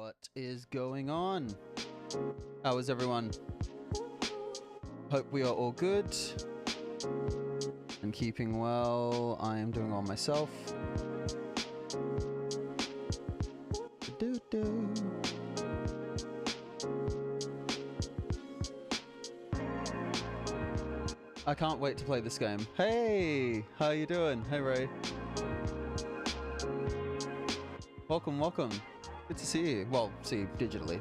What is going on? How is everyone? Hope we are all good and keeping well. I am doing well myself. I can't wait to play this game. Hey, how you doing? Hey, Ray. Welcome, welcome. Good to see you. Well, see you digitally.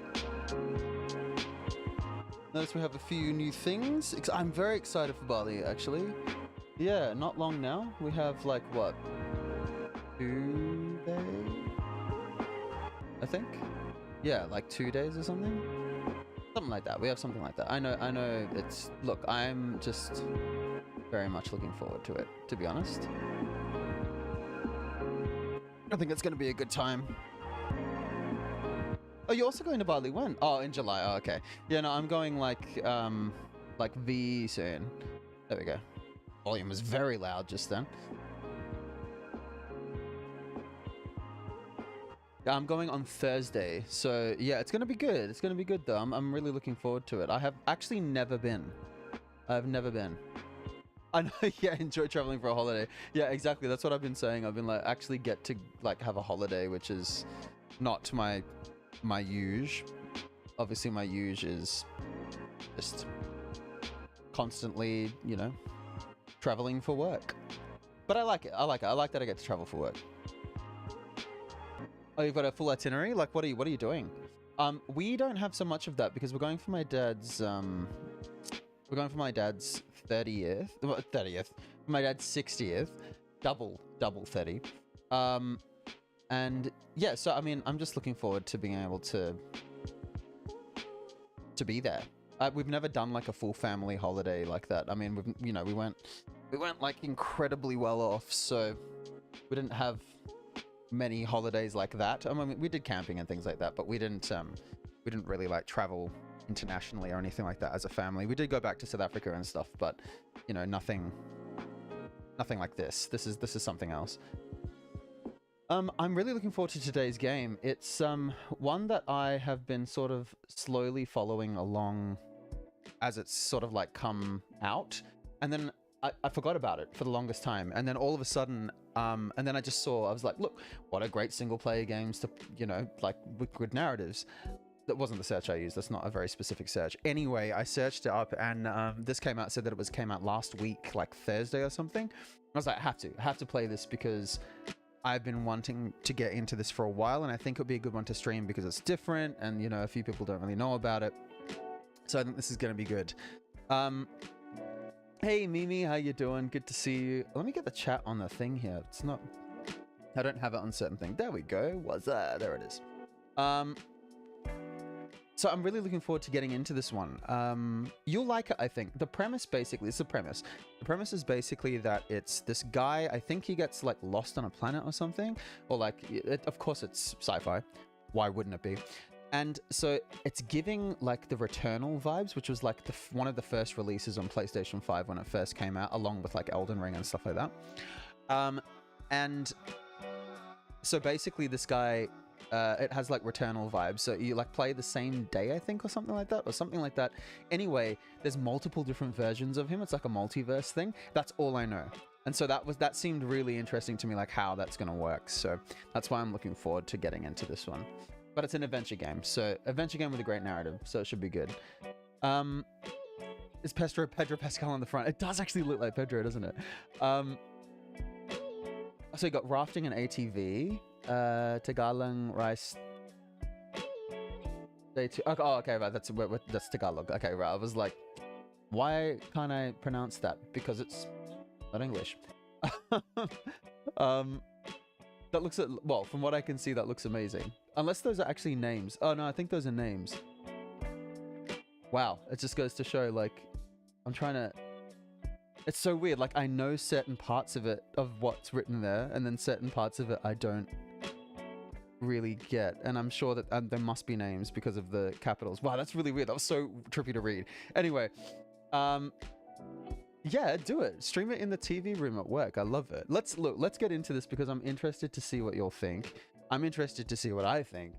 Notice we have a few new things. I'm very excited for Bali, actually. Yeah, not long now. We have, like, what? 2 days? I think? Yeah, like 2 days or something? Something like that. We have something like that. I know it's... Look, I'm just very much looking forward to it, to be honest. I think it's going to be a good time. Oh, you're also going to Bali when? Oh, in July. Oh, okay. Yeah, no, I'm going like V soon. There we go. Volume was very loud just then. I'm going on Thursday, so yeah, it's gonna be good. It's gonna be good though. I'm really looking forward to it. I have actually never been. I've never been. I know, yeah, enjoy traveling for a holiday. Yeah, exactly. That's what I've been saying. I've been like, actually get to like have a holiday, which is not my usual. Obviously, my usual is just constantly, you know, traveling for work. But I like it. I like it. I like that I get to travel for work. Oh, you've got a full itinerary? Like, what are you doing? We don't have so much of that because we're going for my dad's 30th. My dad's 60th. Double 30. And yeah, so I mean, I'm just looking forward to being able to be there. We've never done like a full family holiday like that. I mean, we went like incredibly well off, so we didn't have many holidays like that. I mean, we did camping and things like that, but we didn't really like travel internationally or anything like that as a family. We did go back to South Africa and stuff, but you know, nothing like this. This is something else. I'm really looking forward to today's game. It's one that I have been sort of slowly following along as it's sort of like come out, and then I forgot about it for the longest time, and then all of a sudden and then I just saw, I was like, look, what a great single player games to, you know, like with good narratives. That wasn't the search I used. That's not a very specific search. Anyway, I searched it up, and this came out, said that it came out last week, like Thursday or something. I was like, I have to play this because I've been wanting to get into this for a while, and I think it would be a good one to stream because it's different, and you know, a few people don't really know about it. So I think this is going to be good. Hey Mimi, how you doing? Good to see you. Let me get the chat on the thing here. It's not... I don't have it on certain thing. There we go. What's that? There it is. So I'm really looking forward to getting into this one. You'll like it, I think. The premise basically, it's the premise. The premise is basically that it's this guy, I think he gets like lost on a planet or something. Or like, of course it's sci-fi. Why wouldn't it be? And so it's giving like the Returnal vibes, which was like one of the first releases on PlayStation 5 when it first came out, along with like Elden Ring and stuff like that. And so basically this guy, it has like Returnal vibes. So you like play the same day, I think, or something like that. Anyway, there's multiple different versions of him. It's like a multiverse thing. That's all I know. And so that seemed really interesting to me, like how that's going to work. So that's why I'm looking forward to getting into this one. But it's an adventure game, so adventure game with a great narrative, so it should be good. Is Pedro Pascal on the front? It does actually look like Pedro, doesn't it? So you got rafting and ATV, Tagalog rice. Day 2. Oh, okay, right. That's Tagalog. Okay, right. I was like, why can't I pronounce that? Because it's not English. That looks at, well, from what I can see, that looks amazing. Unless those are actually names. Oh no, I think those are names. Wow, it just goes to show, like, I'm trying to... It's so weird, like, I know certain parts of it, of what's written there, and then certain parts of it I don't really get. And I'm sure that there must be names because of the capitals. Wow, that's really weird. That was so trippy to read. Anyway, yeah, do it. Stream it in the TV room at work. I love it. Let's get into this because I'm interested to see what you'll think. I'm interested to see what I think.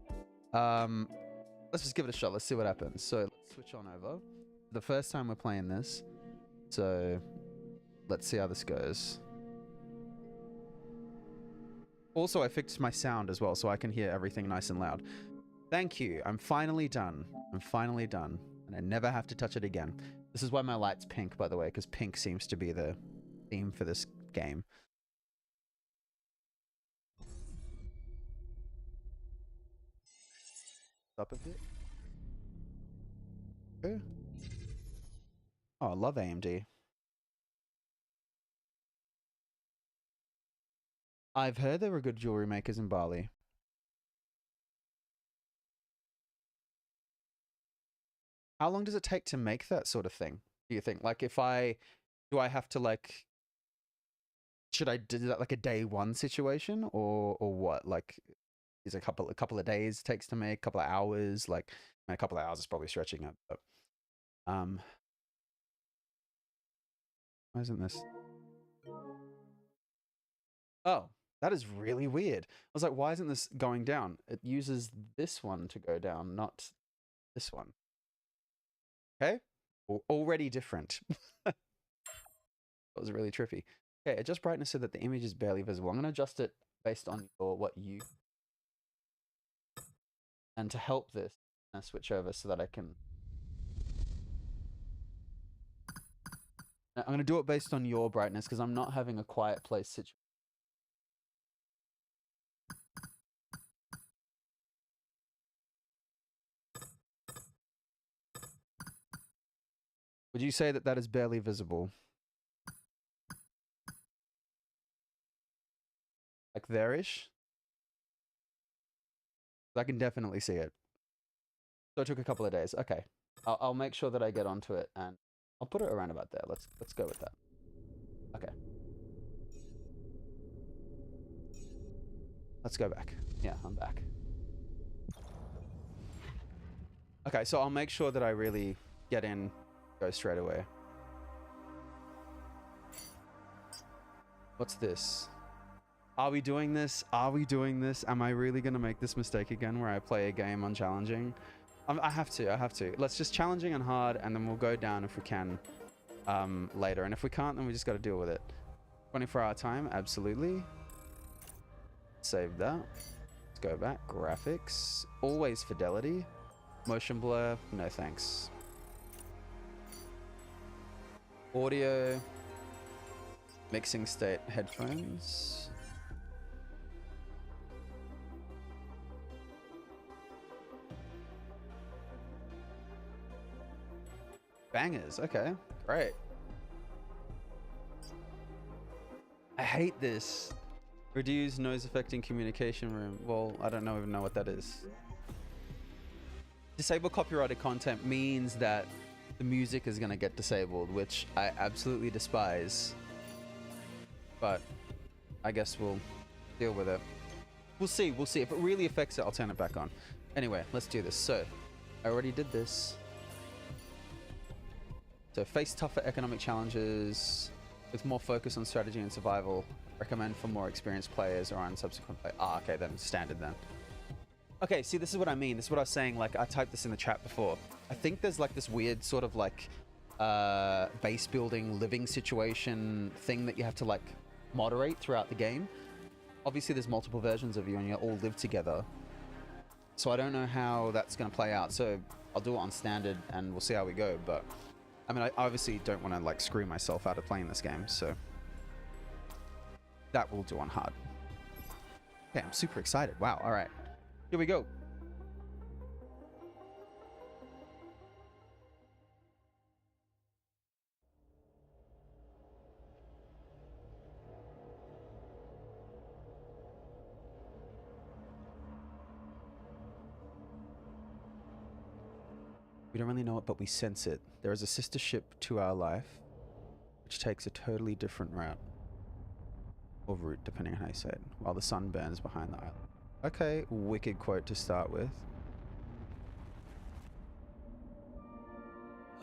Let's just give it a shot. Let's see what happens. So let's switch on over. The first time we're playing this. So let's see how this goes. Also, I fixed my sound as well, so I can hear everything nice and loud. Thank you. I'm finally done. I'm finally done. And I never have to touch it again. This is why my light's pink, by the way, because pink seems to be the theme for this game. Up a bit. Okay. Oh, I love AMD. I've heard there were good jewelry makers in Bali. How long does it take to make that sort of thing? Do you think? Like, do I have to like, should I do that like a day one situation or what? Like, is a couple of days takes to make, a couple of hours? Like, a couple of hours is probably stretching it, but why isn't this? Oh, that is really weird. I was like, why isn't this going down? It uses this one to go down, not this one. Okay, already different. That was really trippy. Okay, adjust brightness so that the image is barely visible. I'm going to adjust it based on what you... And to help this, I switch over so that I can... I'm going to do it based on your brightness because I'm not having a quiet place situation. Would you say that that is barely visible? Like there-ish? I can definitely see it. So it took a couple of days. Okay. I'll make sure that I get onto it and I'll put it around about there. Let's go with that. Okay. Let's go back. Yeah, I'm back. Okay, so I'll make sure that I really get in, go straight away. What's this? Are we doing this? Are we doing this? Am I really going to make this mistake again where I play a game on challenging? I have to. Let's just challenging and hard, and then we'll go down if we can later. And if we can't, then we just got to deal with it. 24-hour time, absolutely. Save that. Let's go back. Graphics. Always fidelity. Motion blur. No thanks. Audio. Mixing state. Headphones. Bangers. Okay. Great. I hate this. Reduce noise affecting communication room. Well, I don't even know what that is. Disable copyrighted content means that the music is going to get disabled, which I absolutely despise. But I guess we'll deal with it. We'll see. We'll see. If it really affects it, I'll turn it back on. Anyway, let's do this. So, I already did this. So, face tougher economic challenges with more focus on strategy and survival. Recommend for more experienced players or on subsequent play. Ah, okay, then standard then. Okay, see, this is what I mean. This is what I was saying. Like, I typed this in the chat before. I think there's like this weird sort of like base building living situation thing that you have to like moderate throughout the game. Obviously, there's multiple versions of you and you all live together. So I don't know how that's going to play out. So I'll do it on standard and we'll see how we go. But I mean, I obviously don't want to like screw myself out of playing this game. So that we'll do on hard. Okay, I'm super excited. Wow. All right. Here we go. We don't really know it, but we sense it. There is a sister ship to our life, which takes a totally different route. Or route, depending on how you say it, while the sun burns behind the island. Okay, wicked quote to start with.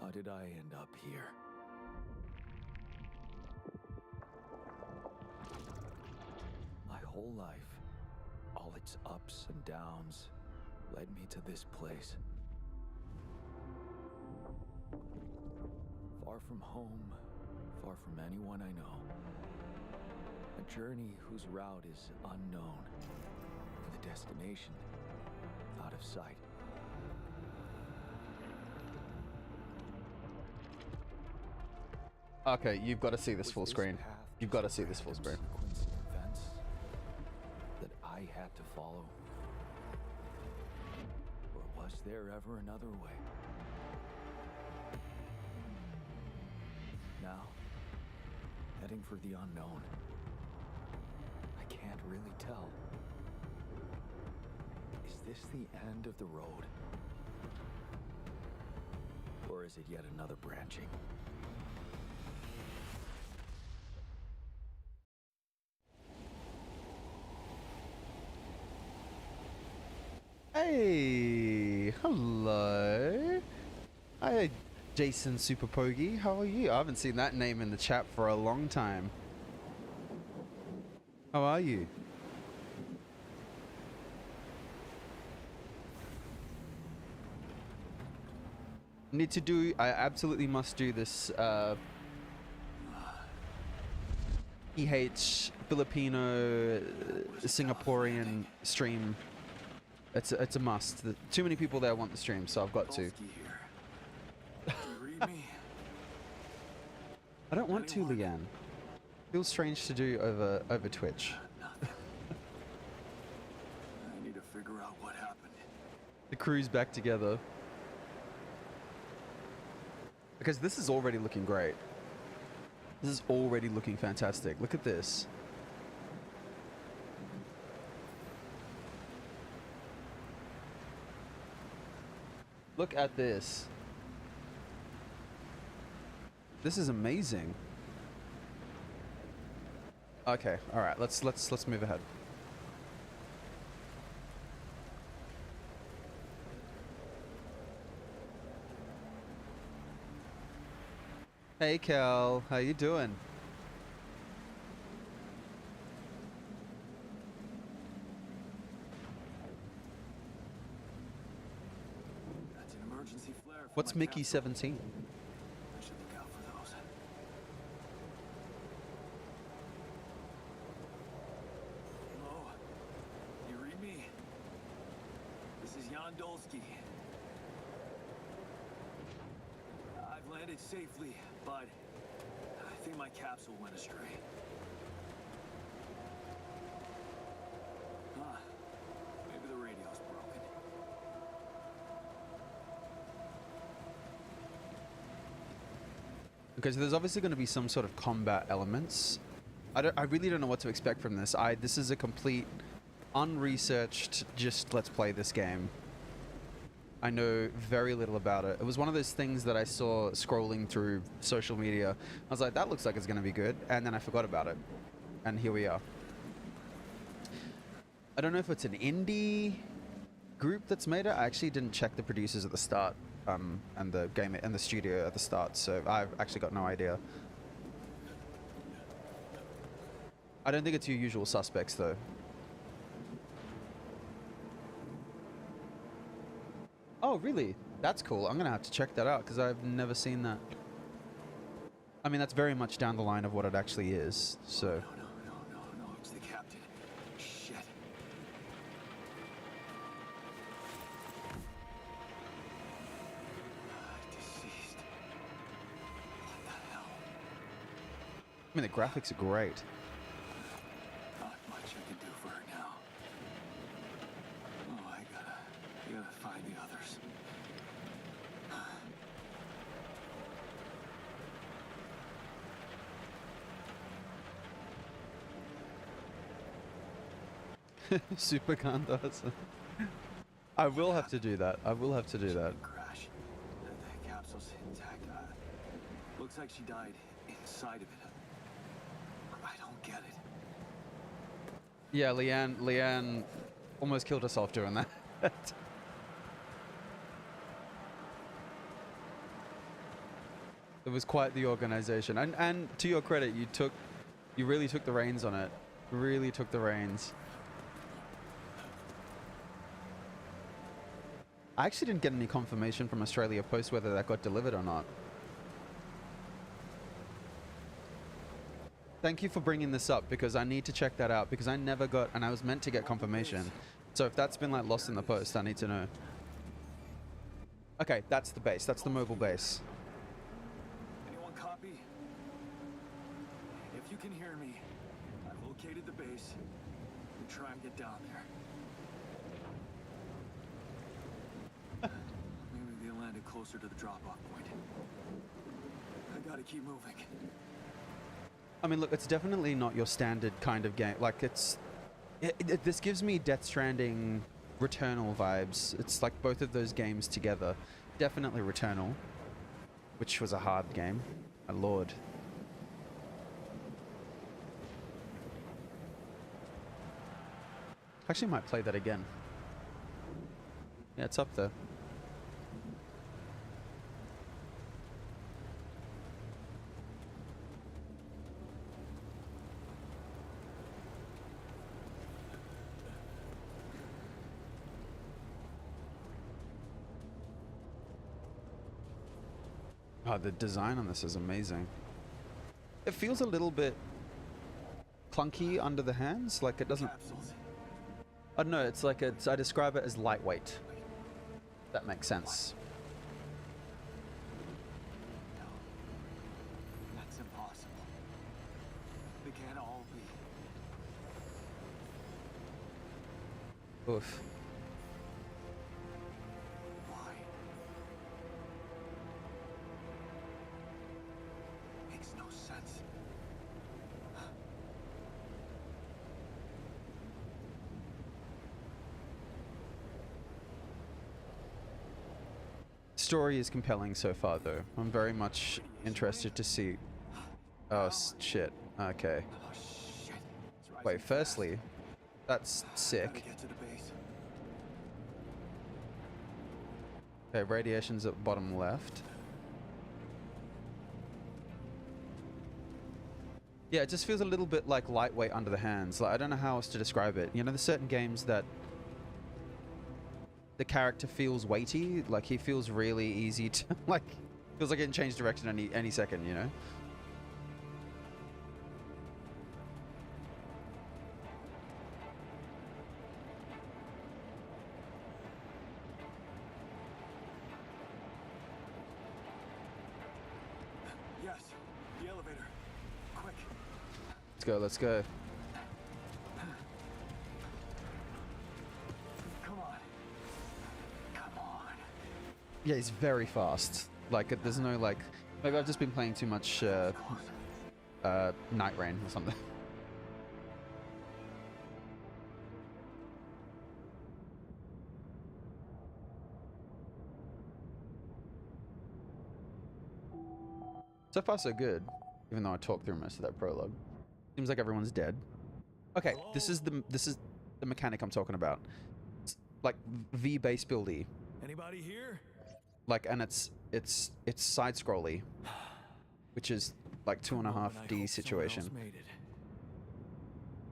How did I end up here? My whole life, all its ups and downs, led me to this place. Far from home, far from anyone I know. A journey whose route is unknown, and the destination out of sight. Okay, you've got to see this Was full screen. path You've just got to a see this full random screen. sequence of events that I had to follow? Or was there ever another way? Now, heading for the unknown. I can't really tell. Is this the end of the road? Or is it yet another branching? Hey, hello. Hi, Jason Super Pogi. How are you? I haven't seen that name in the chat for a long time. How are you? Need to do. I absolutely must do this. EH Filipino Singaporean stream. It's a must. Too many people there want the stream, so I've got to. I don't want to, Leanne. Feels strange to do over Twitch. I need to figure out what happened. The crew's back together. Because this is already looking great. This is already looking fantastic. Look at this. Look at this. This is amazing. Okay, all right. Let's move ahead. Hey Cal, how you doing? That's an emergency flare. What's Mickey 17? I should look out for those. Hello? You read me? This is Jan Dolsky. I've landed safely, but I think my capsule went astray. Huh. Maybe the radio's broken. Okay, so there's obviously going to be some sort of combat elements. I really don't know what to expect from this. This is a complete, unresearched, just let's play this game. I know very little about it. It was one of those things that I saw scrolling through social media. I was like, that looks like it's going to be good. And then I forgot about it. And here we are. I don't know if it's an indie group that's made it. I actually didn't check the producers at the start. And the game and the studio at the start, so I've actually got no idea. I don't think it's your usual suspects, though. Oh, really? That's cool. I'm gonna have to check that out because I've never seen that. I mean, that's very much down the line of what it actually is. So. No, it's the captain. Shit. Deceased. What the hell? I mean, the graphics are great. Not much I can do for her now. Oh, I gotta find the others. Super Gandas. I will have to do that. I will have to do that. Crash. The capsule's intact. Looks like she died inside of it. I don't get it. Yeah, Leanne almost killed herself doing that. It was quite the organization. And to your credit, you really took the reins on it. Really took the reins. I actually didn't get any confirmation from Australia Post whether that got delivered or not. Thank you for bringing this up because I need to check that out because I never got, and I was meant to get confirmation. So if that's been like lost in the post, I need to know. Okay, that's the base. That's the mobile base. Anyone copy? If you can hear me, I've located the base. We'll try and get down there. Maybe they landed closer to the drop-off point. I gotta keep moving. I mean, look, it's definitely not your standard kind of game. Like, this gives me Death Stranding Returnal vibes. It's like both of those games together. Definitely Returnal, which was a hard game. My lord. Actually might play that again. Yeah, it's up there. Oh, the design on this is amazing. It feels a little bit clunky under the hands, like it doesn't... Capsules. I don't know, it's like I describe it as lightweight. That makes sense. No. That's impossible. They can't all be. Oof. Why? Makes no sense. Story is compelling so far, though. I'm very much interested to see... Oh, shit. Okay. Oh shit. It's rising Wait, fast. firstly, that's Gotta sick. get to the base. Okay, radiation's at bottom left. Yeah, it just feels a little bit like lightweight under the hands. Like, I don't know how else to describe it. You know, there's certain games that the character feels weighty, like he feels really easy to, like, feels like it can change direction any second, you know? Yes, the elevator. Quick. Let's go, let's go. Come on. Come on. Yeah, he's very fast. Like, there's no, like, maybe I've just been playing too much, Night Rain or something. So far, so good. Even though I talked through most of that prologue, seems like everyone's dead. Okay, this is the mechanic I'm talking about. It's like V base buildy, Anybody here? like, and it's side scrolly, which is like 2.5D situation. Made it.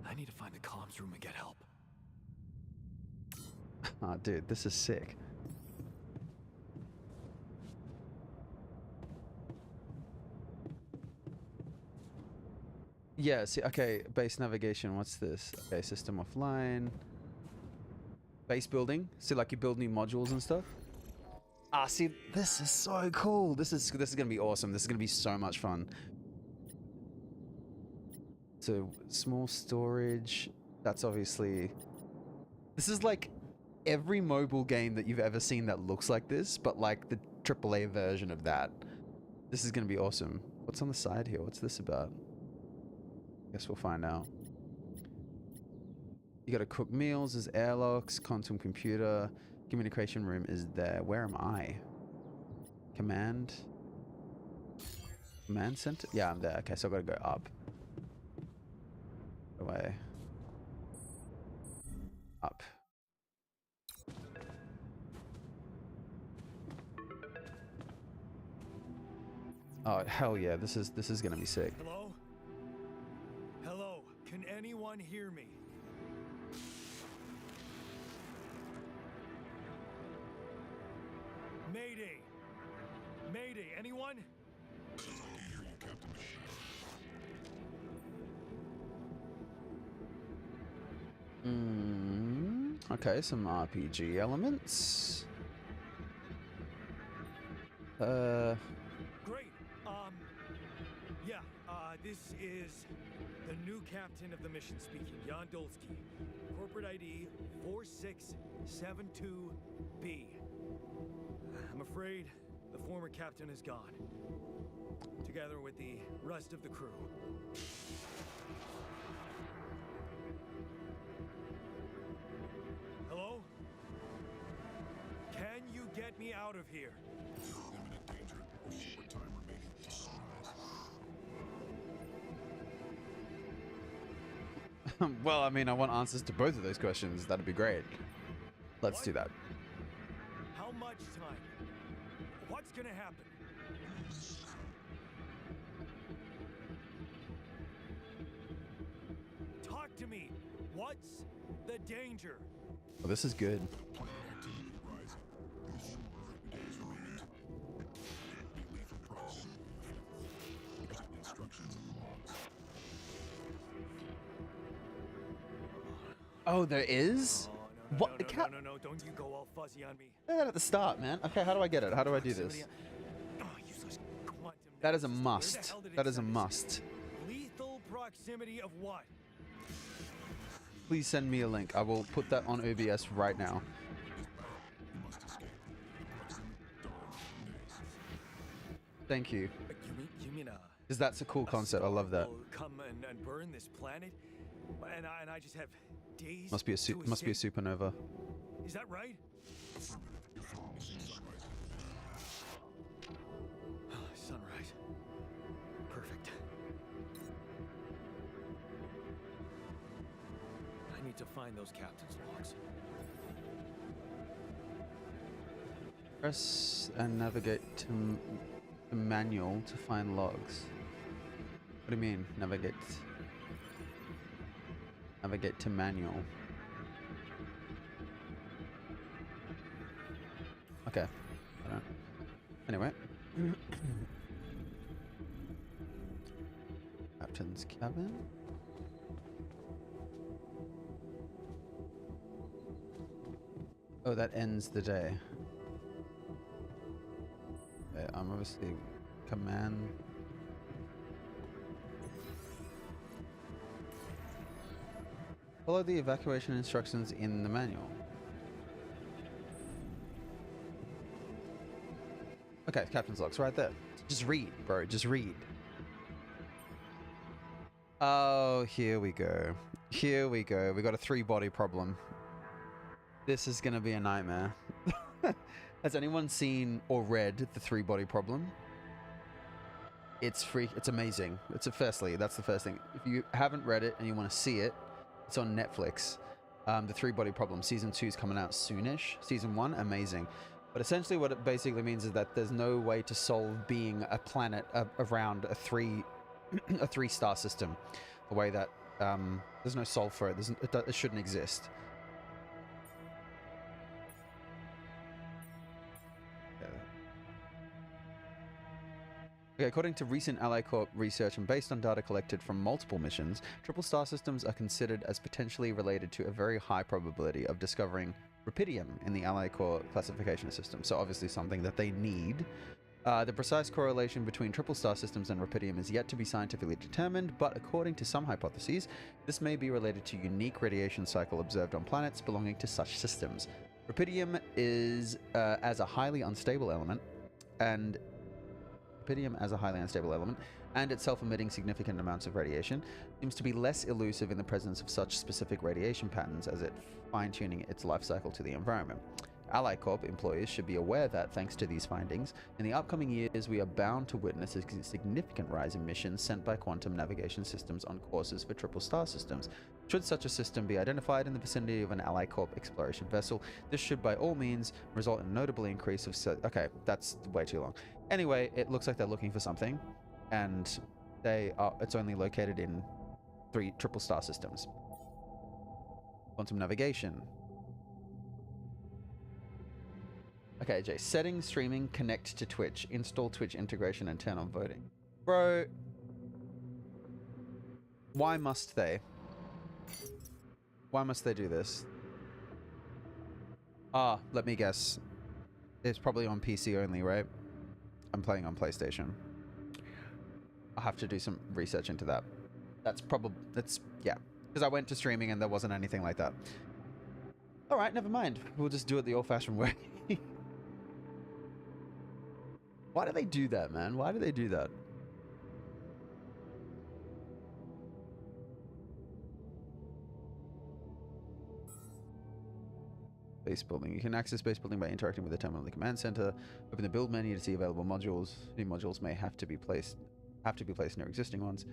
I need to find the comms room and get help. Ah, dude, this is sick. Yeah, see, okay, base navigation, what's this? Okay, system offline. Base building, see, like you build new modules and stuff. Ah, see, this is so cool. This is gonna be awesome. This is gonna be so much fun. So, small storage, that's obviously... This is like every mobile game that you've ever seen that looks like this, but like the AAA version of that. This is gonna be awesome. What's on the side here? What's this about? Guess we'll find out. You gotta cook meals, there's airlocks, quantum computer, communication room is there. Where am I? Command center? Yeah, I'm there. Okay, so I gotta go up. Away. Up. Oh hell yeah, this is gonna be sick. Hello? Hello? Can anyone hear me? Mayday! Mayday, anyone? Okay, some RPG elements. Great. Yeah, this is the new captain of the mission speaking, Jan Dolsky. Corporate ID 4672B. I'm afraid the former captain is gone, together with the rest of the crew. Hello? Can you get me out of here? Imminent danger. Short time remaining to sunrise. Well, I mean, I want answers to both of those questions. That'd be great. Let's do that. How much time? What's gonna happen? Talk to me. What's the danger? Well, this is good. Planet activity rising. Mission days remaining. Be lethal proximity. Instructions and logs. Oh, there is? Oh, What? no, The no, cap- no, no, no, don't you go all fuzzy on me. Say that at the start, man. Okay, how do I get it? How do I do this? Oh, useless quantum That is a nexus. Where the must. hell did it That is a send us? must. Lethal proximity of what? Please send me a link. I will put that on OBS right now. You must escape. Proximity days. Thank you. You mean Because that's a cool concept. I love that. will come and burn this planet, and I just have days. Must be a to must be a escape? supernova. Is that right? Mission sunrise. Sunrise. Perfect. I need to find those captain's logs. Press and navigate to manual to find logs. What do you mean, navigate? Navigate to manual. Okay. I don't. Anyway. Captain's cabin. Oh, that ends the day. Okay, I'm obviously command. Follow the evacuation instructions in the manual. Okay, captain's logs right there. Just read, bro. Just read. Oh, here we go. Here we go. We got a 3-body problem. This is gonna be a nightmare. Has anyone seen or read the 3-body problem? It's It's amazing. Firstly, that's the first thing. If you haven't read it and you want to see it, it's on Netflix. The 3-body problem. Season 2 is coming out soonish. Season 1, amazing. But essentially, what it basically means is that there's no way to solve being a planet around a 3-star system. The way that there's no solve for it. It shouldn't exist. Okay, according to recent Ally Corp research and based on data collected from multiple missions, triple star systems are considered as potentially related to a very high probability of discovering Rapidium in the Ally Corp classification system. So obviously something that they need. The precise correlation between triple star systems and Rapidium is yet to be scientifically determined, but according to some hypotheses, this may be related to unique radiation cycle observed on planets belonging to such systems. Rapidium is as a highly unstable element, and itself emitting significant amounts of radiation, seems to be less elusive in the presence of such specific radiation patterns as it fine-tuning its life cycle to the environment. Ally Corp employees should be aware that, thanks to these findings, in the upcoming years we are bound to witness a significant rise in missions sent by quantum navigation systems on courses for triple star systems. Should such a system be identified in the vicinity of an Ally Corp exploration vessel, this should by all means result in a notable increase of... Okay, that's way too long. Anyway, it looks like they're looking for something, and it's only located in 3 triple star systems. Quantum navigation. Okay, Jay. Settings, streaming, connect to Twitch, install Twitch integration, and turn on voting. Bro, why must they? Why must they do this? Ah, let me guess. It's probably on PC only, right? I'm playing on PlayStation. I'll have to do some research into that. That's probably... yeah. Because I went to streaming and there wasn't anything like that. Alright, never mind. We'll just do it the old-fashioned way. Why do they do that, man? Why do they do that? Base building. You can access base building by interacting with the terminal in the command center. Open the build menu to see available modules. New modules may have to be placed near existing ones.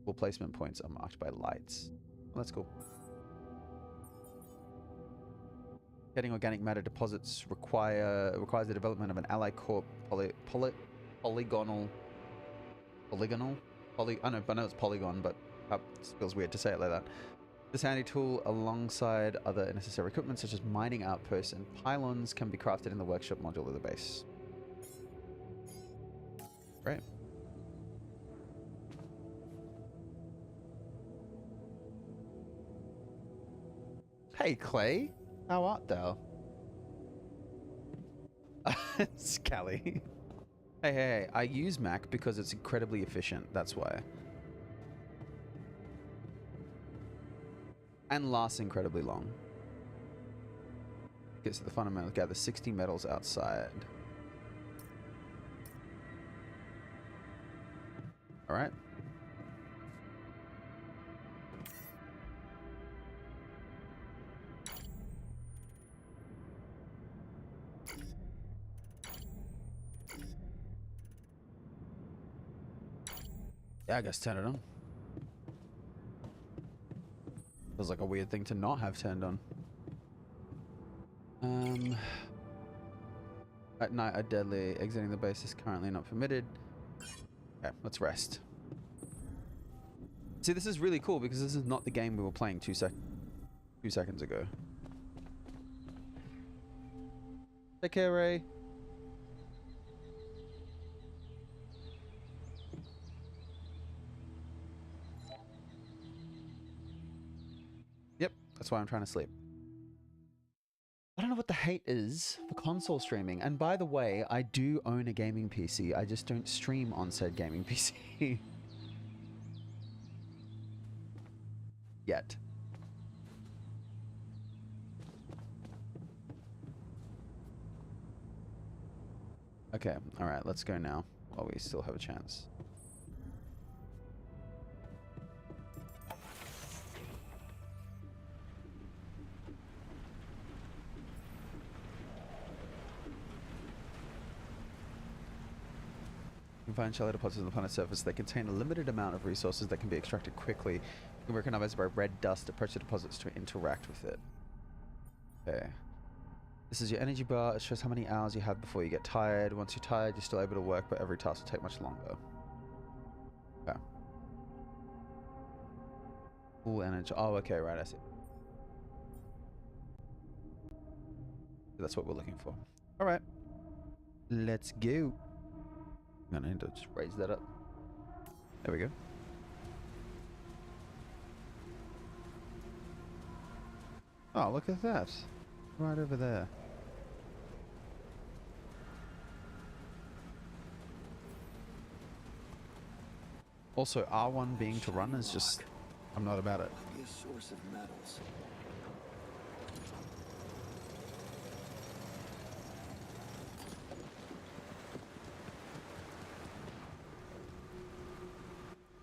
All placement points are marked by lights. Well, that's cool. Getting organic matter deposits requires the development of an Ally Corp polygonal. I know it's polygon, but it feels weird to say it like that. This handy tool, alongside other necessary equipment such as mining outposts and pylons, can be crafted in the workshop module of the base. Great. Hey, Clay. How art thou? It's Callie. Hey, I use Mac because it's incredibly efficient. That's why. And lasts incredibly long. Gets to the fundamental. Gather 60 metals outside. Alright. Yeah, I guess turn it on. Feels like a weird thing to not have turned on. At night, a deadly exiting the base is currently not permitted. Okay, let's rest. See, this is really cool because this is not the game we were playing 2 seconds ago. Take care, Ray. Yep, that's why I'm trying to sleep. I don't know what the hate is for console streaming. And by the way, I do own a gaming PC. I just don't stream on said gaming PC. Yet. Okay, alright, let's go now while we still have a chance. You can find shallow deposits on the planet's surface. They contain a limited amount of resources that can be extracted quickly. You can recognize by red dust. Approach the deposits to interact with it. Okay. This is your energy bar. It shows how many hours you have before you get tired. Once you're tired, you're still able to work, but every task will take much longer. Okay. Full energy. Oh, okay, right, I see. That's what we're looking for. Alright. Let's go. I'm gonna need to just raise that up. There we go. Oh, look at that. Right over there. Also, R1 being to run is just... I'm not about it. Be a source of metals.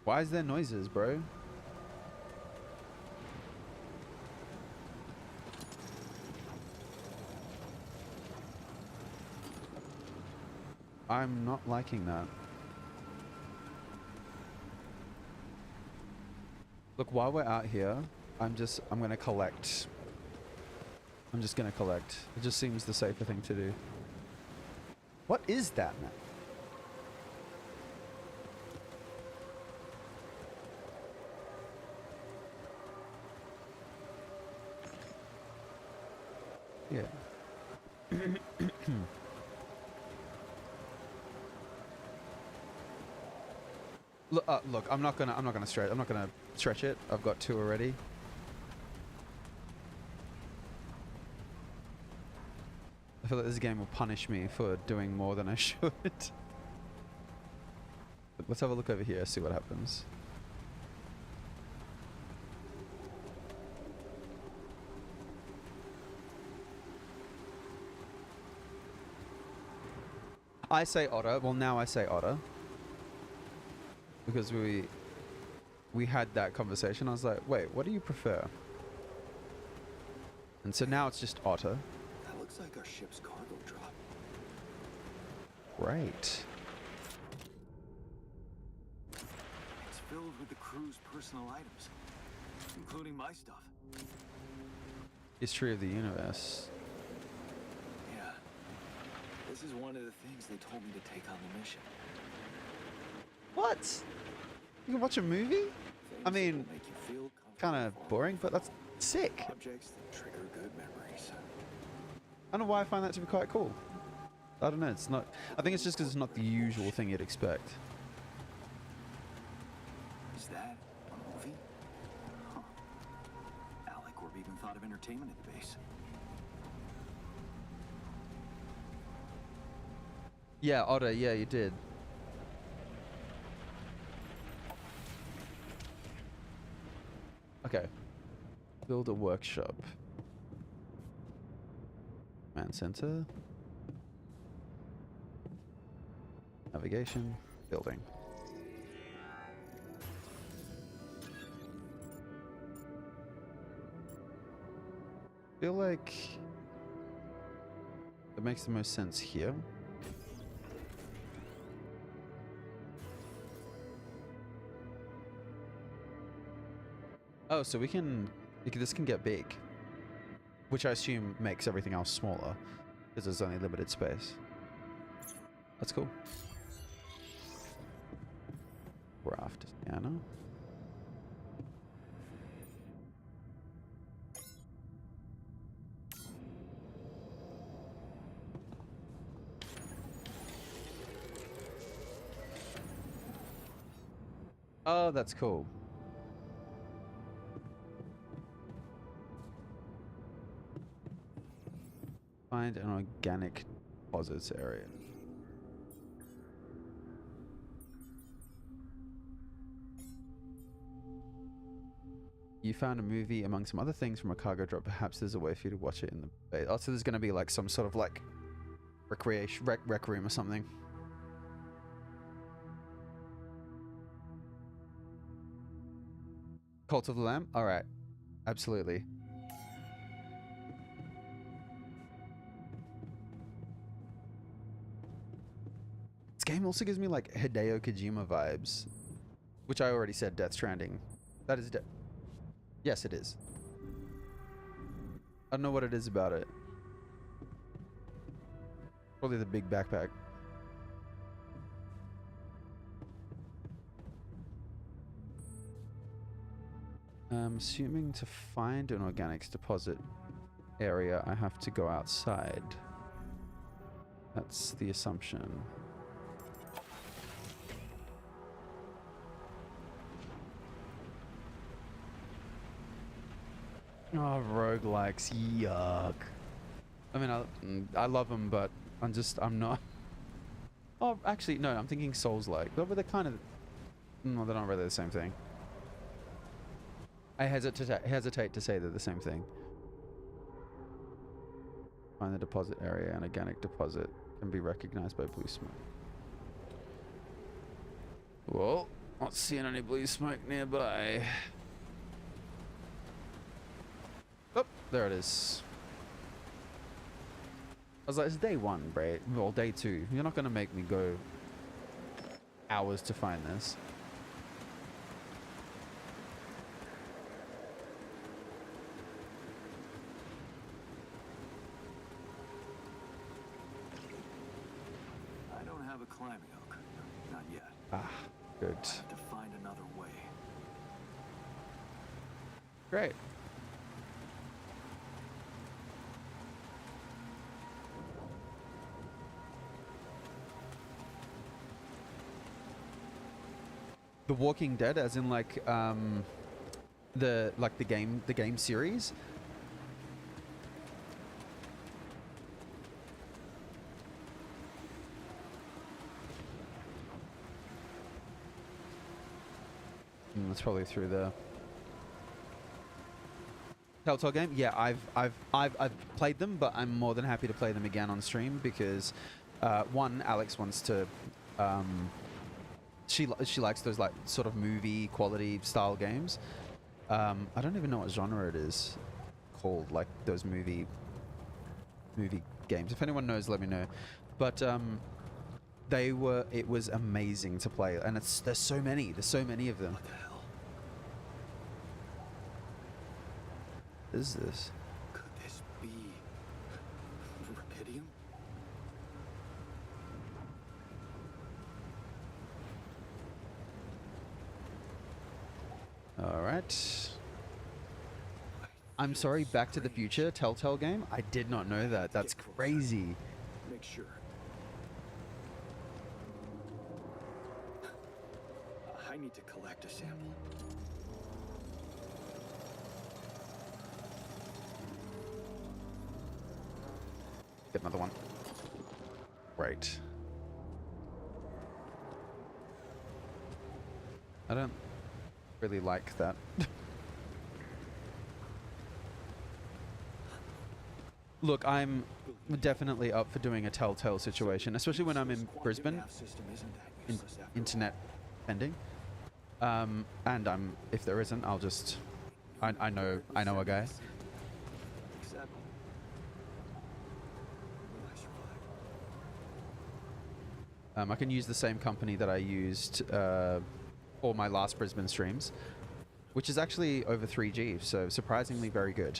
Why is there noises, bro? I'm not liking that. Look, while we're out here, I'm gonna collect. I'm just gonna collect. It just seems the safer thing to do. What is that, man? Yeah. Look, I'm not gonna stretch it. I've got 2 already. I feel like this game will punish me for doing more than I should. Let's have a look over here, see what happens. I say otter. Well, now I say otter. Because we had that conversation. I was like, wait, what do you prefer? And so now it's just otter. That looks like our ship's cargo drop. Right. It's filled with the crew's personal items, including my stuff. History of the universe. Yeah. This is one of the things they told me to take on the mission. What? You can watch a movie? Things I that mean, will make you feel kind comfortable of boring, but that's sick. objects that trigger good memories. I don't know why I find that to be quite cool. I don't know. It's not. I think it's just because it's not the usual thing you'd expect. Is that a movie? Huh. Alicorp even thought of entertainment at the base. Yeah, Otter. Yeah, you did. Okay. Build a workshop. Man center. Navigation. Building. Feel like it makes the most sense here. Oh, so this can get big, which I assume makes everything else smaller because there's only limited space. That's cool. Raft scanner. Oh, that's cool. Find an organic deposits area. You found a movie among some other things from a cargo drop. Perhaps there's a way for you to watch it in the base. Oh, so there's going to be like some sort of like recreation, rec room or something. Cult of the Lamb? Alright. Absolutely. This game also gives me like Hideo Kojima vibes. Which I already said Death Stranding. That is yes, it is. I don't know what it is about it. Probably the big backpack. I'm assuming to find an organics deposit area, I have to go outside. That's the assumption. Oh, roguelikes, yuck. I mean, I love them, but I'm not. Oh, actually, no, I'm thinking Souls-like. But they're kind of, no, they're not really the same thing. I hesitate to say they're the same thing. Find the deposit area. An organic deposit can be recognized by blue smoke. Well, not seeing any blue smoke nearby. Oh, there it is. I was like, it's day 1, right? Well, day 2. You're not going to make me go hours to find this. I don't have a climbing hook. Not yet. Ah, good. I have to find another way. Great. The Walking Dead, as in like the game series. That's probably through there. Telltale game? Yeah, I've played them, but I'm more than happy to play them again on stream because one, Alex wants to she likes those like sort of movie quality style games. I don't even know what genre it is called, like those movie games. If anyone knows, let me know. But it was amazing to play, and there's so many of them. What the hell? What is this? Could this be Rapidium? All right. I'm sorry, Back to the Future Telltale game? I did not know that. That's crazy. Make sure. I need to collect a sample. Get another one. Right. I don't really like that. Look, I'm definitely up for doing a Telltale situation, especially when I'm in Brisbane. Internet pending. And if there isn't, I'll just I know a guy. Except, will I survive? I can use the same company that I used for my last Brisbane streams, which is actually over 3G, so surprisingly very good.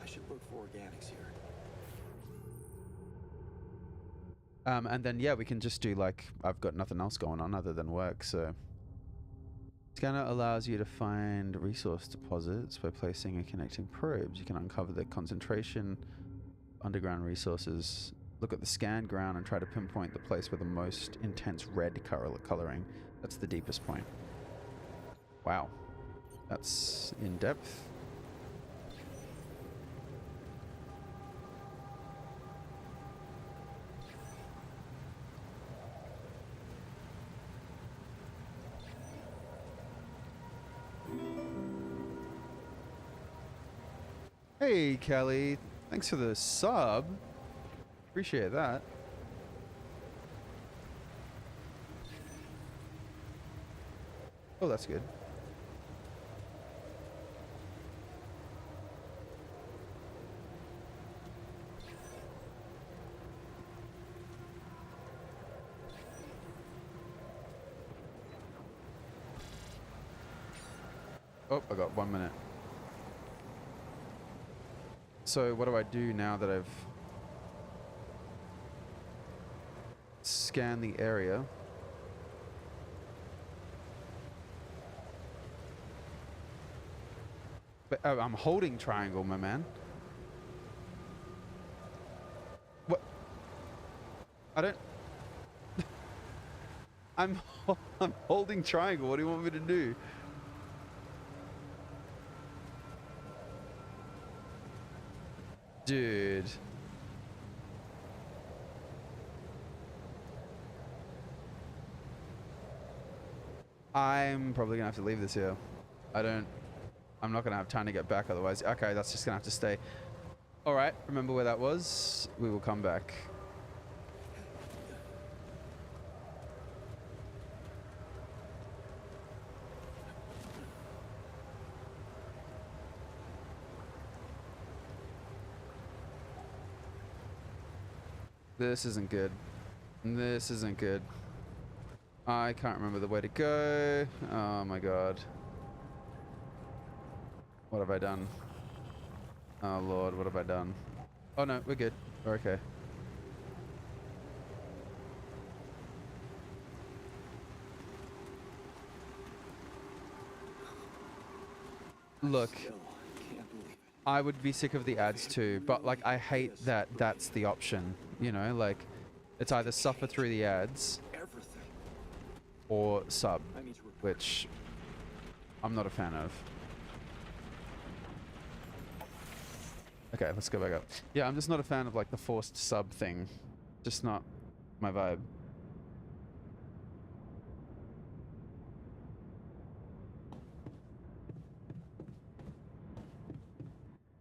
I should look for organics here. And then yeah, we can just do like, I've got nothing else going on other than work, so. Scanner allows you to find resource deposits by placing and connecting probes. You can uncover the concentration underground resources. Look at the scanned ground and try to pinpoint the place with the most intense red coloring. That's the deepest point. Wow. That's in depth. Hey, Kelly. Thanks for the sub. Appreciate that. Oh, that's good. Oh, I got 1 minute. So what do I do now that I've scanned the area? But I'm holding triangle, my man. What? I don't. I'm holding triangle. What do you want me to do? Dude. I'm probably gonna have to leave this here. I'm not gonna have time to get back otherwise. Okay, that's just gonna have to stay. Alright, remember where that was? We will come back. This isn't good. This isn't good. I can't remember the way to go. Oh my god. What have I done? Oh lord, what have I done? Oh no, we're good. We're okay. Look. I would be sick of the ads too, but like I hate that that's the option, you know, like it's either suffer through the ads or sub. I need to repair which I'm not a fan of. Okay, let's go back up. Yeah, I'm just not a fan of like the forced sub thing. Just not my vibe.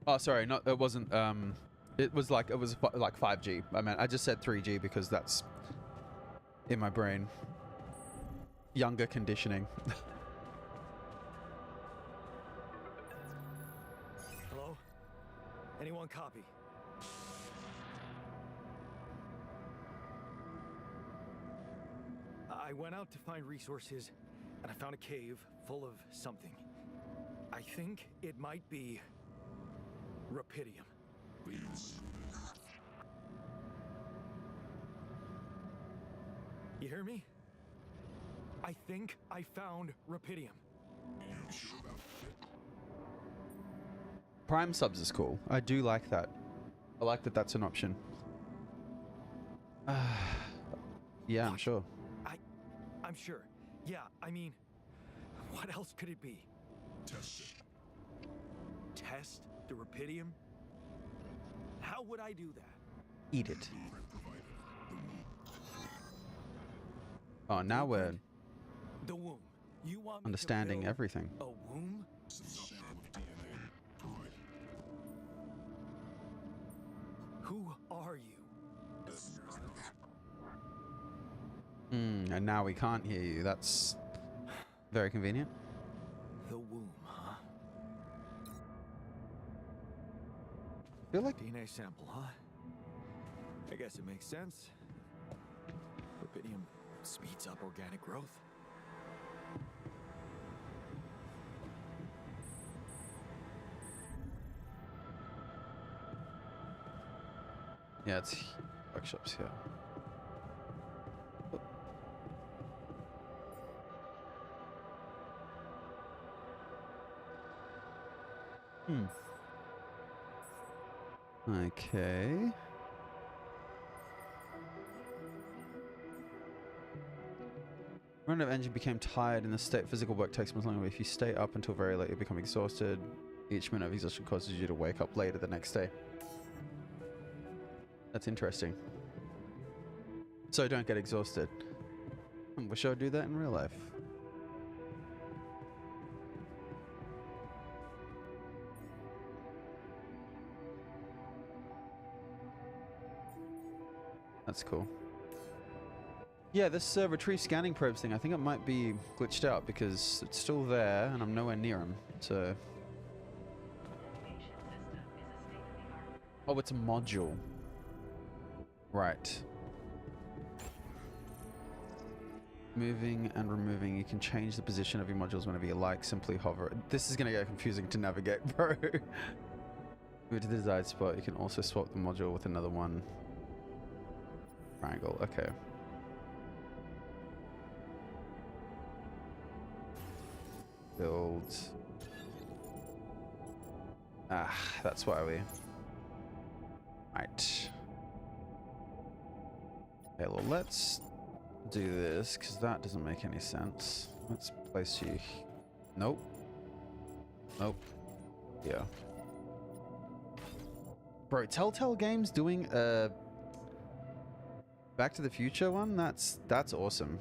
Oh, sorry, not it wasn't. It was like like 5G. I mean, I just said 3G because that's in my brain. Younger conditioning. Hello? Anyone copy? I went out to find resources, and I found a cave full of something. I think it might be Rapidium. You hear me? I think I found Rapidium. Prime subs is cool. I do like that. I like that that's an option. Yeah, I'm sure. I'm sure. Yeah, I mean, what else could it be? Test it. Test the Rapidium? How would I do that? Eat it. Oh, now we're The womb. You want me understanding to build everything. a womb? Sample of DNA. Provide. Who are you? And now we can't hear you. That's very convenient. The womb, huh? I feel like DNA sample, huh? I guess it makes sense. Rapidium speeds up organic growth. yeah, it's workshops here. Okay. Run of engine became tired in the state physical work takes much longer. If you stay up until very late, you become exhausted. Each minute of exhaustion causes you to wake up later the next day. That's interesting. So don't get exhausted. I wish I would do that in real life. That's cool. Yeah, this retrieve scanning probes thing, I think it might be glitched out because it's still there and I'm nowhere near him, so... Oh, it's a module. Right. Moving and removing, you can change the position of your modules whenever you like, simply hover. This is gonna get confusing to navigate, bro. Move to the desired spot, you can also swap the module with another one. Triangle, okay. Build. Ah, that's why we... Right. Okay, well, let's do this, because that doesn't make any sense. Let's place you... Nope. Nope. Yeah. Bro, Telltale Games doing a Back to the Future one? That's awesome.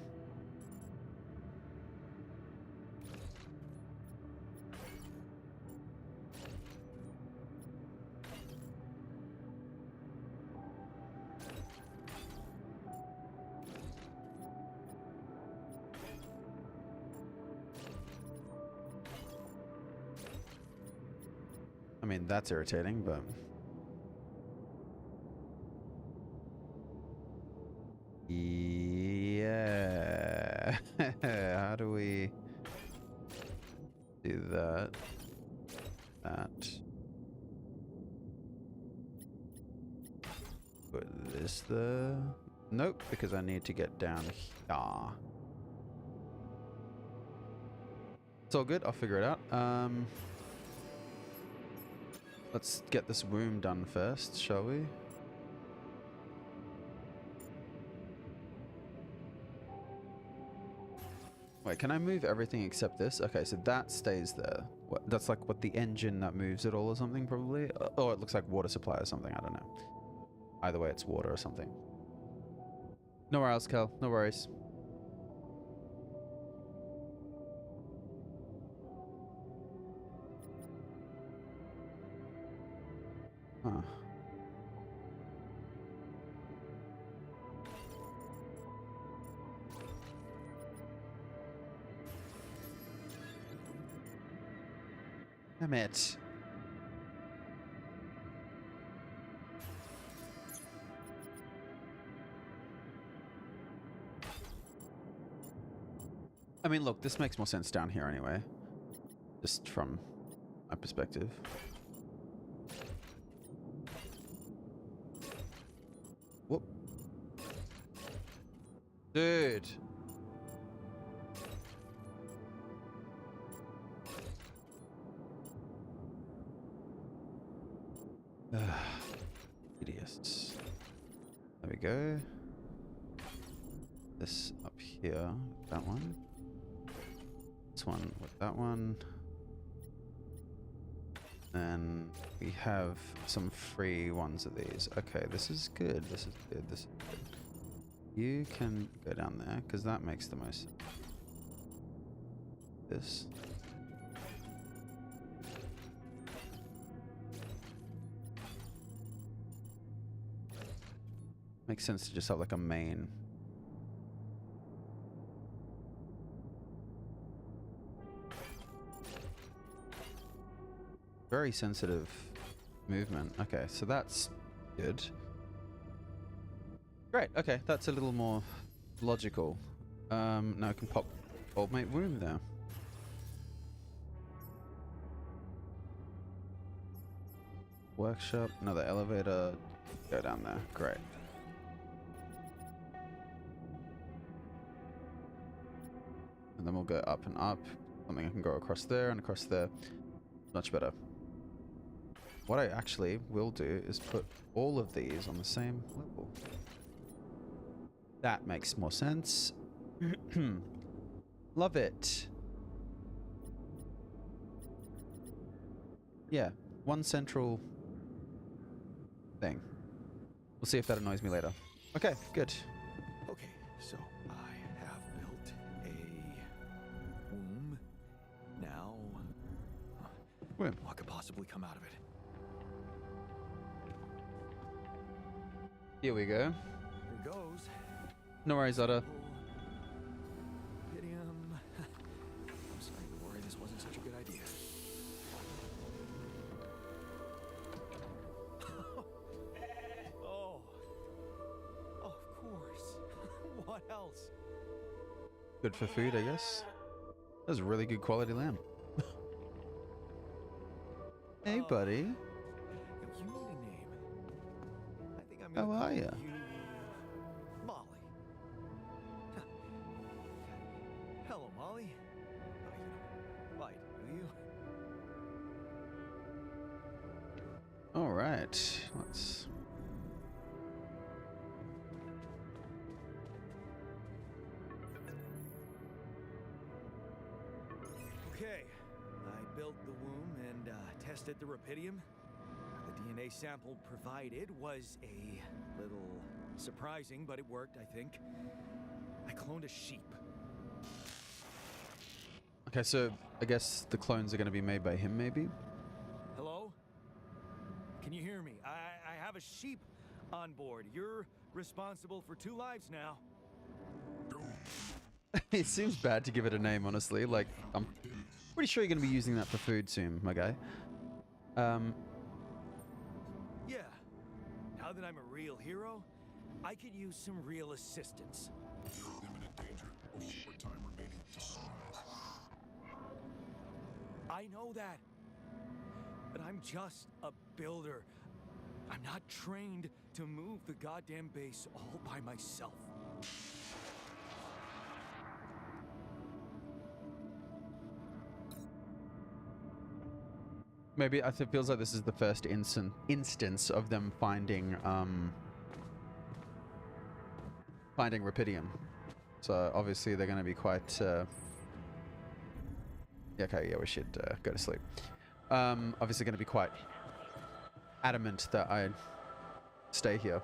I mean, that's irritating, but... Yeah. How do we do that? That. Put this there. Nope, because I need to get down here. It's all good. I'll figure it out. Let's get this womb done first, shall we? Wait, can I move everything except this? Okay, so that stays there. What, that's like what the engine that moves it all or something, probably? Oh, it looks like water supply or something. I don't know. Either way, it's water or something. Nowhere else, Cal. No worries. Huh. Damn it. I mean, look, this makes more sense down here anyway. Just from my perspective. Whoop. Dude. Idiots. There we go. This up here, that one. This one with that one. And we have some free ones of these. Okay, this is good. This is good. This is good. You can go down there because that makes the most sense. This. Makes sense to just have like a main. Very sensitive movement. Okay, so that's good. Great, okay, that's a little more logical. Now I can pop old mate room there. Workshop, another elevator. Go down there. Great. And then we'll go up and up. Something I can go across there and across there. Much better. What I actually will do is put all of these on the same level. That makes more sense. Love it. Yeah, one central thing. We'll see if that annoys me later. Okay, good. Okay, so I have built a womb. Now, Womb. what could possibly come out of it? Here we go. Here goes. No worries, Otter. Pyridium. I'm starting to worry this wasn't such a good idea. Oh, of course. What else? Good for food, I guess. That's a really good quality lamb. Hey, buddy. You need a name. I think I'm How gonna are call ya? you Molly. Hello, Molly. Oh, you don't bite, do you? All right, let's. Okay, I built the womb and tested the rapidium. The DNA sample provided was a little surprising, but it worked, I think. I cloned a sheep. Okay, so I guess the clones are going to be made by him, maybe. Hello? Can you hear me? I have a sheep on board. You're responsible for 2 lives now. It seems bad to give it a name, honestly. Like, I'm pretty sure you're going to be using that for food soon, my guy. Yeah. Now that I'm a real hero, I could use some real assistance. You're in imminent danger of short time remaining to sunrise. I know that. But I'm just a builder. I'm not trained to move the goddamn base all by myself. Maybe it feels like this is the first instance of them finding finding Rapidium. So obviously they're going to be quite Okay, yeah, we should go to sleep. Obviously going to be quite adamant that I stay here.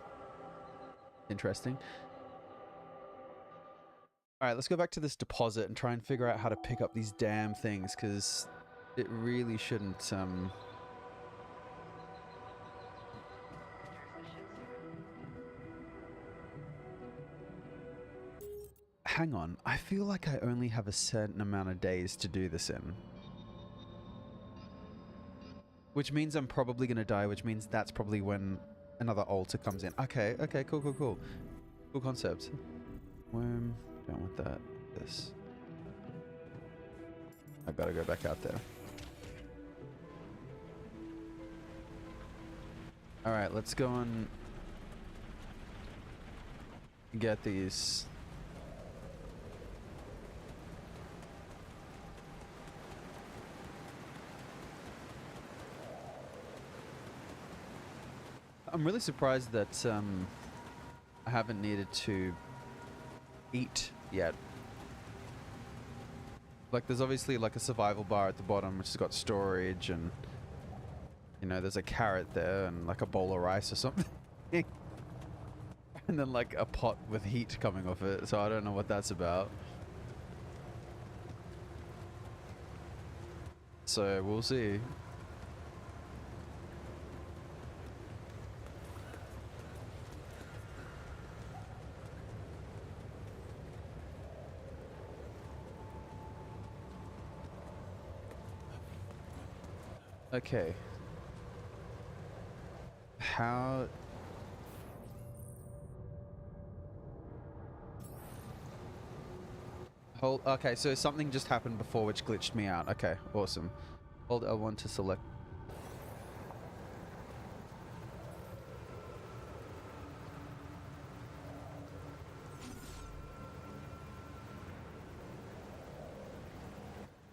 Interesting. All right, let's go back to this deposit and try and figure out how to pick up these damn things, because it really shouldn't... Hang on, I feel like I only have a certain amount of days to do this in. Which means I'm probably going to die, which means that's probably when another altar comes in. Okay, okay, cool, cool, cool. Cool concept. Don't want that. This. I gotta go back out there. Alright, let's go and get these. I'm really surprised that I haven't needed to eat yet. Like, there's obviously like a survival bar at the bottom which has got storage, and you know, there's a carrot there and like a bowl of rice or something. And then like a pot with heat coming off it, so I don't know what that's about. So we'll see. Okay. How... Hold... Okay, so something just happened before which glitched me out. Okay, awesome. Hold L1 to select...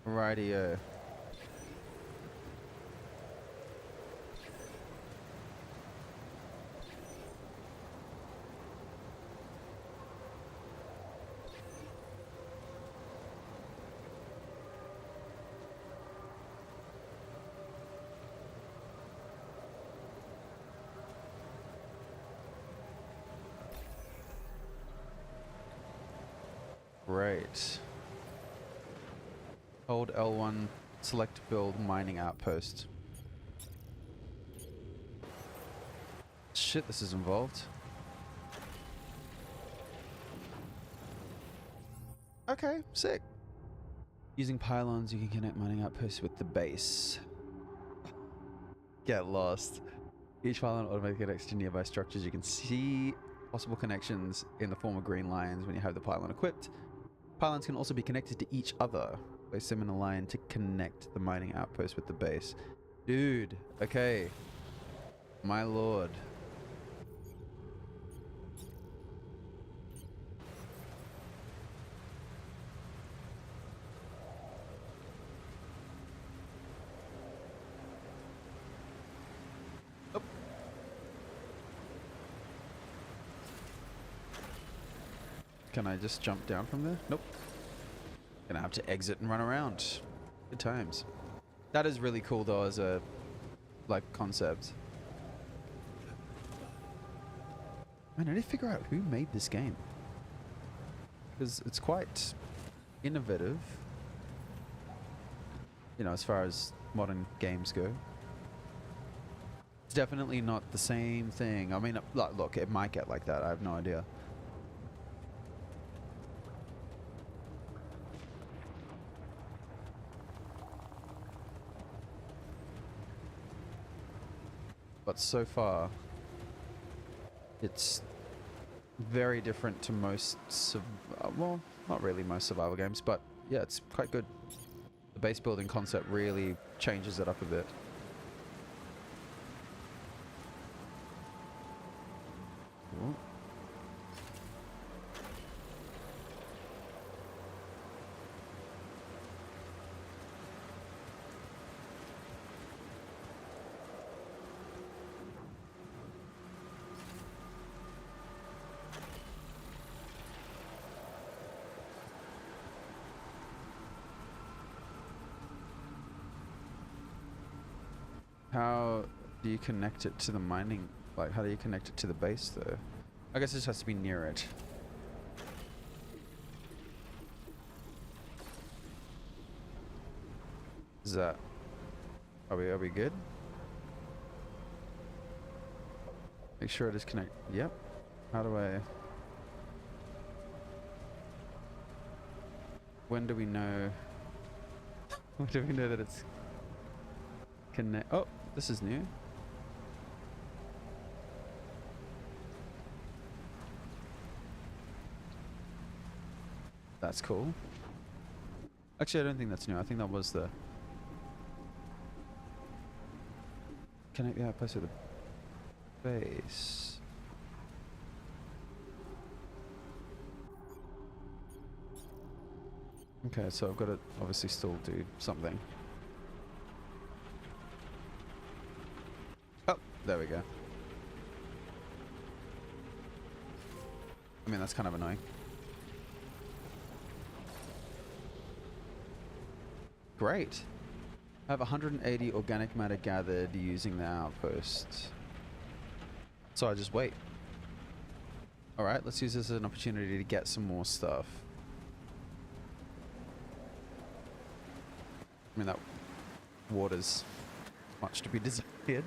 Rightio. Right. Hold L1, select build mining outpost. Shit, this is involved. Okay, sick. Using pylons, you can connect mining outposts with the base. Get lost. Each pylon automatically connects to nearby structures. You can see possible connections in the form of green lines when you have the pylon equipped. Pylons can also be connected to each other. Place them in a line to connect the mining outpost with the base. Dude, okay. My lord. Oh. Can I just jump down from there? Nope. Gonna have to exit and run around. Good times. That is really cool though as a like concept. Man, I need to figure out who made this game. Because it's quite innovative. You know, as far as modern games go. It's definitely not the same thing. I mean, look, it might get like that. I have no idea. But so far, it's very different to most, well, not really most survival games, but yeah, it's quite good. The base building concept really changes it up a bit. Cool. How do you connect it to the mining? Like, how do you connect it to the base, though? I guess it just has to be near it. Is that... Are we good? Make sure it is connect. Yep. How do I... When do we know... When do we know that it's... Connect... Oh, this is new. That's cool. Actually, I don't think that's new. I think that was the... Connect the outpost to the base. Okay, so I've got to obviously still do something. Oh, there we go. I mean, that's kind of annoying. Great. I have 180 organic matter gathered using the outpost. So I just wait. Alright, let's use this as an opportunity to get some more stuff. I mean, that water's much to be desired.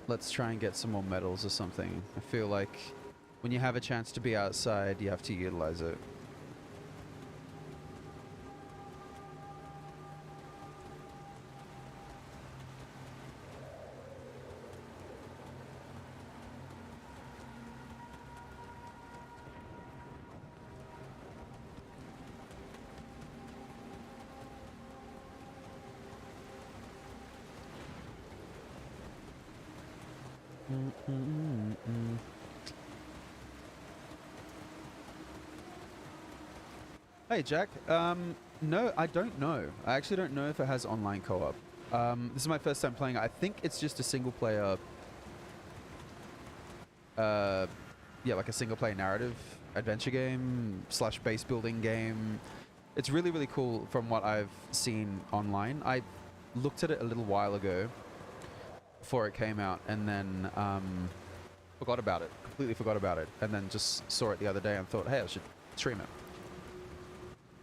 Let's try and get some more metals or something. I feel like when you have a chance to be outside, you have to utilize it. Hey Jack, no, I don't know. I actually don't know if it has online co-op. This is my first time playing it. I think it's just a single player, yeah, like a single player narrative adventure game / base building game. It's really, really cool from what I've seen online. I looked at it a little while ago before it came out and then forgot about it, completely forgot about it, and then just saw it the other day and thought, hey, I should stream it.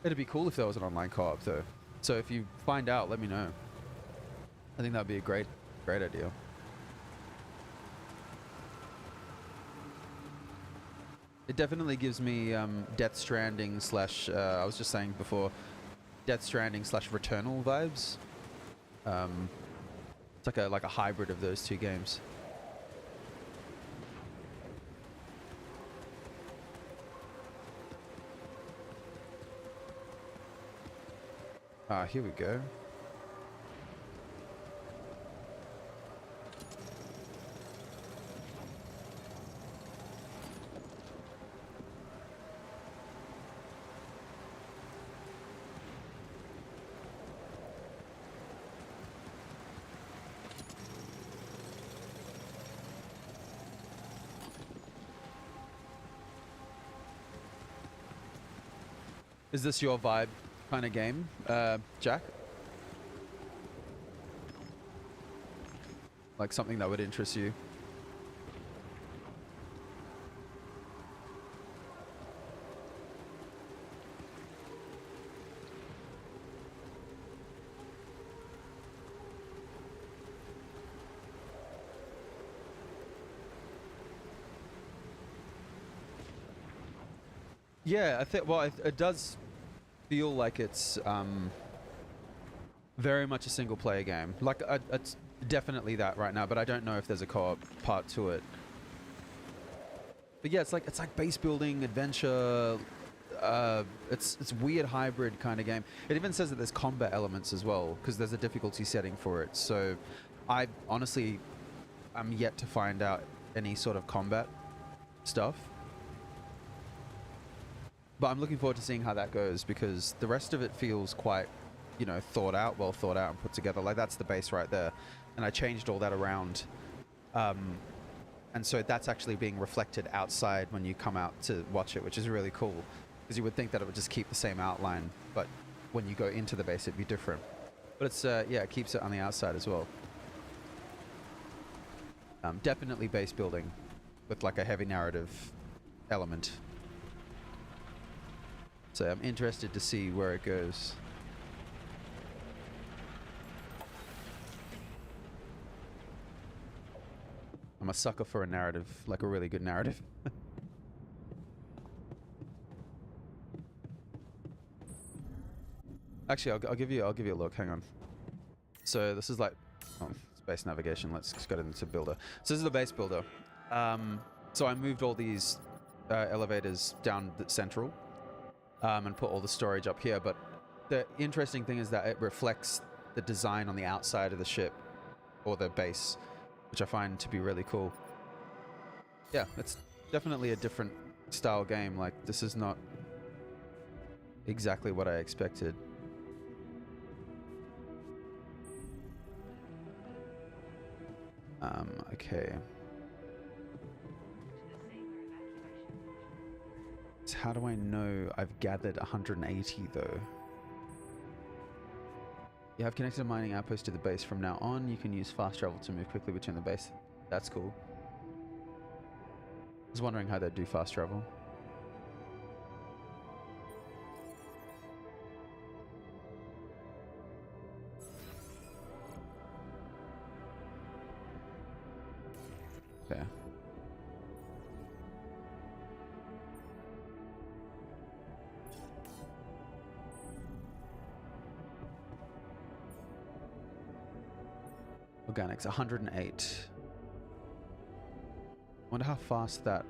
It'd be cool if there was an online co-op though. So if you find out, let me know. I think that'd be a great idea. It definitely gives me Death Stranding / I was just saying before, Death Stranding / Returnal vibes. It's like a hybrid of those two games. Ah, here we go. Is this your vibe kind of game, Jack? Like something that would interest you? Yeah, I think, well, it does feel like it's very much a single player game. Like, it's definitely that right now, but I don't know if there's a co-op part to it. But yeah, it's like base building, adventure, it's weird hybrid kind of game. It even says that there's combat elements as well, because there's a difficulty setting for it. So I honestly, I'm yet to find out any sort of combat stuff. But I'm looking forward to seeing how that goes, because the rest of it feels quite, you know, well thought out and put together. Like, that's the base right there. And I changed all that around. And so that's actually being reflected outside when you come out to watch it, which is really cool. Because you would think that it would just keep the same outline, but when you go into the base, it'd be different. But it's yeah, it keeps it on the outside as well. Definitely base building with like a heavy narrative element. So I'm interested to see where it goes. I'm a sucker for a narrative, like a really good narrative. Actually, I'll give you a look. Hang on. So this is like space navigation. Let's just get into builder. So this is the base builder. So I moved all these elevators down the central and put all the storage up here. But the interesting thing is that it reflects the design on the outside of the ship or the base, which I find to be really cool. Yeah, it's definitely a different style game. Like, this is not exactly what I expected. Okay. So how do I know I've gathered 180 though? You have connected a mining outpost to the base. From now on, you can use fast travel to move quickly between the base. That's cool. I was wondering how they'd do fast travel. Okay. Organics, 108. Wonder how fast that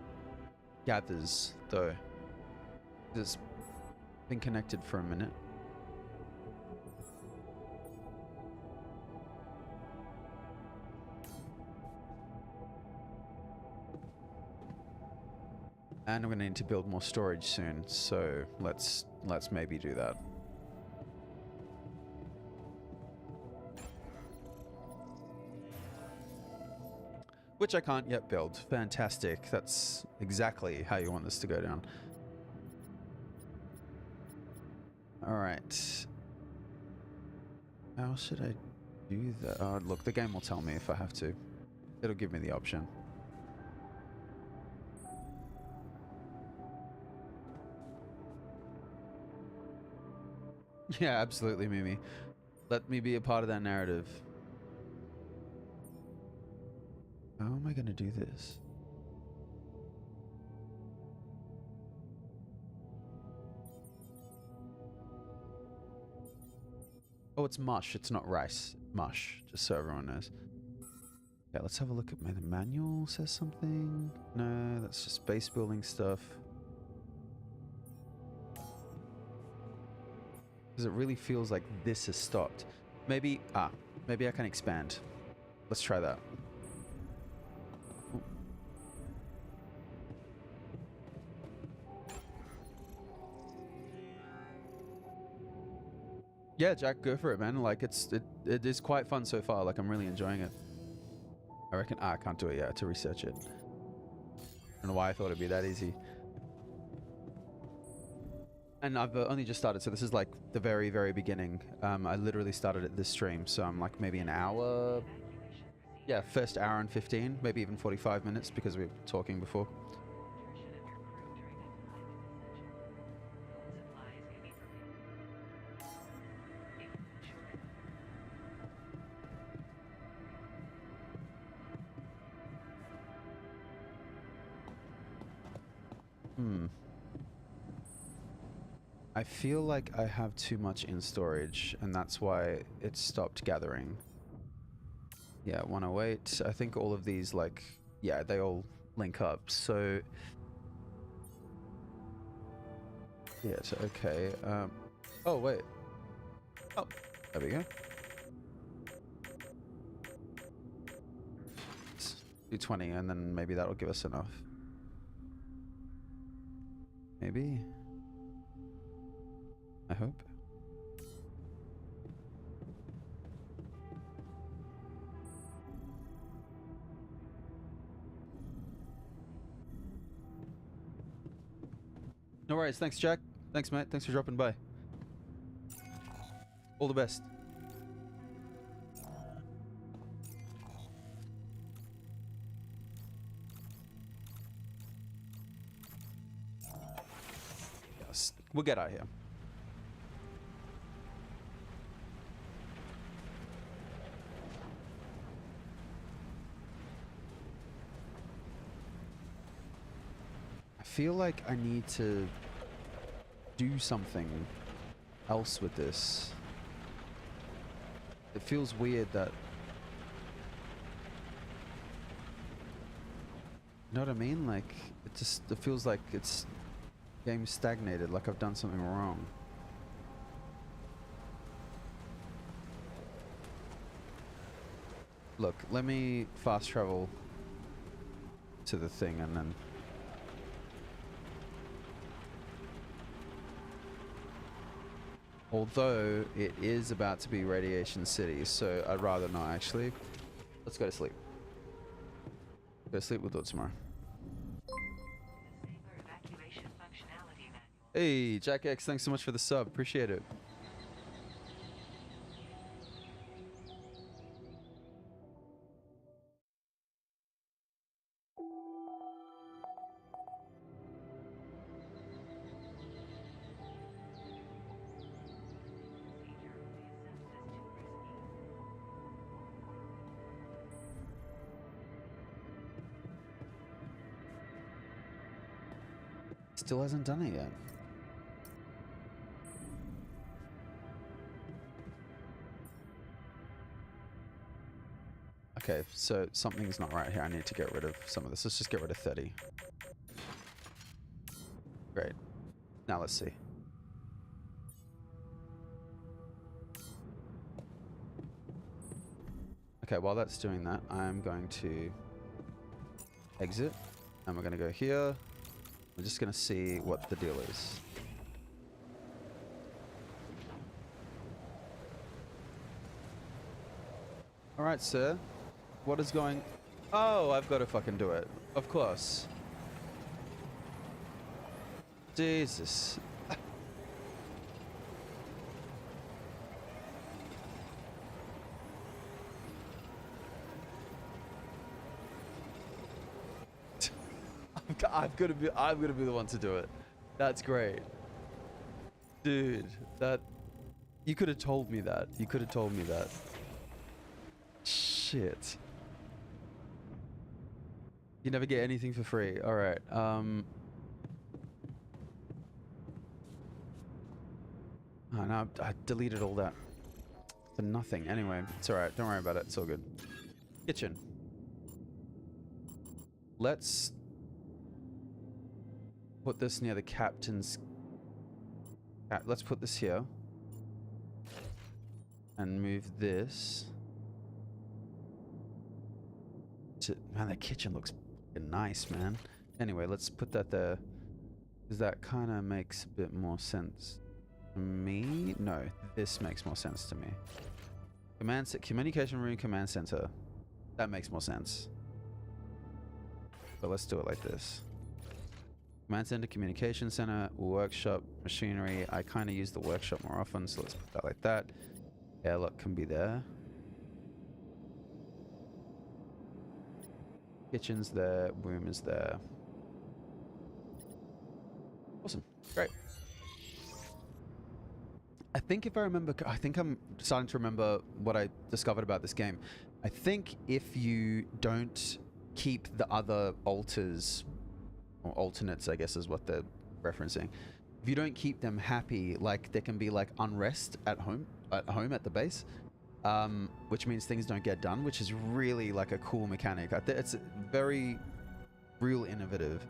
gathers, though. It's been connected for a minute. And I'm going to need to build more storage soon, so let's maybe do that. Which I can't yet build. Fantastic. That's exactly how you want this to go down. Alright. How should I do that? Oh, look, the game will tell me if I have to. It'll give me the option. Yeah, absolutely, Mimi. Let me be a part of that narrative. How am I going to do this? Oh, it's mush. It's not rice. Mush, just so everyone knows. Yeah, let's have a look at the manual. Says something. No, that's just base building stuff. Because it really feels like this has stopped. Maybe I can expand. Let's try that. Yeah, Jack, go for it, man. Like, it is quite fun so far. Like, I'm really enjoying it. I reckon I can't do it yet to research it. I don't know why I thought it'd be that easy. And I've only just started, so this is like the very, very beginning. I literally started at this stream, so I'm like maybe an hour. Yeah, first hour and 15, maybe even 45 minutes because we were talking before. I feel like I have too much in storage, and that's why it stopped gathering. Yeah, 108. I think all of these, like, yeah, they all link up. So, yeah, it's okay. Oh, wait. Oh, there we go. Let's do 20, and then maybe that'll give us enough. Maybe. I hope. No worries. Thanks, Jack. Thanks, mate. Thanks for dropping by. All the best. We'll get out here. I feel like I need to do something else with this. It feels weird that... You know what I mean? Like, it feels like it's game stagnated, like I've done something wrong. Look, let me fast travel to the thing and then... Although it is about to be Radiation City, so I'd rather not actually. Let's go to sleep. Go to sleep, we'll do it tomorrow. Hey, Jack X, thanks so much for the sub. Appreciate it. Still hasn't done it yet. Okay, so something's not right here. I need to get rid of some of this. Let's just get rid of 30. Great. Now let's see. Okay, while that's doing that, I'm going to exit. And we're going to go here. We're just going to see what the deal is. Alright, sir. What is going... Oh, I've got to fucking do it. Of course. Jesus. I'm gonna be the one to do it. That's great. Dude, that... You could have told me that. You could have told me that. Shit. You never get anything for free. Alright, Oh no, I deleted all that. For nothing. Anyway, it's alright. Don't worry about it. It's all good. Kitchen. Let's... put this near the captain's... Let's put this here. And move this. Man, that kitchen looks fucking nice, man. Anyway, let's put that there. Because that kind of makes a bit more sense to me. No, this makes more sense to me. Communication room, command center. That makes more sense. But let's do it like this. Command center, communication center, workshop, machinery. I kind of use the workshop more often, so let's put that like that. Airlock can be there. Kitchen's there, room is there. Awesome, great. I think if I remember, I think I'm starting to remember what I discovered about this game. I think if you don't keep the other alters, or alternates, I guess is what they're referencing. If you don't keep them happy, like there can be like unrest at home at the base, which means things don't get done, which is really like a cool mechanic. It's very real innovative.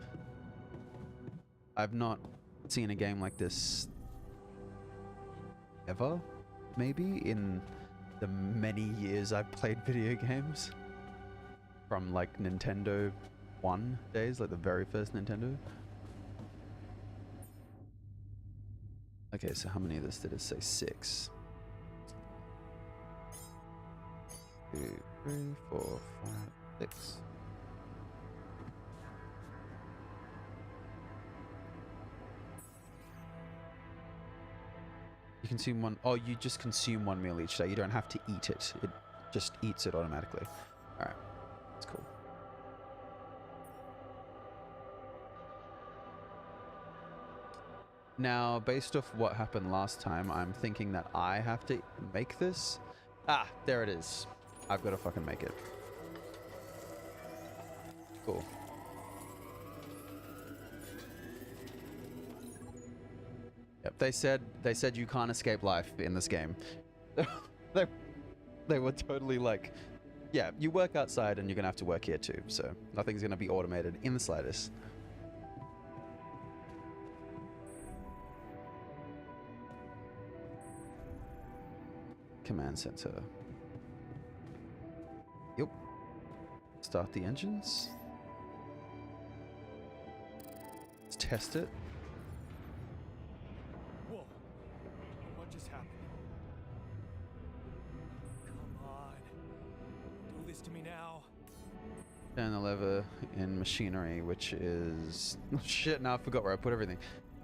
I've not seen a game like this ever, maybe in the many years I've played video games. From like Nintendo 1 days, like the very first Nintendo. Okay, so how many of this did it say? 6. 2, 3, 4, 5, 6. You consume one. Oh, you just consume 1 meal each day. You don't have to eat it. It just eats it automatically. All right, that's cool. Now, based off what happened last time, I'm thinking that I have to make this. Ah, there it is. I've got to fucking make it. Cool. Yep, they said you can't escape life in this game. they, they were totally like, yeah, you work outside and you're gonna have to work here too, so nothing's gonna be automated in the slightest. Command center. Yep. Start the engines. Let's test it. Whoa. What just happened? Come on. Do this to me now. Turn the lever in machinery, which is... Shit, now I forgot where I put everything.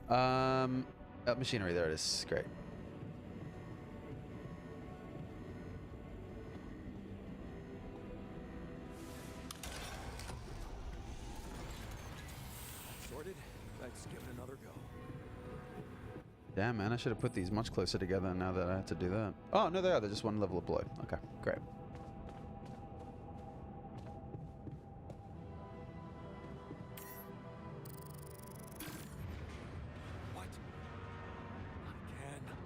Machinery, there it is. Great. Sorted. Let's give it another go. Damn, man, I should have put these much closer together now that I had to do that. Oh, no, they are. They're just one level below. Okay, great. What? Not again.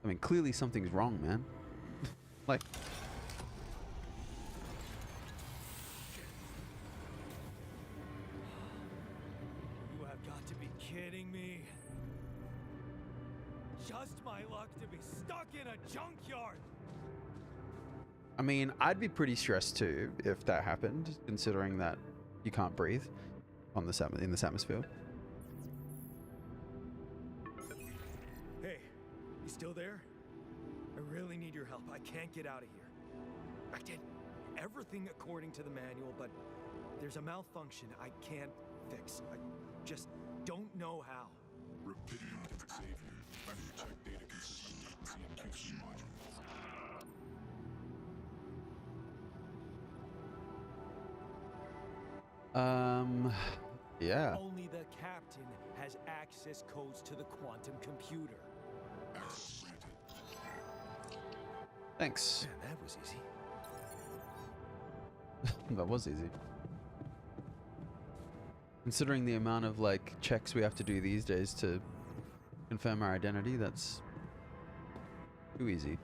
I mean, clearly something's wrong, man. Like... You have got to be kidding me. Just my luck to be stuck in a junkyard. I mean, I'd be pretty stressed too if that happened, considering that you can't breathe on this in this atmosphere. Hey, you still there? I really need your help. I can't get out of here. I did everything according to the manual, but there's a malfunction I can't fix. I just don't know how. Rapidium Savior. Check data consistency with the QC modules. Yeah. Only the captain has access codes to the quantum computer. Access granted. Thanks. Man, that was easy. That was easy. Considering the amount of like checks we have to do these days to confirm our identity, that's too easy.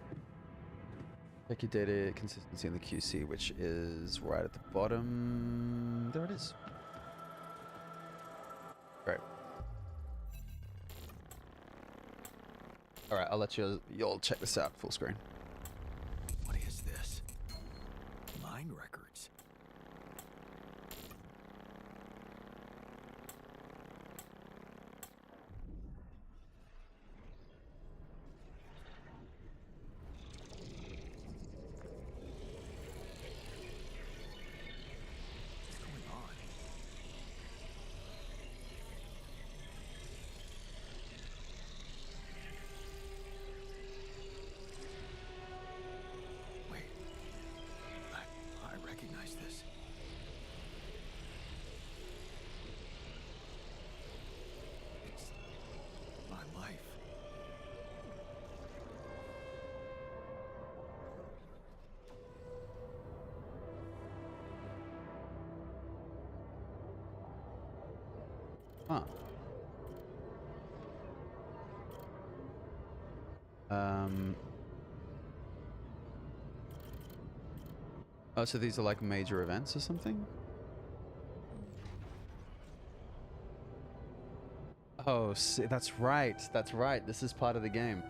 Check your data consistency in the QC, which is right at the bottom. There it is. Great. All right, I'll let you all check this out full screen. What is this? Mine records. What's going on? Wait. I recognize this. It's my life. Huh. Oh, so these are like major events or something? Oh, that's right. That's right. This is part of the game.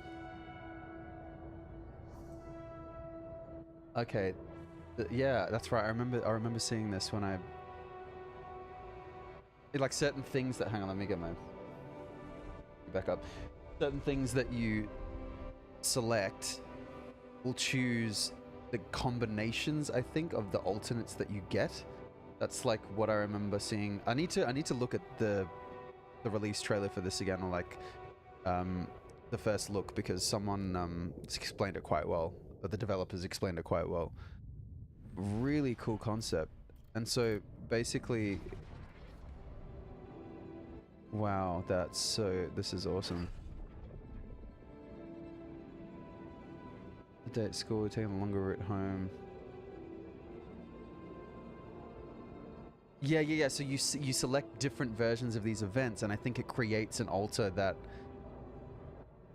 Okay. Yeah, that's right. I remember seeing this when like certain things that hang on, let me get my back up. Certain things that you select will choose the combinations, I think, of the alternates that you get. That's like what I remember seeing. I need to look at the release trailer for this again, or like the first look, because someone explained it quite well, or the developers explained it quite well. Really cool concept. And so basically Wow, that's so... This is awesome. The day at school, taking a longer route home. Yeah. So you select different versions of these events, and I think it creates an altar that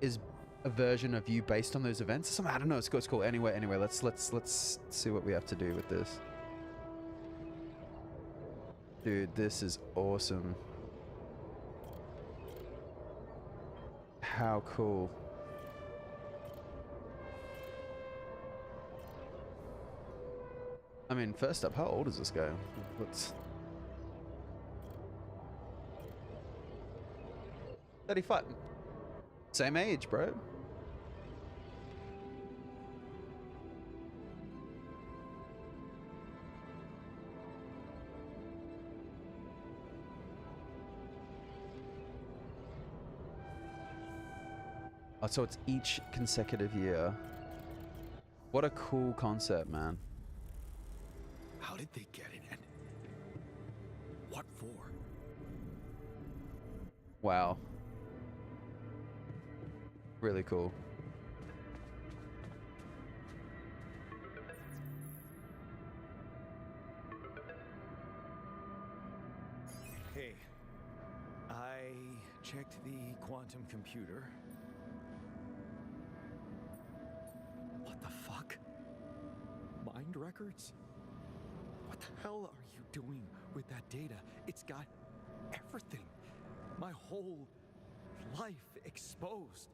is a version of you based on those events. Something, I don't know. It's cool. Anyway, let's see what we have to do with this. Dude, this is awesome. How cool. I mean, first up, how old is this guy? Let's... 35. Same age, bro. Oh, so it's each consecutive year. What a cool concept, man. How did they get it, and what for? Wow. Really cool. Hey, I checked the quantum computer. What the fuck? Mind records? What the hell are you doing with that data? It's got everything. My whole life exposed.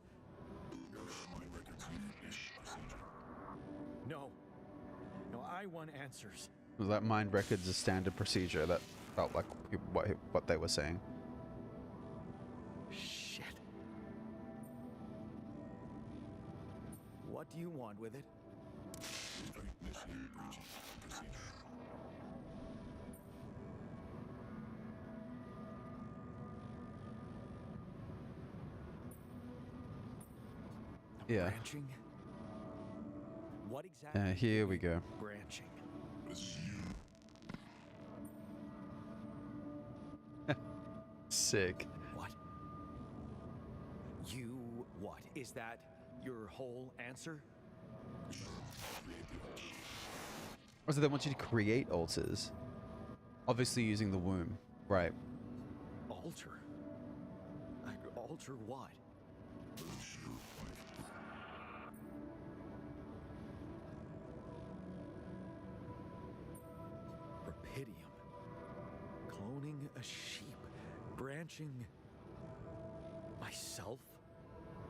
No. No, I want answers. Was that mind records a standard procedure? That felt like what they were saying. Shit. What do you want with it? Yeah. Branching? What exactly? Here we go. Branching. Sick. What? You what? Is that your whole answer? Oh, so they want you to create altars. Obviously using the womb. Right. Alter? Alter what? Rapidium. Cloning a sheep. Branching myself?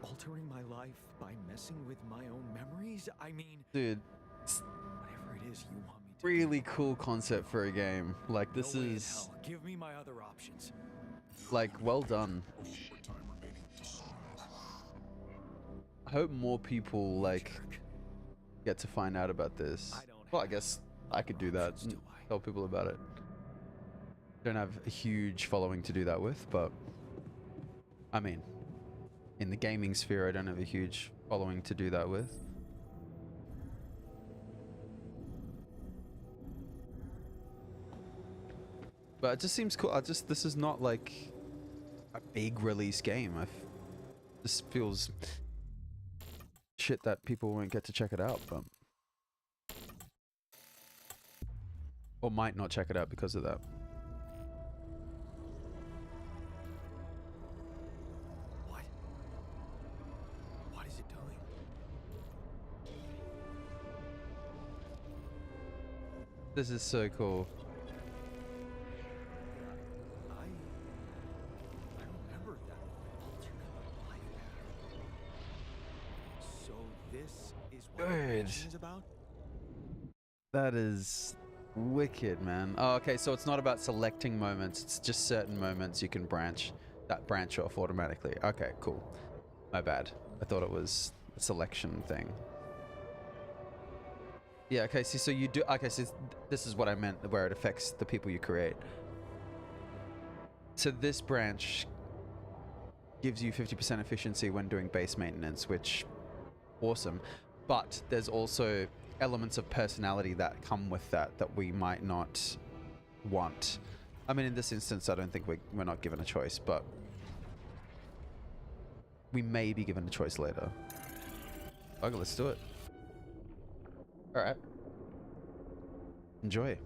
Altering my life by messing with my own memories? I mean, Dude, whatever it is you want me to really cool concept for a game. Like, this No way in is, hell. Give me my other options. like, well done. I hope more people, like, Jerk. get to find out about this. I don't Well, I have guess I could do that. options, do I? Tell people about it. Don't have a huge following to do that with, but I mean, in the gaming sphere, I don't have a huge following to do that with. But it just seems cool. This is not like a big release game. This feels shit that people won't get to check it out, but or might not check it out because of that. What? What is it doing? This is so cool. I remember that alternate life path. So this is what the Good. question's about? That is wicked, man. Oh, okay, so it's not about selecting moments. It's just certain moments you can branch off automatically. Okay, cool. My bad. I thought it was a selection thing. Yeah, okay, so you do... Okay, so this is what I meant, where it affects the people you create. So this branch gives you 50% efficiency when doing base maintenance, which... Awesome. But there's also elements of personality that come with that we might not want. I mean, in this instance, I don't think we're not given a choice, but we may be given a choice later. Okay, let's do it. All right. Enjoy.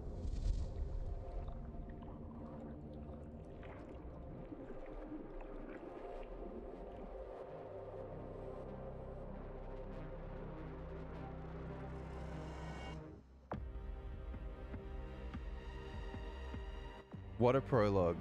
What a prologue.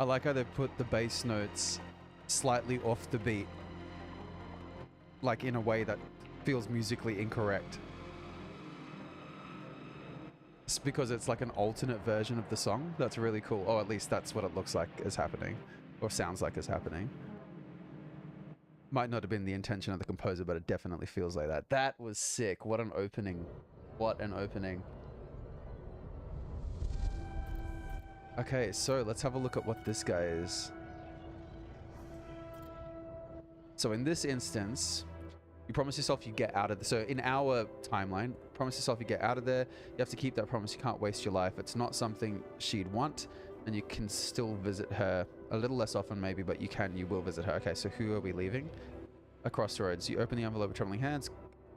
I like how they put the bass notes slightly off the beat, like in a way that feels musically incorrect. It's because it's like an alternate version of the song. That's really cool. Or at least that's what it looks like is happening, or sounds like is happening. Might not have been the intention of the composer, but it definitely feels like that. That was sick. What an opening. What an opening. Okay, so let's have a look at what this guy is. So in this instance, you promise yourself you get out of the... So in our timeline, promise yourself you get out of there. You have to keep that promise. You can't waste your life. It's not something she'd want, and you can still visit her a little less often maybe, but you will visit her. Okay, so who are we leaving? A crossroads. You open the envelope with trembling hands.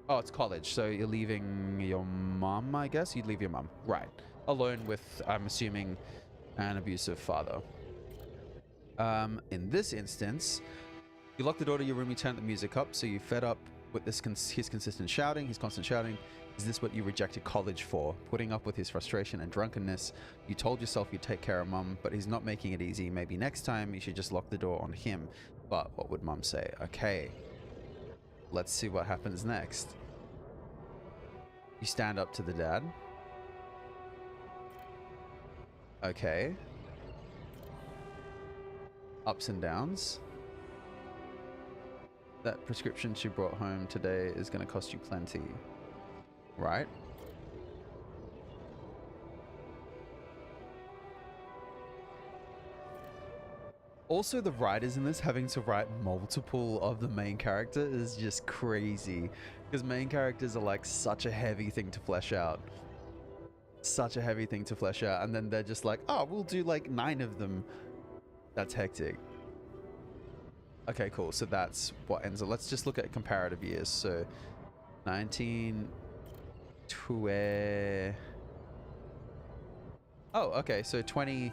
Oh, it's college. So you're leaving your mum, I guess? You'd leave your mum. Right. Alone with, I'm assuming, an abusive father. In this instance, you lock the door to your room, you turn the music up, so you're fed up with his consistent shouting, his constant shouting. Is this what you rejected college for? Putting up with his frustration and drunkenness. You told yourself you'd take care of mum, but he's not making it easy. Maybe next time you should just lock the door on him. But what would mum say? Okay, let's see what happens next. You stand up to the dad. Okay. Ups and downs. That prescription she brought home today is going to cost you plenty. Right? Also, the writers in this having to write multiple of the main character is just crazy. Because main characters are like such a heavy thing to flesh out. Such a heavy thing to flesh out. And then they're just like, oh, we'll do like 9 of them. That's hectic. Okay, cool. So that's what ends up. Let's just look at comparative years. So 19... Oh, okay. So 20...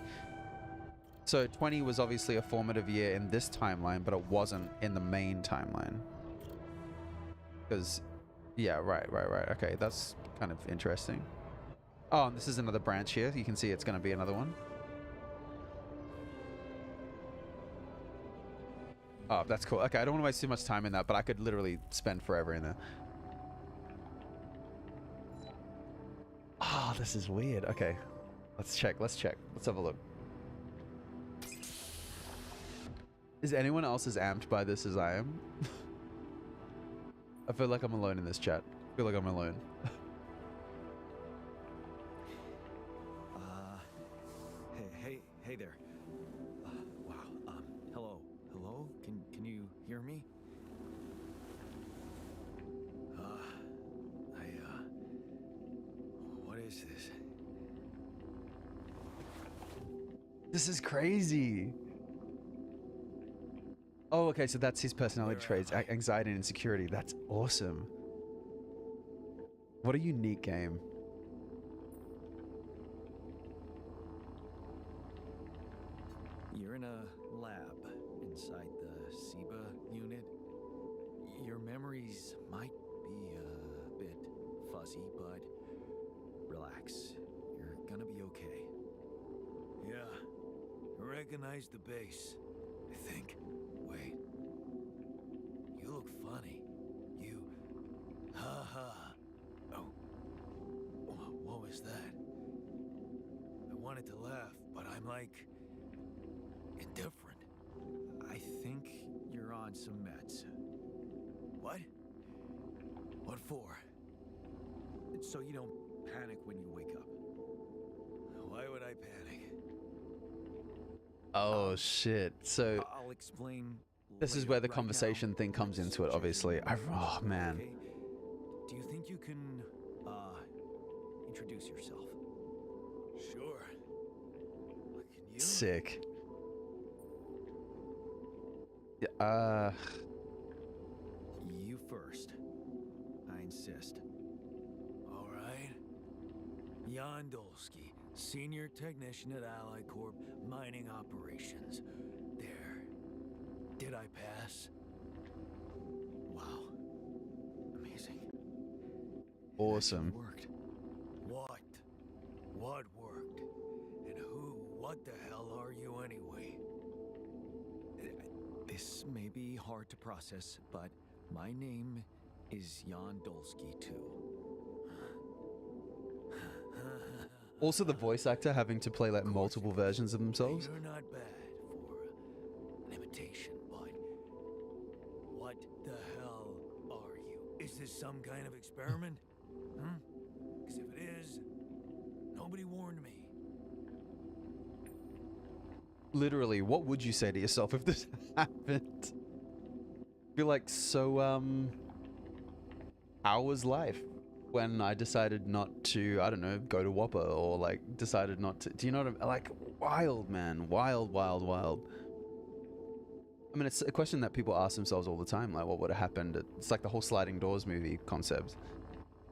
So 20 was obviously a formative year in this timeline, but it wasn't in the main timeline. Because... Yeah, right. Okay, that's kind of interesting. Oh, and this is another branch here. You can see it's going to be another one. Oh, that's cool. Okay, I don't want to waste too much time in that, but I could literally spend forever in there. Ah, this is weird. Okay, let's check. Let's have a look. Is anyone else as amped by this as I am? I feel like I'm alone in this chat. I feel like I'm alone. Hey there. Wow. Hello? Can you hear me? What is this? This is crazy. Oh, okay, so that's his personality traits, anxiety and insecurity. That's awesome. What a unique game. You're in a lab inside the SIBA unit. Your memories might be a bit fuzzy, but relax. recognize the base, I think. Wait. You look funny. You... Ha ha. Oh. What was that? I wanted to laugh, but I'm like... indifferent. I think you're on some meds. What? What for? So you don't panic when you wake up. Why would I panic? Oh shit. So I'll explain. this is later. where the Right conversation now, thing comes into it, check obviously. in. Oh man. Okay. Do you think you can introduce yourself? Sure. Can you? Sick. Yeah, You first. I insist. All right. Jan Dolsky, Senior Technician at Allied Corp Mining Operations. There. Did I pass? Wow. Amazing. awesome. It worked. What? What worked? And who, what the hell are you anyway? This may be hard to process, but my name is Jan Dolsky too. Also, the voice actor having to play like multiple versions of themselves. You're not bad for an imitation, but what the hell are you? Is this some kind of experiment? Because if it is, nobody warned me. Literally, what would you say to yourself if this happened? Be like, so, how was life when I decided not to, I don't know, go to Whopper, or like decided not to, do you know what I'm, like, wild, man, wild, wild, wild. I mean, it's a question that people ask themselves all the time, like, what would have happened? It's like the whole sliding doors movie concept.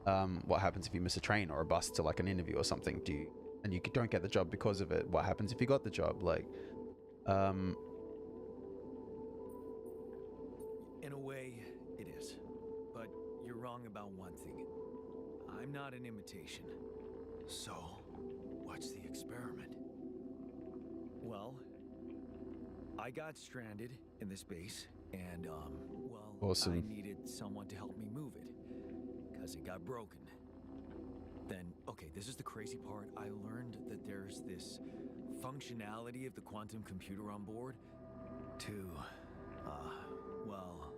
What happens if you miss a train or a bus to like an interview or something? And you don't get the job because of it? What happens if you got the job? Like, In a way, it is. But you're wrong about one thing. I'm not an imitation. So, what's the experiment? Well, I got stranded in this base, and, well, Awesome. I needed someone to help me move it, because it got broken. Then, okay, this is the crazy part. I learned that there's this functionality of the quantum computer on board to, well,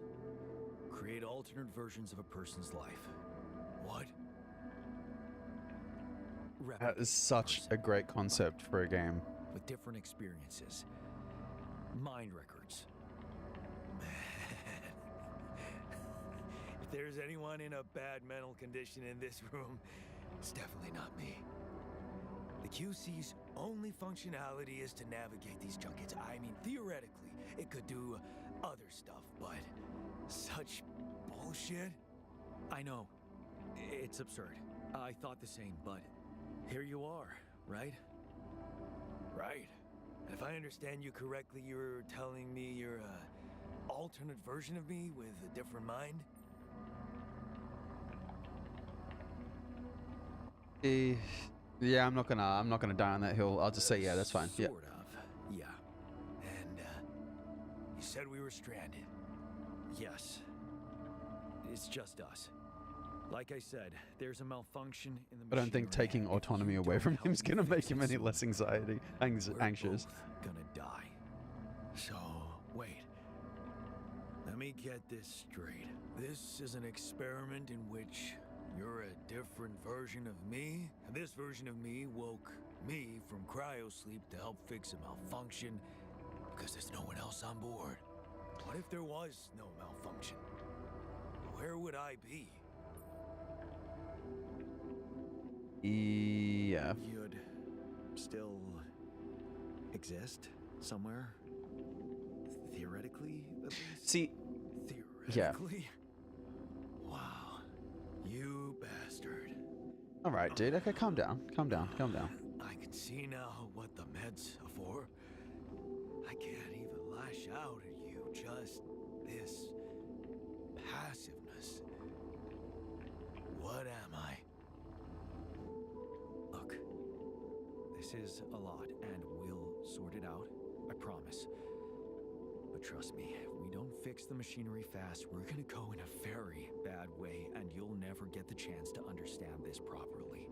create alternate versions of a person's life. What? that is such a great concept for a game. With different experiences. Mind records. Man. If there's anyone in a bad mental condition in this room, it's definitely not me. The QC's only functionality is to navigate these junkets. I mean, theoretically, it could do other stuff, but such bullshit? I know. It's absurd. I thought the same, but here you are, right? Right. And if I understand you correctly, you're telling me you're a alternate version of me with a different mind? Yeah, I'm not gonna die on that hill. I'll just say, yeah, that's fine. Yeah. Sort of, yeah. And, you said we were stranded. Yes. It's just us. Like I said, there's a malfunction in the I don't think machinery. taking If autonomy you away don't from help him is me gonna make fix him it any soon, less we're anxious. both gonna die. So, wait. Let me get this straight. This is an experiment in which you're a different version of me, and this version of me woke me from cryosleep to help fix a malfunction because there's no one else on board. What if there was no malfunction? Where would I be? Yeah. You'd still exist somewhere? Theoretically, at least? See, Theoretically? Wow. You bastard. all right, dude. Okay, calm down. Calm down. Calm down. I can see now what the meds are for. I can't even lash out at you. Just this passiveness. What am I? Look, this is a lot, and we'll sort it out. I promise. But trust me, if we don't fix the machinery fast, we're gonna go in a very bad way, and you'll never get the chance to understand this properly.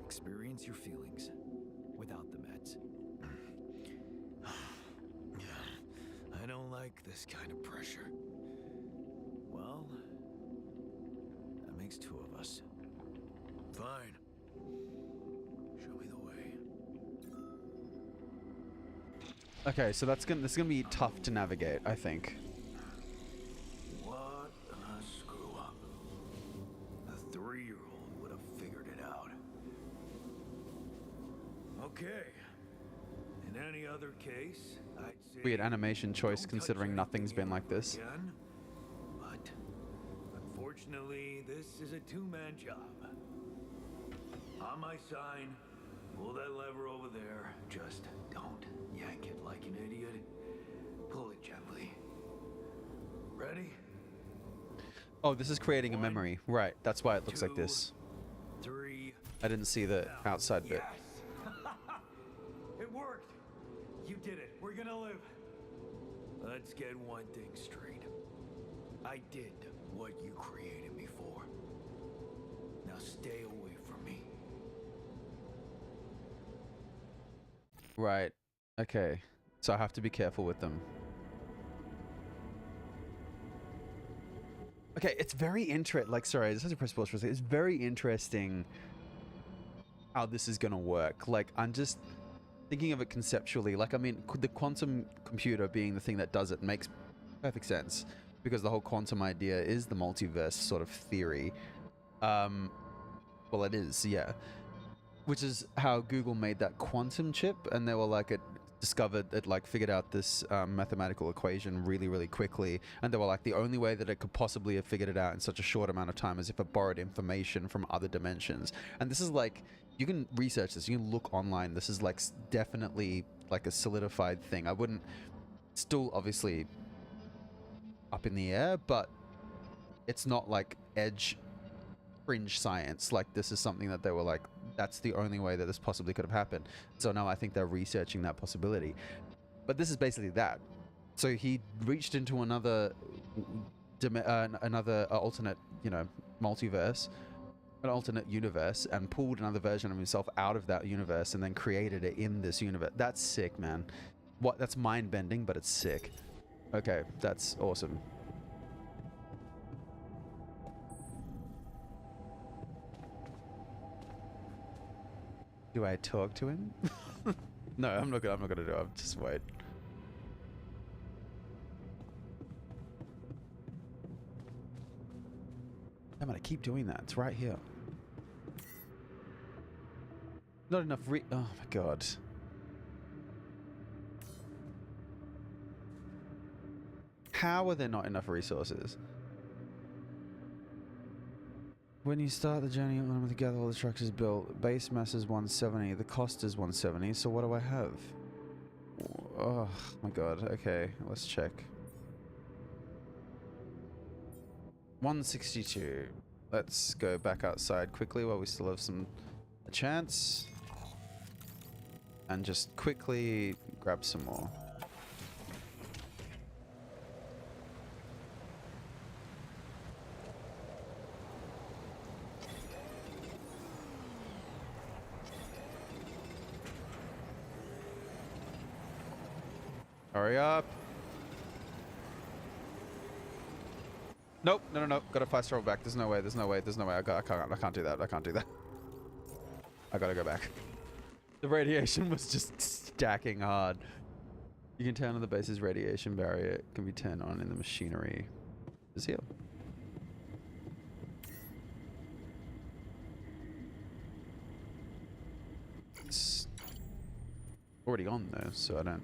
Experience your feelings without the meds. I don't like this kind of pressure. Well, that makes two of us. Fine. Show me the way. Okay, so this is gonna be tough to navigate, I think. What a screw up. A 3-year-old would have figured it out. Okay. In any other case, I'd say Weird animation choice don't considering touch nothing's been anything like this. again. But unfortunately, this is a two-man job. On my sign, pull that lever over there. Just don't yank it like an idiot. Pull it gently. Ready? Oh, this is creating a One, memory. Right, that's why it looks like two, this. 3. I didn't see the outside bit. Yes! It worked! You did it. We're gonna live. Let's get one thing straight. I did what you created me for. Now stay away from me. Right. Okay. So I have to be careful with them. Okay, it's very interesting. Like, sorry, I just have to press pause for a second. It's very interesting how this is gonna work. Like, I'm just thinking of it conceptually. Like, I mean, the quantum computer being the thing that does it makes perfect sense because the whole quantum idea is the multiverse sort of theory. Well, it is, yeah. Which is how Google made that quantum chip, and they were like, it figured out this mathematical equation really, really quickly, and they were like, the only way that it could possibly have figured it out in such a short amount of time is if it borrowed information from other dimensions. And this is like, you can research this, you can look online, this is like definitely like a solidified thing. I wouldn't, still obviously up in the air, but it's not like edge fringe science. Like, this is something that they were like, that's the only way that this possibly could have happened. So now I think they're researching that possibility. But this is basically that. So he reached into another alternate, multiverse, an alternate universe, and pulled another version of himself out of that universe and then created it in this universe. That's sick, man. That's mind bending, but it's sick. Okay, that's awesome. Do I talk to him? No, I'm not gonna do it. I'll just wait. I'm gonna keep doing that. It's right here. Not enough oh my god. How are there not enough resources? When you start the journey on together, all the structures built. Base mass is 170. The cost is 170. So what do I have? Oh my god. Okay, let's check. 162. Let's go back outside quickly while we still have a chance. And just quickly grab some more. Hurry up. Nope. No. Gotta fast travel back. There's no way. I can't do that. I gotta go back. The radiation was just stacking hard. You can turn on the base's radiation barrier. It can be turned on in the machinery. Is here. It's already on though, so I don't.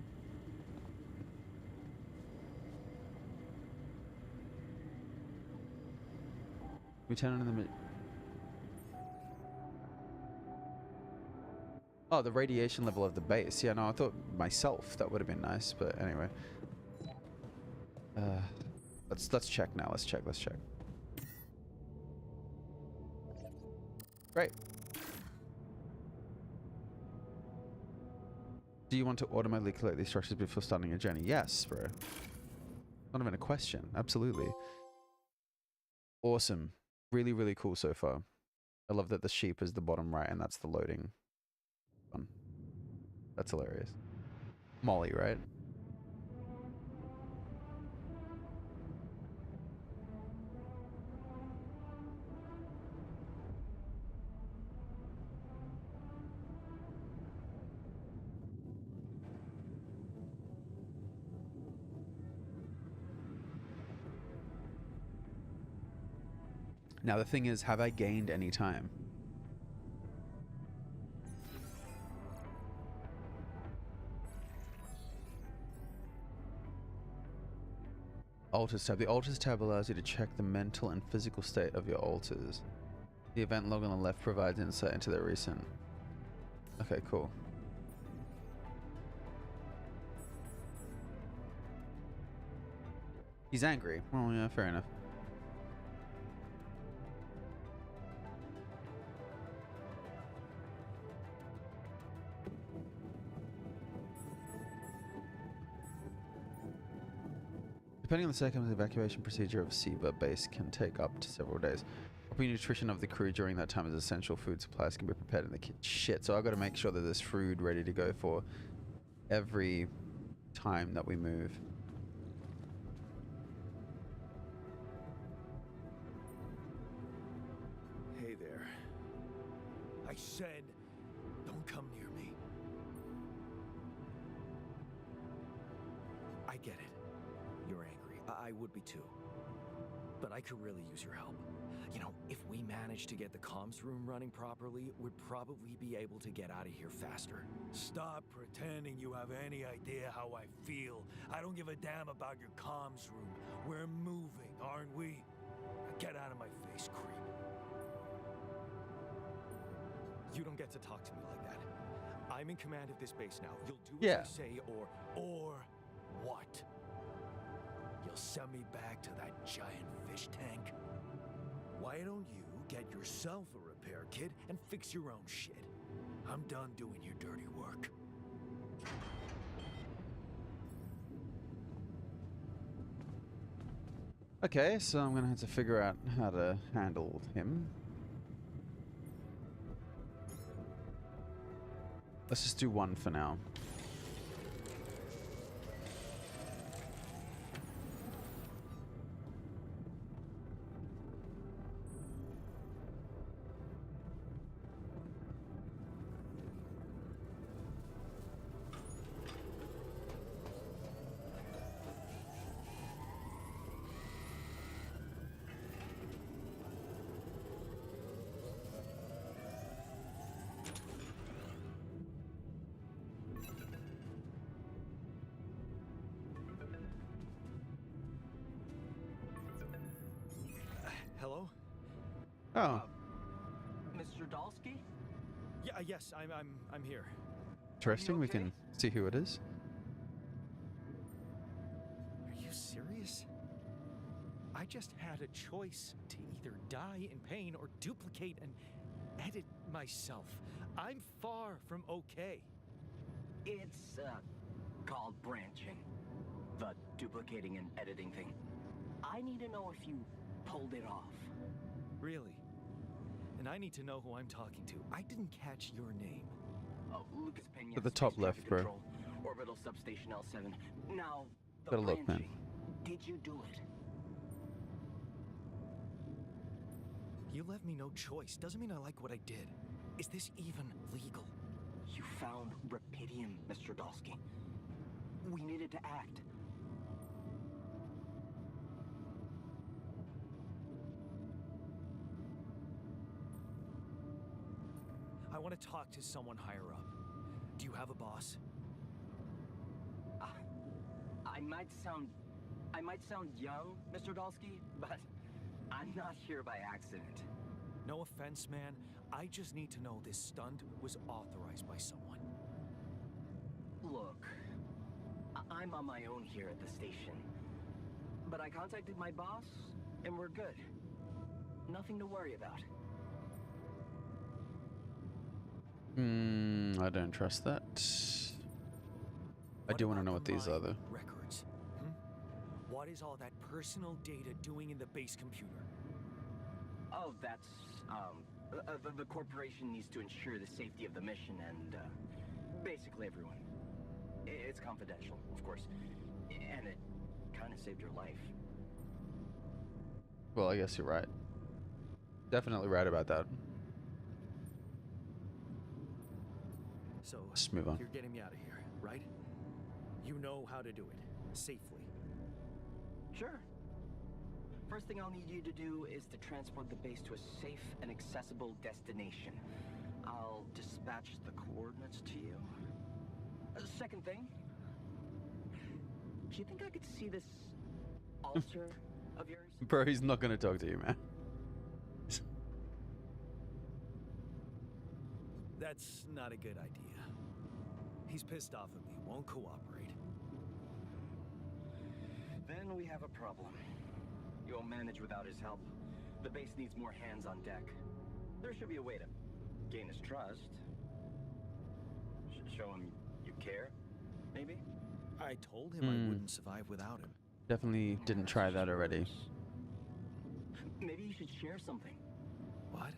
We turn on the. Oh, the radiation level of the base. Yeah, no, I thought myself that would have been nice, but anyway. Let's check now. Let's check. Great. Do you want to automatically collect these structures before starting your journey? Yes, bro. Not even a question. Absolutely. Awesome. Really, really cool so far. I love that the sheep is the bottom right and that's the loading one. That's hilarious. Molly, right? Now the thing is, have I gained any time? Altars tab. The Altars tab allows you to check the mental and physical state of your altars. The event log on the left provides insight into their recent... Okay, cool. He's angry. Well, yeah, fair enough. Depending on the circumstances, the evacuation procedure of Seba base can take up to several days. Proper nutrition of the crew during that time is essential. Food supplies can be prepared in the kitchen. Shit, so I've got to make sure that there's food ready to go for every time that we move. Hey there. I said, don't come near me. I get it. You're angry. I would be too. But I could really use your help. You know, if we manage to get the comms room running properly, we'd probably be able to get out of here faster. Stop pretending you have any idea how I feel. I don't give a damn about your comms room. We're moving, aren't we? Now get out of my face, creep. You don't get to talk to me like that. I'm in command of this base now. You'll do as I say, or what? You'll send me back to that giant fish tank? Why don't you get yourself a repair kit and fix your own shit? I'm done doing your dirty work. Okay, so I'm gonna have to figure out how to handle him. Let's just do one for now. Hello? Oh, Mr. Dalsky? Yeah, yes, I'm here. interesting. We okay? can see who it is. Are you serious? I just had a choice to either die in pain or duplicate and edit myself. I'm far from okay. It's, called branching. The duplicating and editing thing. I need to know if you pulled it off. Really? And I need to know who I'm talking to. I didn't catch your name. Oh, Lucas Pena. At the top Space left, Traffic bro. Control, Orbital Substation L7. Now, the Gotta look, man. branching. Did you do it? You left me no choice. Doesn't mean I like what I did. Is this even legal? You found Rapidium, Mr. Dalsky. We needed to act. I want to talk to someone higher up. Do you have a boss? I might sound young, Mr. Dalsky, but I'm not here by accident. No offense, man. I just need to know this stunt was authorized by someone. Look, I'm on my own here at the station. But I contacted my boss, and we're good. Nothing to worry about. I don't trust that. I do want to about know what the these are, mine though. records. What is all that personal data doing in the base computer? Oh, that's, the corporation needs to ensure the safety of the mission and, basically everyone. It's confidential, of course. And it kind of saved your life. Well, I guess you're right. Definitely right about that. So, Let's move on. you're getting me out of here, right? You know how to do it, safely. Sure. First thing I'll need you to do is to transport the base to a safe and accessible destination. I'll dispatch the coordinates to you. Second thing, do you think I could see this altar of yours? Bro, he's not gonna talk to you, man. That's not a good idea. He's pissed off at me, won't cooperate. Then we have a problem. You won't manage without his help. The base needs more hands on deck. There should be a way to gain his trust. Show him you care, maybe? I told him I wouldn't survive without him. Definitely didn't try that already. Maybe you should share something. What?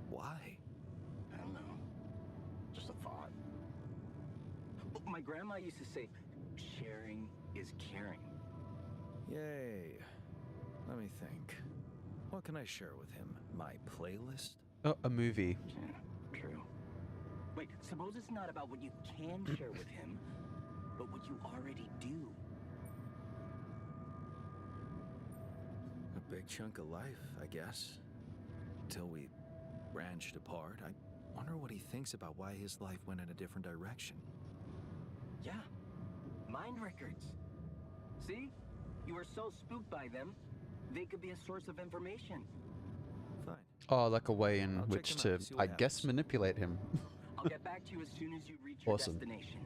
Why? I don't know. Just a thought. My grandma used to say, sharing is caring. Yay. Let me think. What can I share with him? My playlist? Oh, a movie. Yeah, true. Wait, suppose it's not about what you can share with him, but what you already do. A big chunk of life, I guess. Until we branched apart. I wonder what he thinks about why his life went in a different direction. Yeah, mind records. See? You were so spooked by them, they could be a source of information. Fine. Oh, like a way in I'll check which him to, out, see what I guess, happens. manipulate him. I'll get back to you as soon as you reach your Awesome. destination.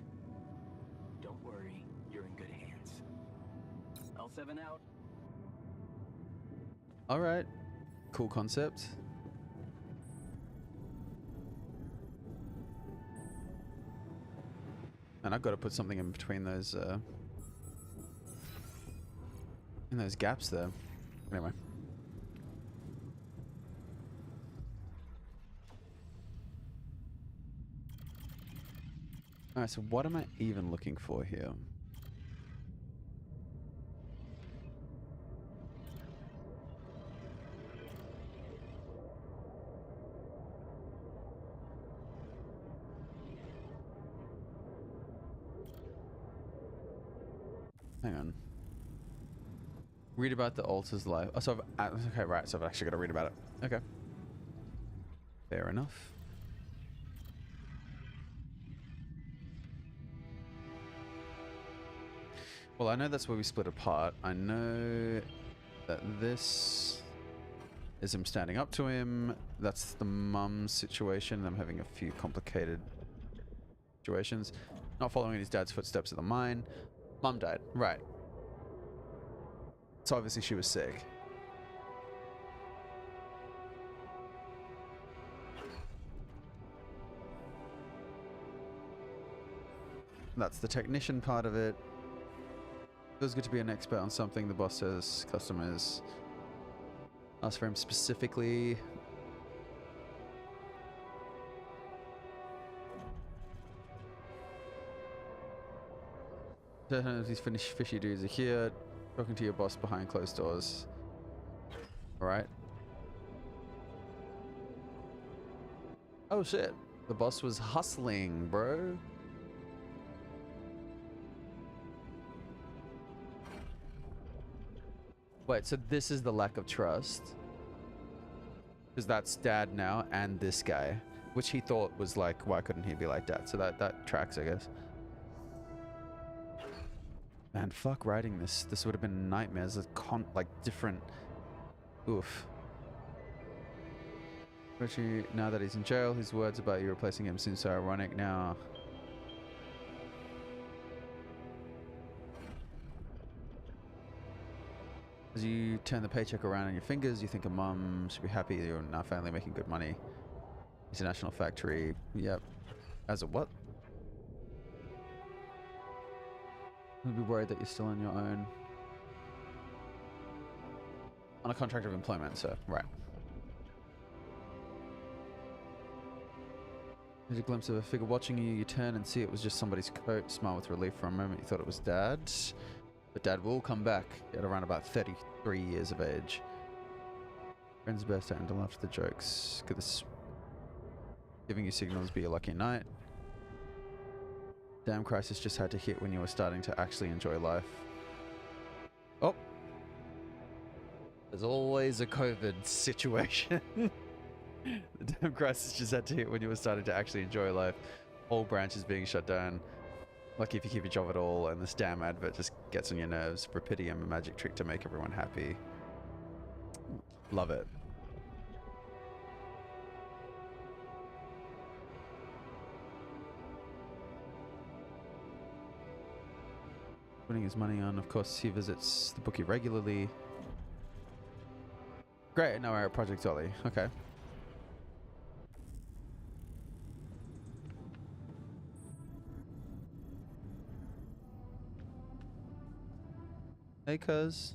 Don't worry, you're in good hands. L7 out. All right, cool concept. And I've got to put something in between those, in those gaps there. Anyway. All right, so what am I even looking for here? Hang on. Read about the altar's life. Oh, so okay, right. So I've actually got to read about it. Okay. Fair enough. Well, I know that's where we split apart. I know that this is him standing up to him. That's the mum situation. I'm having a few complicated situations. Not following in his dad's footsteps at the mine. Mum died. Right. So obviously she was sick. That's the technician part of it. Feels good to be an expert on something. The boss says customers ask for him specifically. These fishy dudes are here, talking to your boss behind closed doors. Alright. Oh shit. The boss was hustling, bro. Wait, so this is the lack of trust? Because that's dad now and this guy. Which he thought was like, why couldn't he be like dad? So that tracks, I guess. Man, fuck writing this. This would have been nightmares. Like different. Oof. Richie, now that he's in jail, his words about you replacing him seem so ironic now. As you turn the paycheck around in your fingers, you think a mum should be happy you're now finally making good money. International factory. Yep. As a what? You'll be worried that you're still on your own. On a contract of employment, so, right. There's a glimpse of a figure watching you. You turn and see it was just somebody's coat. Smile with relief for a moment. You thought it was Dad. But Dad will come back at around about 33 years of age. Friends burst out into laughter at the jokes. Could this giving you signals be a lucky night? Damn, crisis just had to hit when you were starting to actually enjoy life. Oh. There's always a COVID situation. The damn crisis just had to hit when you were starting to actually enjoy life. Whole branches being shut down. Lucky if you keep your job at all, and this damn advert just gets on your nerves. Rapidium, a magic trick to make everyone happy. Love it. Putting his money on, of course, he visits the bookie regularly. Great, now we're at Project Ollie. Okay. Hey, cuz.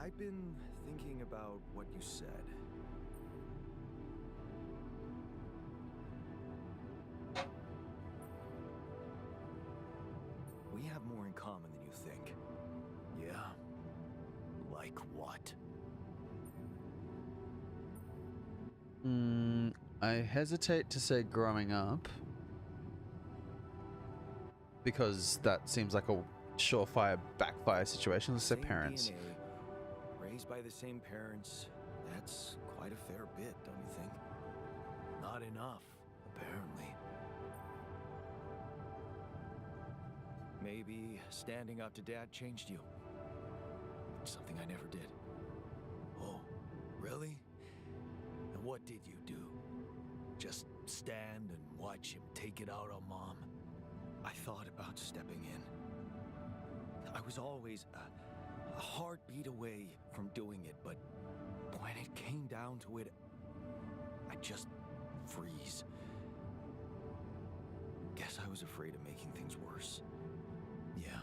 I've been thinking about what you said. We have more in common than you think. Yeah? Like what? I hesitate to say growing up. Because that seems like a surefire backfire situation. Let's say Same parents. DNA, raised by the same parents. That's quite a fair bit, don't you think? Not enough, apparently. Maybe standing up to Dad changed you. Something I never did. Oh, really? And what did you do? Just stand and watch him take it out on Mom? I thought about stepping in. I was always a heartbeat away from doing it, but when it came down to it, I'd just freeze. Guess I was afraid of making things worse. Yeah,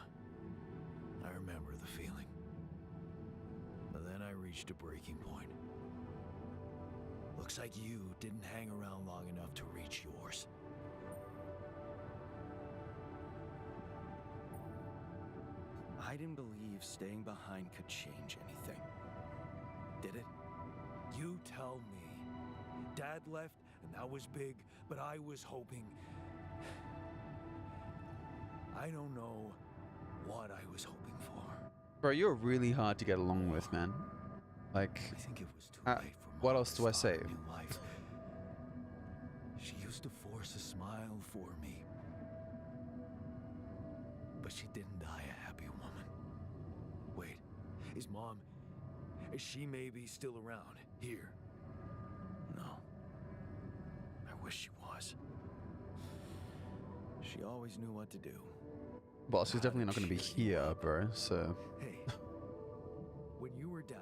I remember the feeling. But then I reached a breaking point. Looks like you didn't hang around long enough to reach yours. I didn't believe staying behind could change anything. Did it? You tell me. Dad left, and that was big, but I was hoping... I don't know what I was hoping for. Bro, you're really hard to get along with, man. Like, I think it was too late for what Mom else to do I start say? a new life. She used to force a smile for me. But she didn't die a happy woman. Wait, is she maybe still around here? No. I wish she was. She always knew what to do. well, she's definitely not going to be here, bro, so... Hey, when you were down,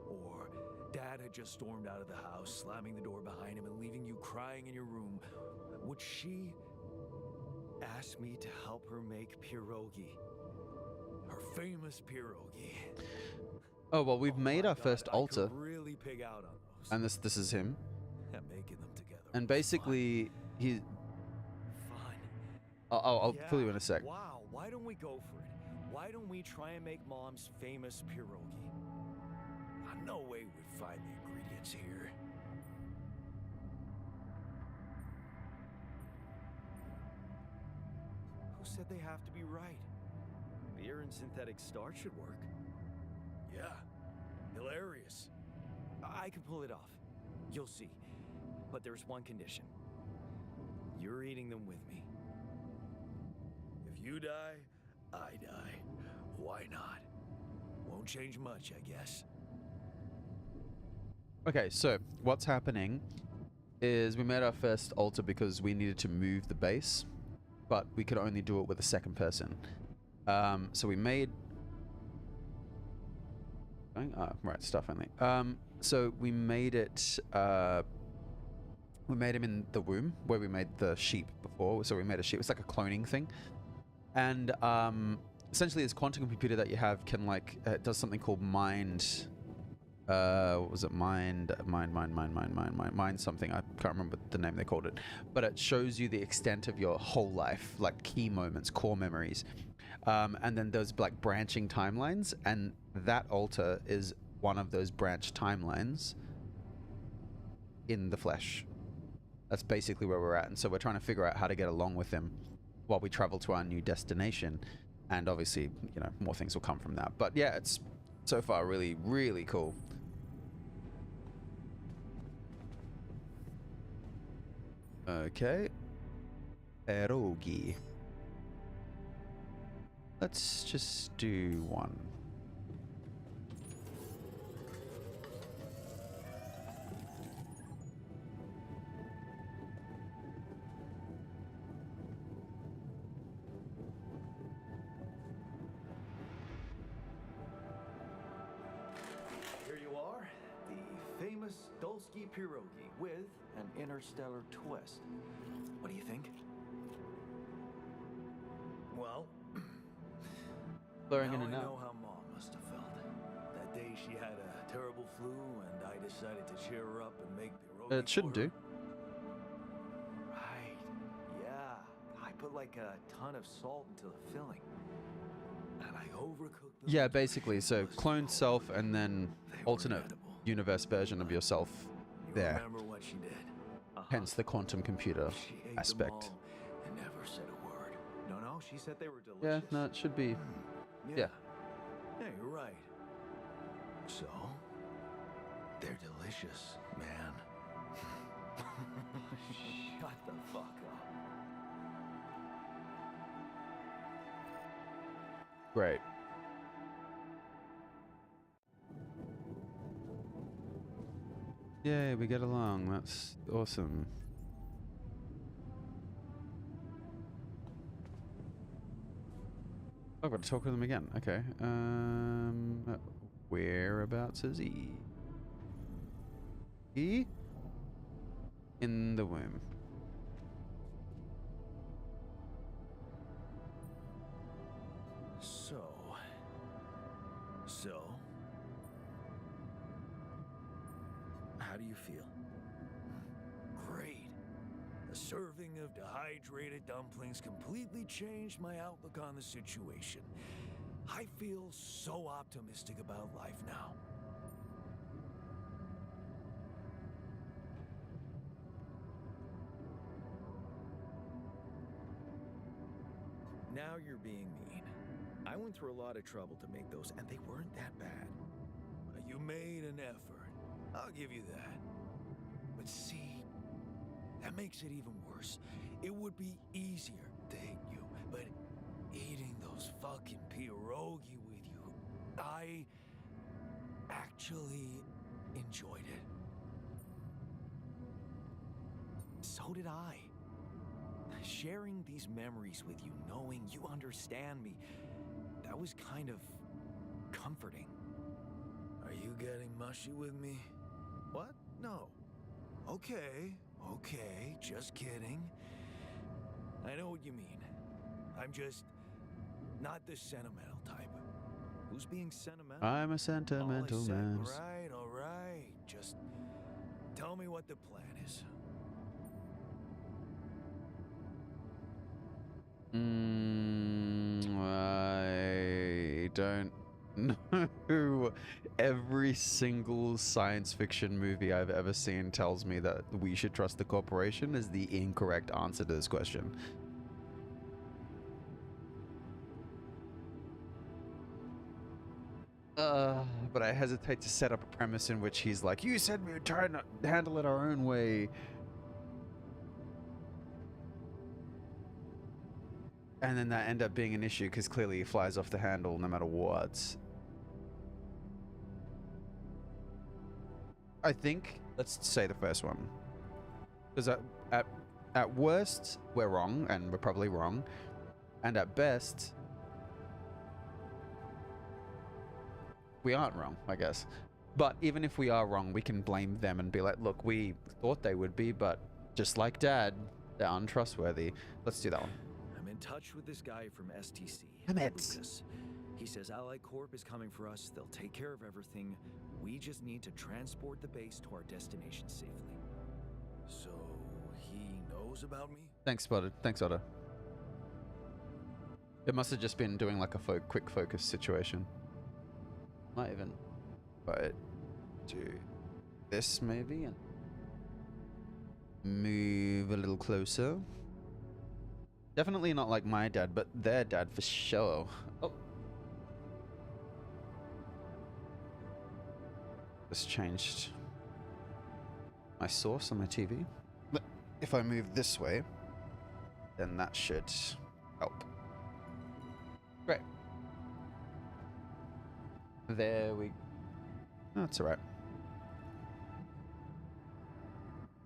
or Dad had just stormed out of the house, slamming the door behind him and leaving you crying in your room, would she ask me to help her make pierogi? Her famous pierogi. Oh, well, we've made my our God, first I altar, could really pig out on those. and this is him. And making them together. And was basically, he... fun. I'll Yeah, fill you in a sec. Wow, why don't we go for it? Why don't we try and make Mom's famous pierogi? No way we'd find the ingredients here. Who said they have to be right? Beer and synthetic starch should work. Yeah, hilarious. I can pull it off. You'll see. But there's one condition. You're eating them with me. If you die, I die. Why not? Won't change much, I guess. Okay, so what's happening is we made our first altar because we needed to move the base, but we could only do it with a second person. So we made... right, stuff only. So we made it We made him in the womb where we made the sheep before. So we made a sheep. It's like a cloning thing. And essentially this quantum computer that you have can like, it does something called mind, what was it? Mind something. I can't remember the name they called it. But it shows you the extent of your whole life, like key moments, core memories. And then those like branching timelines. And that altar is one of those branched timelines in the flesh. That's basically where we're at. And so we're trying to figure out how to get along with him while we travel to our new destination. And obviously, you know, more things will come from that. But yeah, it's so far really, really cool. Okay. Pierogi. Let's just do one. Here you are, the famous Dulski pierogi with an interstellar twist. What do you think? Well, Blurring now in I and out. know how Mom must have felt. That day she had a terrible flu and I decided to cheer her up and make pierogi It shouldn't for her. do. Right, yeah. I put like a ton of salt into the filling. And I overcooked them. Yeah, basically. So clone self and then They were alternate edible. universe version of yourself You there. remember what she did? Hence the quantum computer She ate them aspect. all and never said a word. No, she said they were Yeah, delicious. no, it should be. Yeah. Yeah. Yeah, you're right. So, they're delicious, man. Shut the fuck up. Great. Yay, we get along. That's awesome. Oh, I've got to talk with him again. Okay. Whereabouts is he? He? In the womb. So, how do you feel? Great. A serving of dehydrated dumplings completely changed my outlook on the situation. I feel so optimistic about life now. Now you're being mean. I went through a lot of trouble to make those, and they weren't that bad. You made an effort. I'll give you that. But see, that makes it even worse. It would be easier to hate you, but eating those fucking pierogi with you, I actually enjoyed it. So did I. Sharing these memories with you, knowing you understand me, that was kind of comforting. Are you getting mushy with me? What? No. Okay, just kidding. I know what you mean. I'm just not the sentimental type. Who's being sentimental? I'm a sentimental man. All right. Just tell me what the plan is. I don't know. Every single science fiction movie I've ever seen tells me that we should trust the corporation is the incorrect answer to this question. But I hesitate to set up a premise in which he's like, you said we were trying to handle it our own way. And then that end up being an issue because clearly he flies off the handle no matter what. I think, let's say the first one. Because at worst, we're wrong, and we're probably wrong. And at best, we aren't wrong, I guess. But even if we are wrong, we can blame them and be like, look, we thought they would be, but Just like Dad, they're untrustworthy. Let's do that one. I'm in touch with this guy from STC. Damn it. Lucas. He says Allied Corp is coming for us. They'll take care of everything. We just need to transport the base to our destination safely. So he knows about me? Thanks, Spotted. Thanks, Otto. It must have just been doing like a quick focus situation. Might even do this maybe and move a little closer. Definitely not like my dad, but their dad for sure. Oh. Just changed my source on my TV. But if I move this way, then that should help. Great. There we... Oh, that's alright.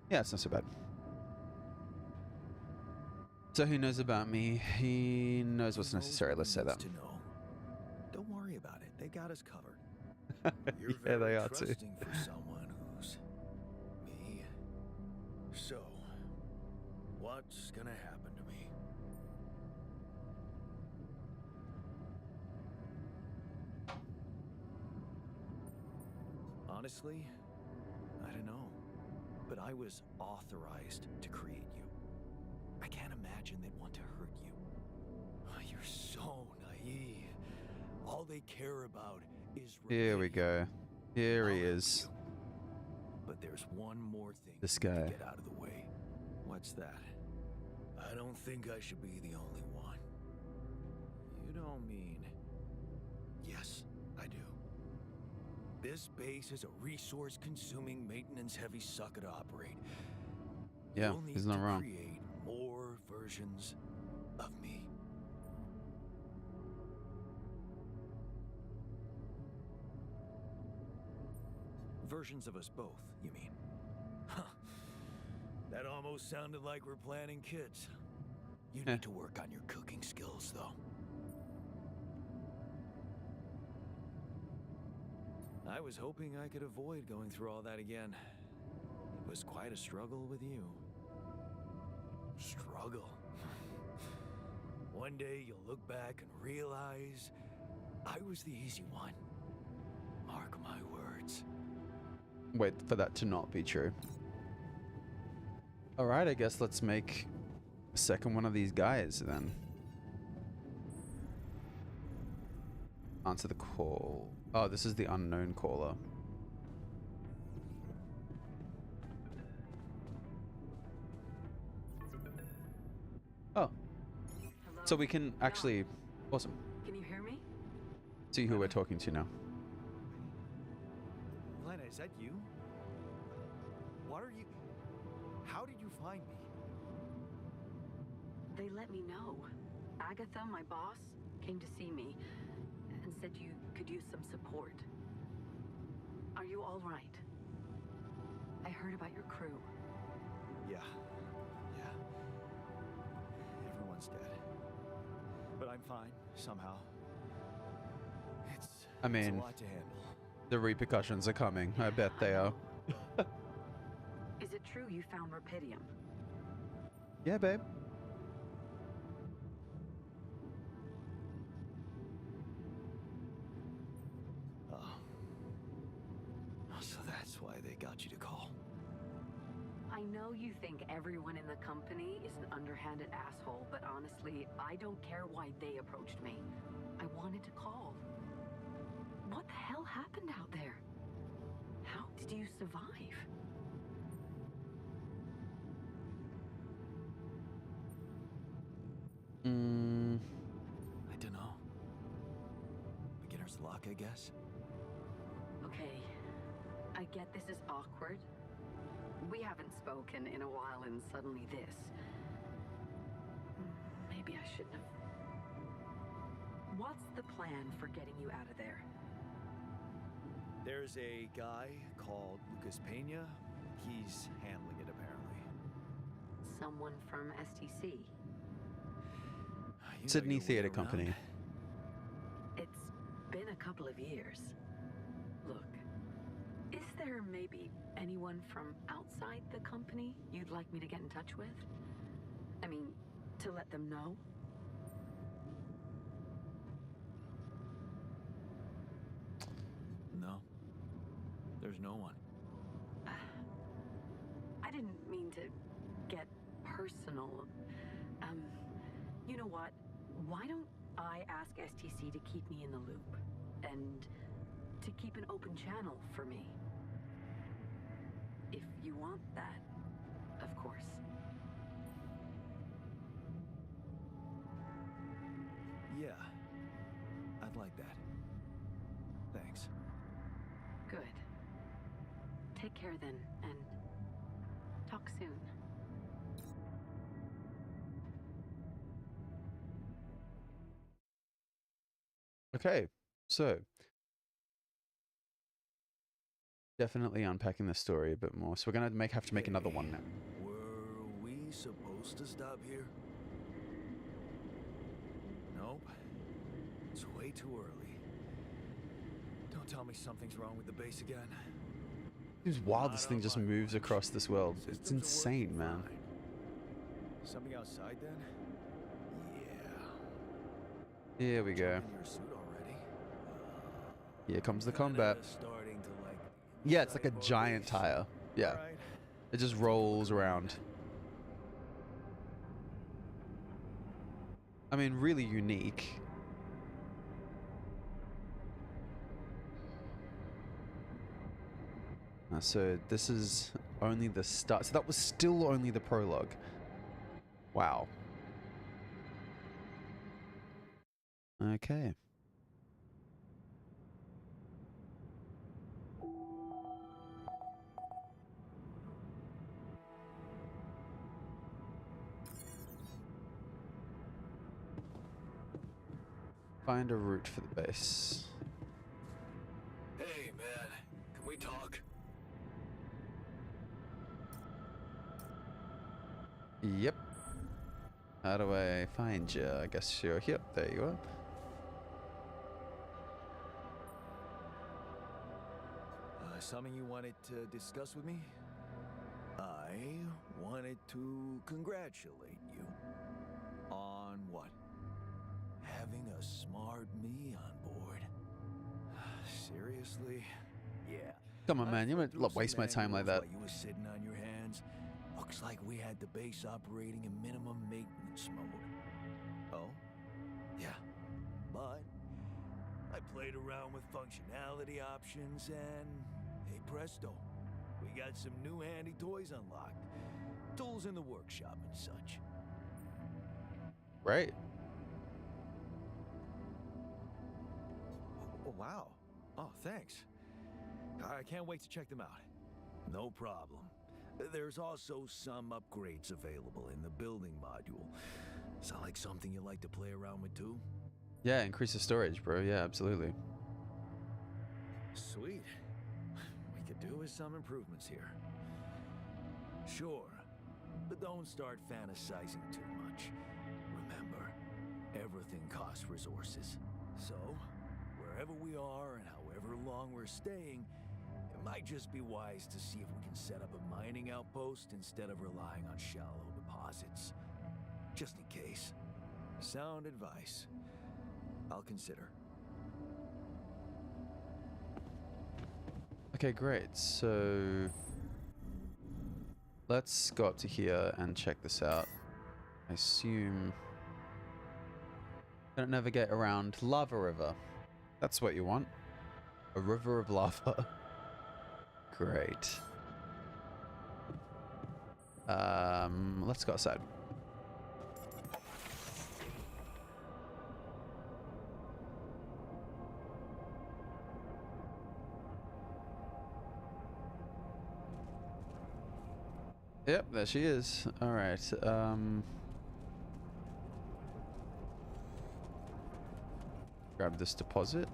Yeah, it's not so bad. So he knows about me. He knows what's necessary. Let's say that. To know. Don't worry about it. They got us covered. You're Yeah, very they are too. trusting for someone who's me. So, what's gonna happen to me? Honestly, I don't know. But I was authorized to create you. I can't imagine they'd want to hurt you. You're so naive. All they care about is Here we go. Here he I'll help is. you. But there's one more thing This to guy. get out of the way. What's that? I don't think I should be the only one. You don't mean... Yes, I do. This base is a resource-consuming, maintenance-heavy sucker to operate. Yeah, You'll need he's not to wrong. create more versions of me. Versions of us both, you mean? Huh. That almost sounded like we're planning kids. You Eh. need to work on your cooking skills, though. I was hoping I could avoid going through all that again. It was quite a struggle with you. Struggle? One day you'll look back and realize I was the easy one. Mark my words. Wait for that to not be true. Alright, I guess let's make a second one of these guys then. Answer the call. Oh, this is the unknown caller. Oh. So we can actually... Awesome. Can you hear me? See who we're talking to now. Lena, is that you? What are you... How did you find me? They let me know. Agatha, my boss, came to see me and said you could use some support. Are you all right? I heard about your crew. Yeah. Everyone's dead. But I'm fine, somehow. It's I it's mean- a lot to handle. The repercussions are coming. I bet they are. Is it true you found Rapidium? Yeah, babe. Oh. So that's why they got you to call. I know you think everyone in the company is an underhanded asshole, but honestly, I don't care why they approached me. I wanted to call. What the hell happened out there? How did you survive? I don't know. Beginner's luck, I guess. Okay, I get this is awkward. We haven't spoken in a while and suddenly this. Maybe I shouldn't have. What's the plan for getting you out of there? There's a guy called Lucas Pena. He's handling it, apparently. Someone from STC. You know Sydney your way Theatre around. Company. It's been a couple of years. Look, is there maybe anyone from outside the company you'd like me to get in touch with? I mean, to let them know? No. There's no one. I didn't mean to get personal. You know what? Why don't I ask STC to keep me in the loop? And to keep an open channel for me? If you want that, of course. Yeah. I'd like that. Thanks. Good. Take care then, and talk soon. Okay, so definitely unpacking the story a bit more. So we're gonna have to make another one now. Were we supposed to stop here? Nope. It's way too early. Don't tell me something's wrong with the base again. Seems wild. This Not thing on just my moves watch. across this world. It's Systems are insane, working man. fine. Something outside then? Yeah. Here we go. Jump in your suit already? Here comes the Kinda combat. starting to like Yeah, it's like a inside of our giant base. tire. Yeah, Alright. it just rolls around. I mean, really unique. So this is only the start. So that was still only the prologue. Wow. Okay. Find a route for the base. Hey man, can we talk? Yep. How do I find you? I guess you're here. There you are. Something you wanted to discuss with me? I wanted to congratulate you. On what? Having a smart me on board. Seriously? Yeah. Come on, I man. You flipped won't through some waste my time like manuals that. while you were sitting on your hands. Looks like we had the base operating in minimum maintenance mode. Oh? Yeah. But I played around with functionality options and hey presto, we got some new handy toys unlocked. Tools in the workshop and such. Right. Oh, wow. Oh, thanks. I can't wait to check them out. No problem. There's also some upgrades available in the building module. Sound like something you like to play around with too? Yeah, increase the storage, bro. Yeah, absolutely. Sweet. We could do with some improvements here. Sure, but don't start fantasizing too much. Remember, everything costs resources. So, wherever we are and however long we're staying, it might just be wise to see if we can set up a mining outpost instead of relying on shallow deposits. Just in case. Sound advice. I'll consider. Okay, great. So let's go up to here and check this out. I assume gonna navigate around Lava River. That's what you want. A river of lava. Great. Let's go outside. Yep, there she is. All right. Grab this deposit.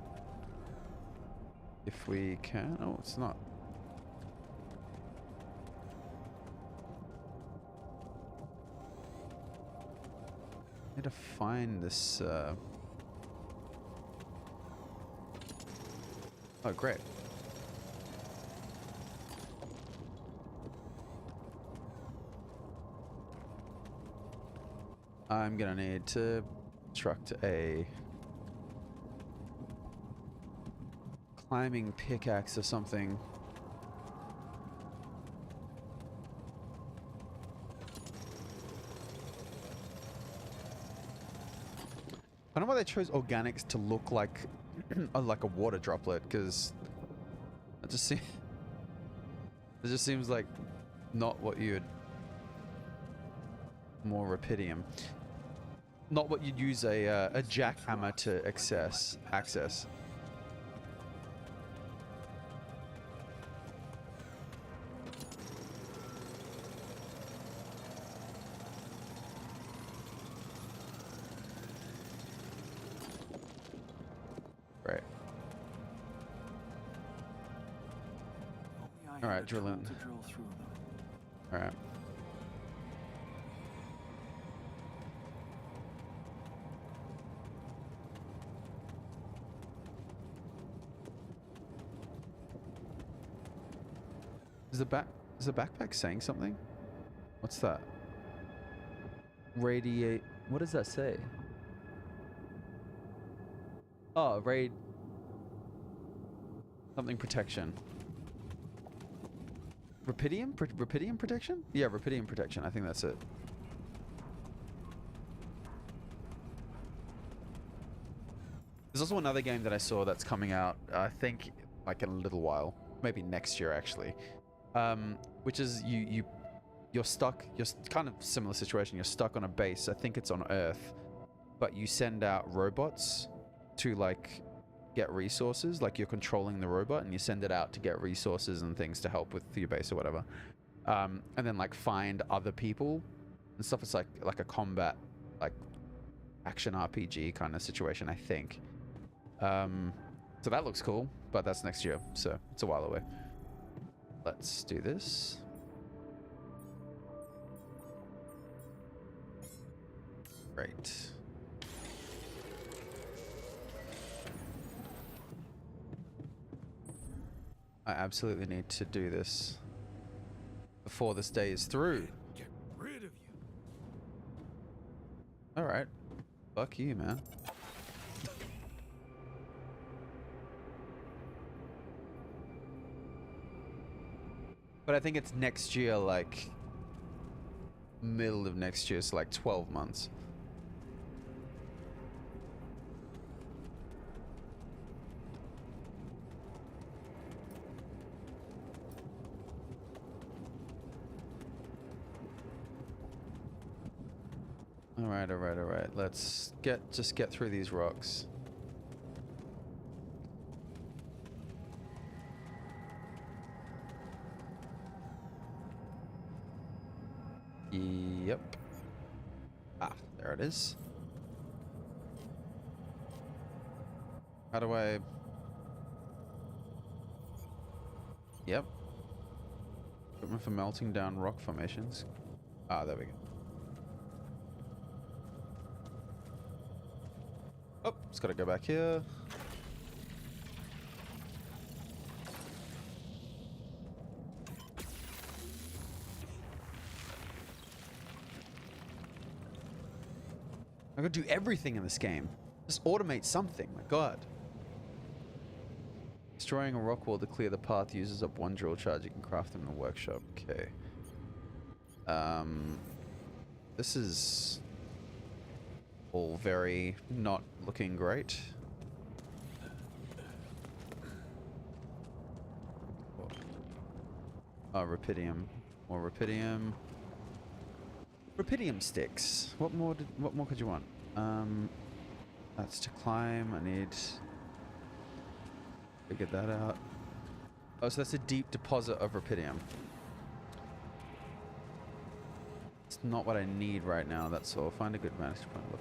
If we can. Oh, it's not. Need to find this. Oh, great. I'm gonna need to construct a climbing pickaxe or something. I don't know why they chose organics to look like like a water droplet, because it just seems like not what you'd more rupidium. Not what you'd use a jackhammer to access. Right. Only I All right, had a drill tool in. to drill through them. All right. Is the backpack saying something? What's that? Radiate. What does that say? Oh, raid. Something protection. Rupidium? Rupidium protection? Yeah, rupidium protection. I think that's it. There's also another game that I saw that's coming out, I think, like in a little while. Maybe next year, actually. Which is you're stuck. You're kind of similar situation. You're stuck on a base. I think it's on Earth, but you send out robots to like get resources. Like you're controlling the robot, and you send it out to get resources and things to help with your base or whatever. And then like find other people and stuff. It's like a combat, like action RPG kind of situation, I think. So that looks cool, but that's next year, so it's a while away. Let's do this. Great. I absolutely need to do this before this day is through. Get rid of you. Alright. Fuck you, man. But I think it's next year, like middle of next year, so like 12 months. Alright, alright, alright. Let's just get through these rocks. Yep. Ah, there it is. How do I... Yep. Equipment for melting down rock formations. Ah, there we go. Oh, just gotta go back here. I gotta do everything in this game. Just automate something, my god. Destroying a rock wall to clear the path uses up one drill charge. You can craft them in a workshop. Okay. This is all very not looking great. Oh, rupidium. More rupidium. Rupidium sticks. What more could you want? That's to climb. I need to figure that out. Oh, so that's a deep deposit of rupidium. It's not what I need right now, that's all. Find a good vantage point. Look.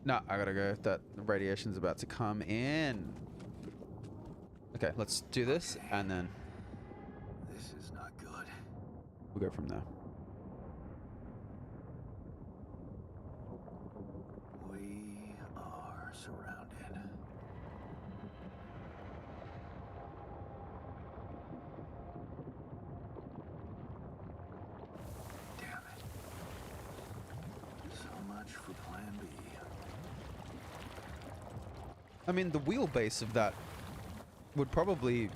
No, I gotta go. That radiation's about to come in. Okay, let's do this, and then This is not good. we'll go from there. much for Plan B. I mean, the wheelbase of that would probably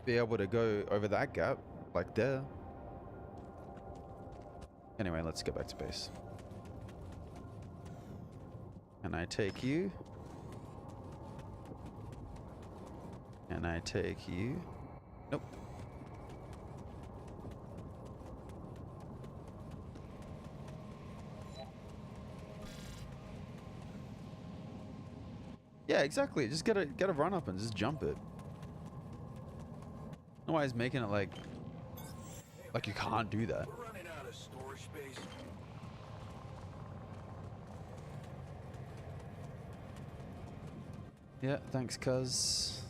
be able to go over that gap, like there. Anyway, let's get back to base. Can I take you? Can I take you? Nope. Yeah, exactly. Just get a run up and just jump it. No why he's making it like you can't do that. We're running out of storage space. Yeah, thanks, cuz.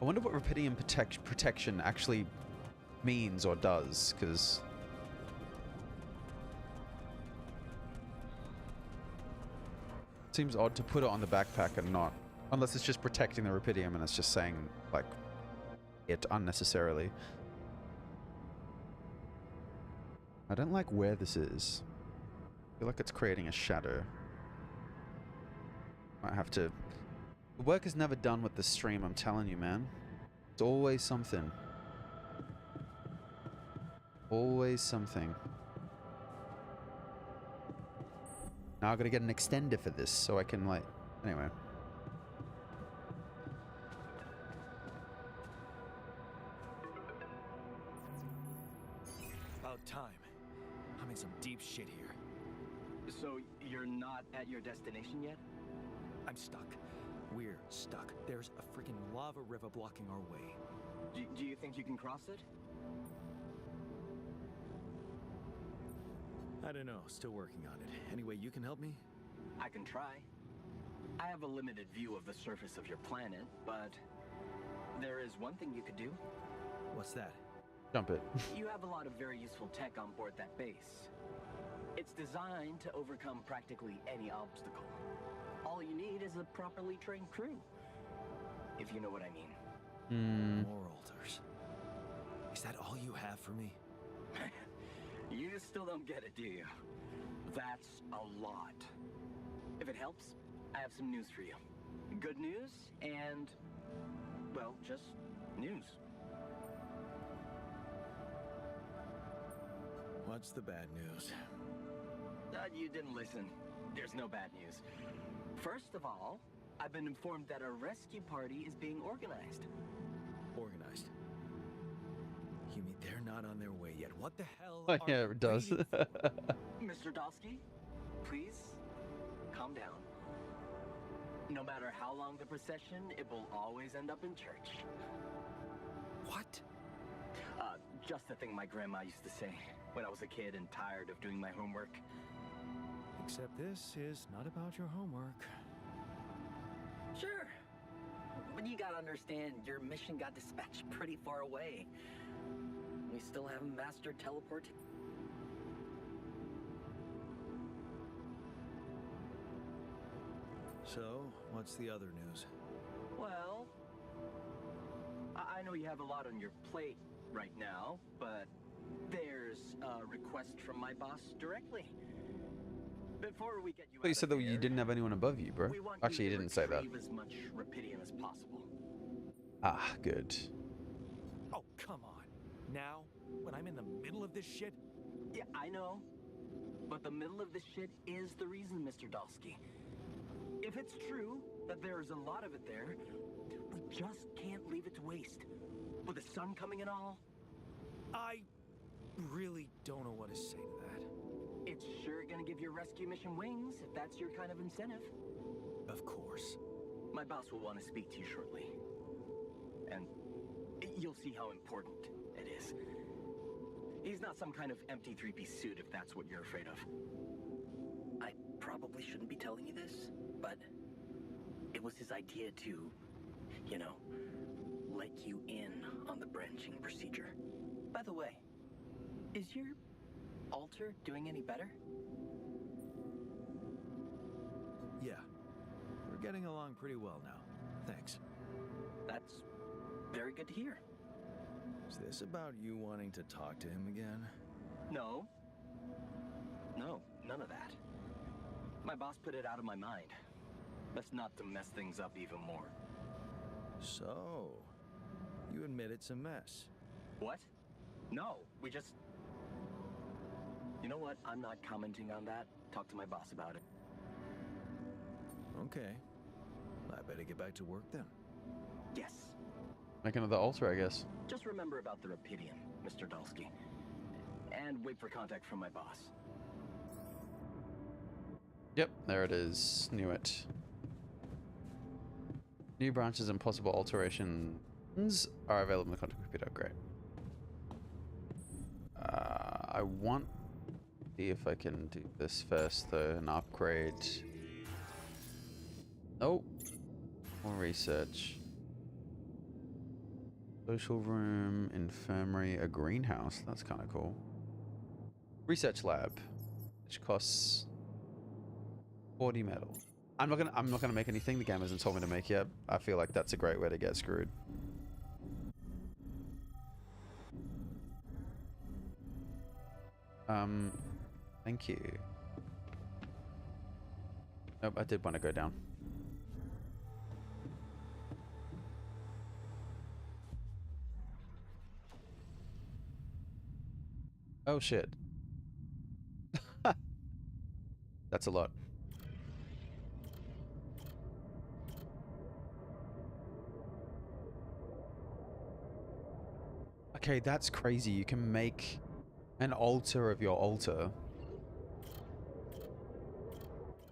I wonder what Rupidium protection actually means or does, because it seems odd to put it on the backpack and not, unless it's just protecting the Rupidium and it's just saying like it unnecessarily. I don't like where this is. I feel like it's creating a shadow. Might have to. The work is never done with the stream, I'm telling you, man. It's always something. Always something. Now I gotta get an extender for this so I can like. Anyway. About time. I'm in some deep shit here. So you're not at your destination yet? I'm stuck. We're stuck. There's a freaking lava river blocking our way. Do you think you can cross it? I don't know. Still working on it. Anyway, you can help me? I can try. I have a limited view of the surface of your planet, but there is one thing you could do. What's that? Jump it. You have a lot of very useful tech on board that base. It's designed to overcome practically any obstacle. All you need is a properly trained crew, if you know what I mean. More altars. Is that all you have for me? You still don't get it, do you? That's a lot. If it helps, I have some news for you. Good news and, well, just news. What's the bad news? You didn't listen. There's no bad news. First of all, I've been informed that a rescue party is being organized. Organized. You mean they're not on their way yet? What the hell? Oh, are yeah, you it does. waiting for? Mr. Dosky, please calm down. No matter how long the procession, it will always end up in church. What? Just the thing my grandma used to say when I was a kid and tired of doing my homework. Except this is not about your homework. Sure. But you gotta understand, your mission got dispatched pretty far away. We still haven't mastered teleporting. So, what's the other news? Well, I know you have a lot on your plate right now, but there's a request from my boss directly. Before we get you But you out said of that you here, didn't have anyone above you, bro. we want Actually, you to didn't say that. retrieve as much Rupidium as possible. Ah, good. Oh, come on. Now, when I'm in the middle of this shit? Yeah, I know. But the middle of this shit is the reason, Mr. Dosky. If it's true that there's a lot of it there, we just can't leave it to waste. With the sun coming and all, I really don't know what to say to that. it's sure gonna give your rescue mission wings if that's your kind of incentive. Of course. My boss will want to speak to you shortly. And you'll see how important it is. He's not some kind of empty three-piece suit if that's what you're afraid of. I probably shouldn't be telling you this, but it was his idea to, you know, let you in on the branching procedure. By the way, is your altar doing any better? Yeah. We're getting along pretty well now. Thanks. That's very good to hear. Is this about you wanting to talk to him again? No. No, none of that. My boss put it out of my mind. That's not to mess things up even more. So, you admit it's a mess. What? No, we just... You know what? I'm not commenting on that. Talk to my boss about it. Okay. I better get back to work then. Yes. Make another altar, I guess. Just remember about the Rapidium, Mr. Dulski. And wait for contact from my boss. Yep, there it is. Knew it. New branches and possible alterations are available in the contact computer. Great. I want to see if I can do this first, though. An upgrade. Nope. More research. Social room, infirmary, a greenhouse. That's kind of cool. Research lab, which costs 40 metal. I'm not gonna make anything the game hasn't told me to make yet. I feel like that's a great way to get screwed. Thank you. Nope, I did want to go down. Oh shit. That's a lot. Okay, that's crazy. You can make an altar of your altar.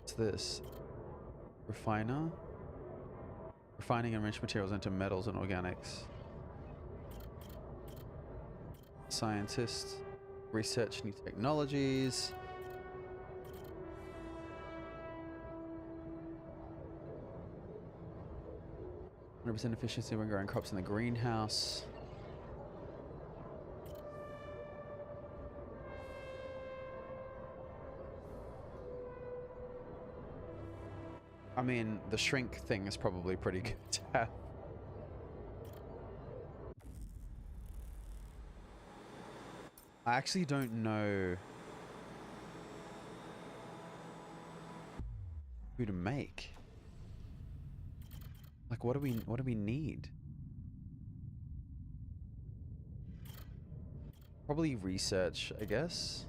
What's this? Refiner? Refining enriched materials into metals and organics. Scientist. Research new technologies. % efficiency when growing crops in the greenhouse. I mean, the shrink thing is probably pretty good to have. I actually don't know who to make. Like, what do we need? Probably research, I guess.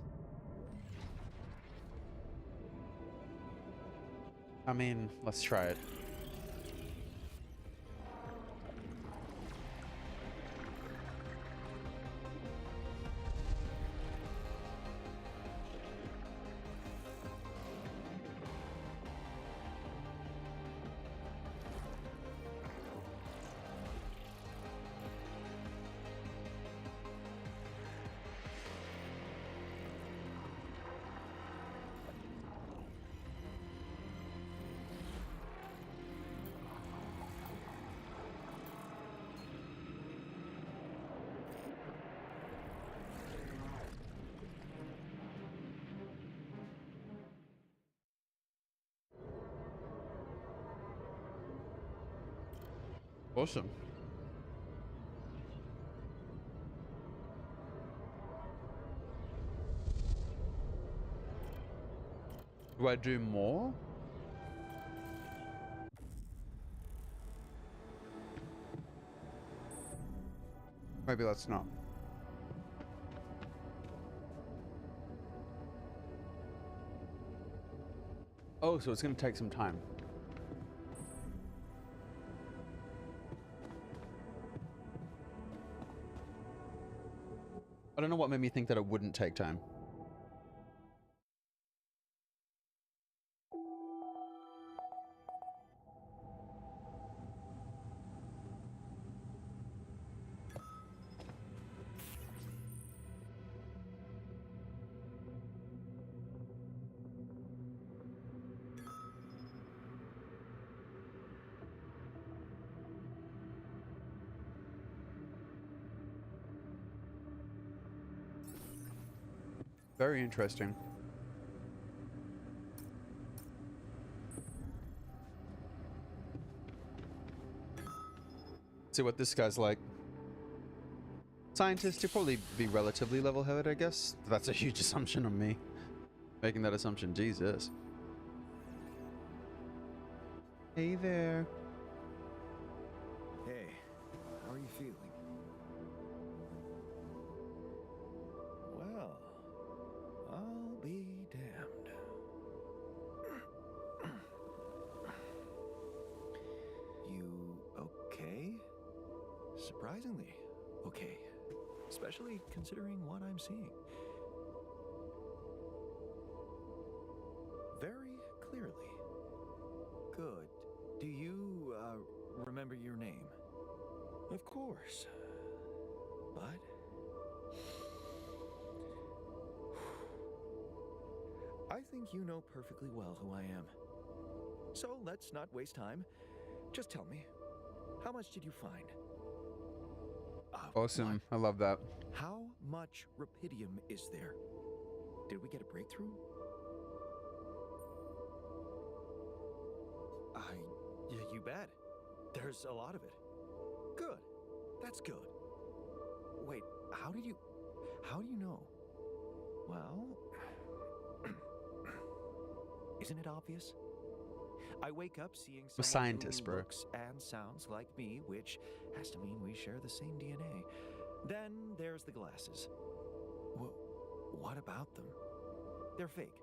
I mean, let's try it. Awesome. Do I do more? Maybe let's not. Oh, so it's going to take some time. I don't know what made me think that it wouldn't take time. Very interesting. See what this guy's like. Scientist, he'll probably be relatively level-headed, I guess. That's a huge assumption on me. Making that assumption, Jesus. Hey there. Hey, how are you feeling? Well, I'll be damned. You okay? Surprisingly okay. Especially considering what I'm seeing. Very clearly. Good. Do you, remember your name? Of course. But... I think you know perfectly well who I am. So let's not waste time. Just tell me, how much did you find? Awesome. What? I love that. How much rupidium is there? Did we get a breakthrough? Yeah, you bet. There's a lot of it. Good. That's good. Wait, how do you know? Well, isn't it obvious? I wake up seeing someone scientist, who bro. looks and sounds like me, which has to mean we share the same DNA. Then there's the glasses. What about them? They're fake.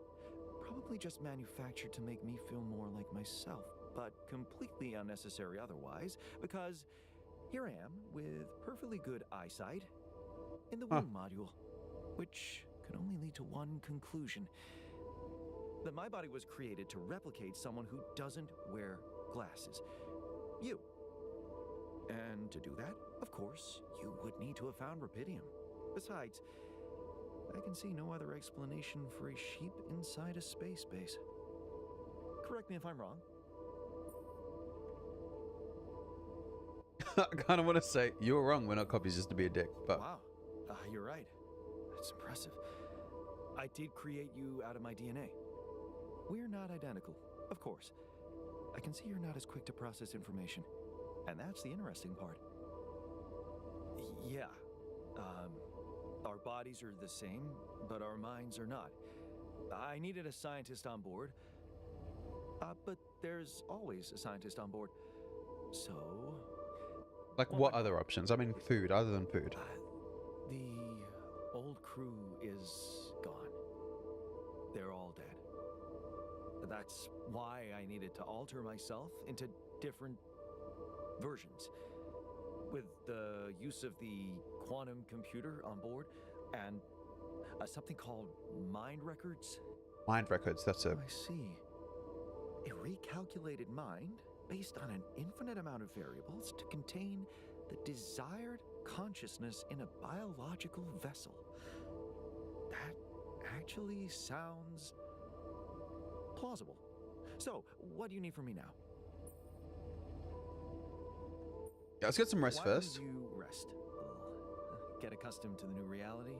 Probably just manufactured to make me feel more like myself, but completely unnecessary otherwise, because here I am with perfectly good eyesight in the womb module, which can only lead to one conclusion. That my body was created to replicate someone who doesn't wear glasses. You. And to do that, of course, you would need to have found rupidium. Besides, I can see no other explanation for a sheep inside a space base. Correct me if I'm wrong. I kind of want to say, you were wrong. We're not copies just to be a dick, but... Wow, you're right. That's impressive. I did create you out of my DNA. We're not identical, of course. I can see you're not as quick to process information. And that's the interesting part. Yeah. Our bodies are the same, but our minds are not. I needed a scientist on board. But there's always a scientist on board. So... Like, what other options? I mean, food, other than food. The old crew is gone. They're all dead. That's why I needed to alter myself into different versions. With the use of the quantum computer on board and something called mind records. Mind records, that's it. I see. A recalculated mind based on an infinite amount of variables to contain the desired consciousness in a biological vessel. That actually sounds plausible. So, what do you need from me now? Yeah, let's get some rest Why first. don't you rest? Get accustomed to the new reality?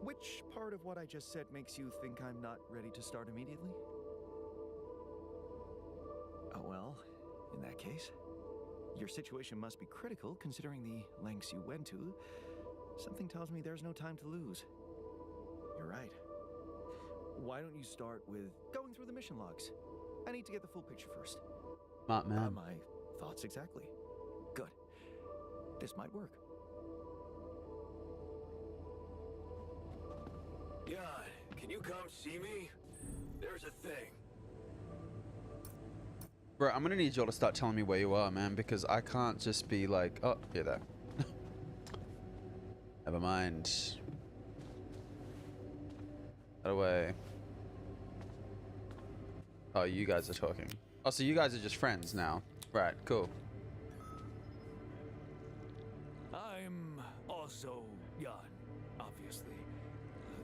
Which part of what I just said makes you think I'm not ready to start immediately? Oh, well, in that case, your situation must be critical considering the lengths you went to. Something tells me there's no time to lose. You're right. Why don't you start with going through the mission logs? I need to get the full picture first. Smart man. My thoughts exactly. Good. This might work. Jan, can you come see me? There's a thing. Bro, I'm gonna need y'all to start telling me where you are, man, because I can't just be like, oh, you're there. Never mind. That away. Oh, you guys are talking. Oh, so you guys are just friends now. Right, cool. I'm also Jan, obviously.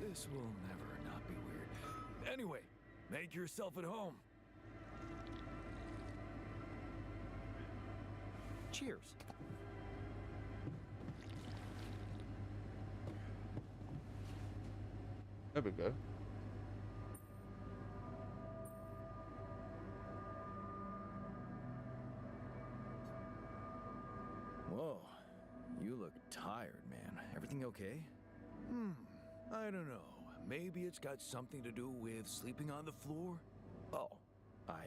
This will never not be weird. Anyway, make yourself at home. Cheers. There we go. Whoa, You look tired, man. Everything okay? I don't know. Maybe it's got something to do with sleeping on the floor? Oh, I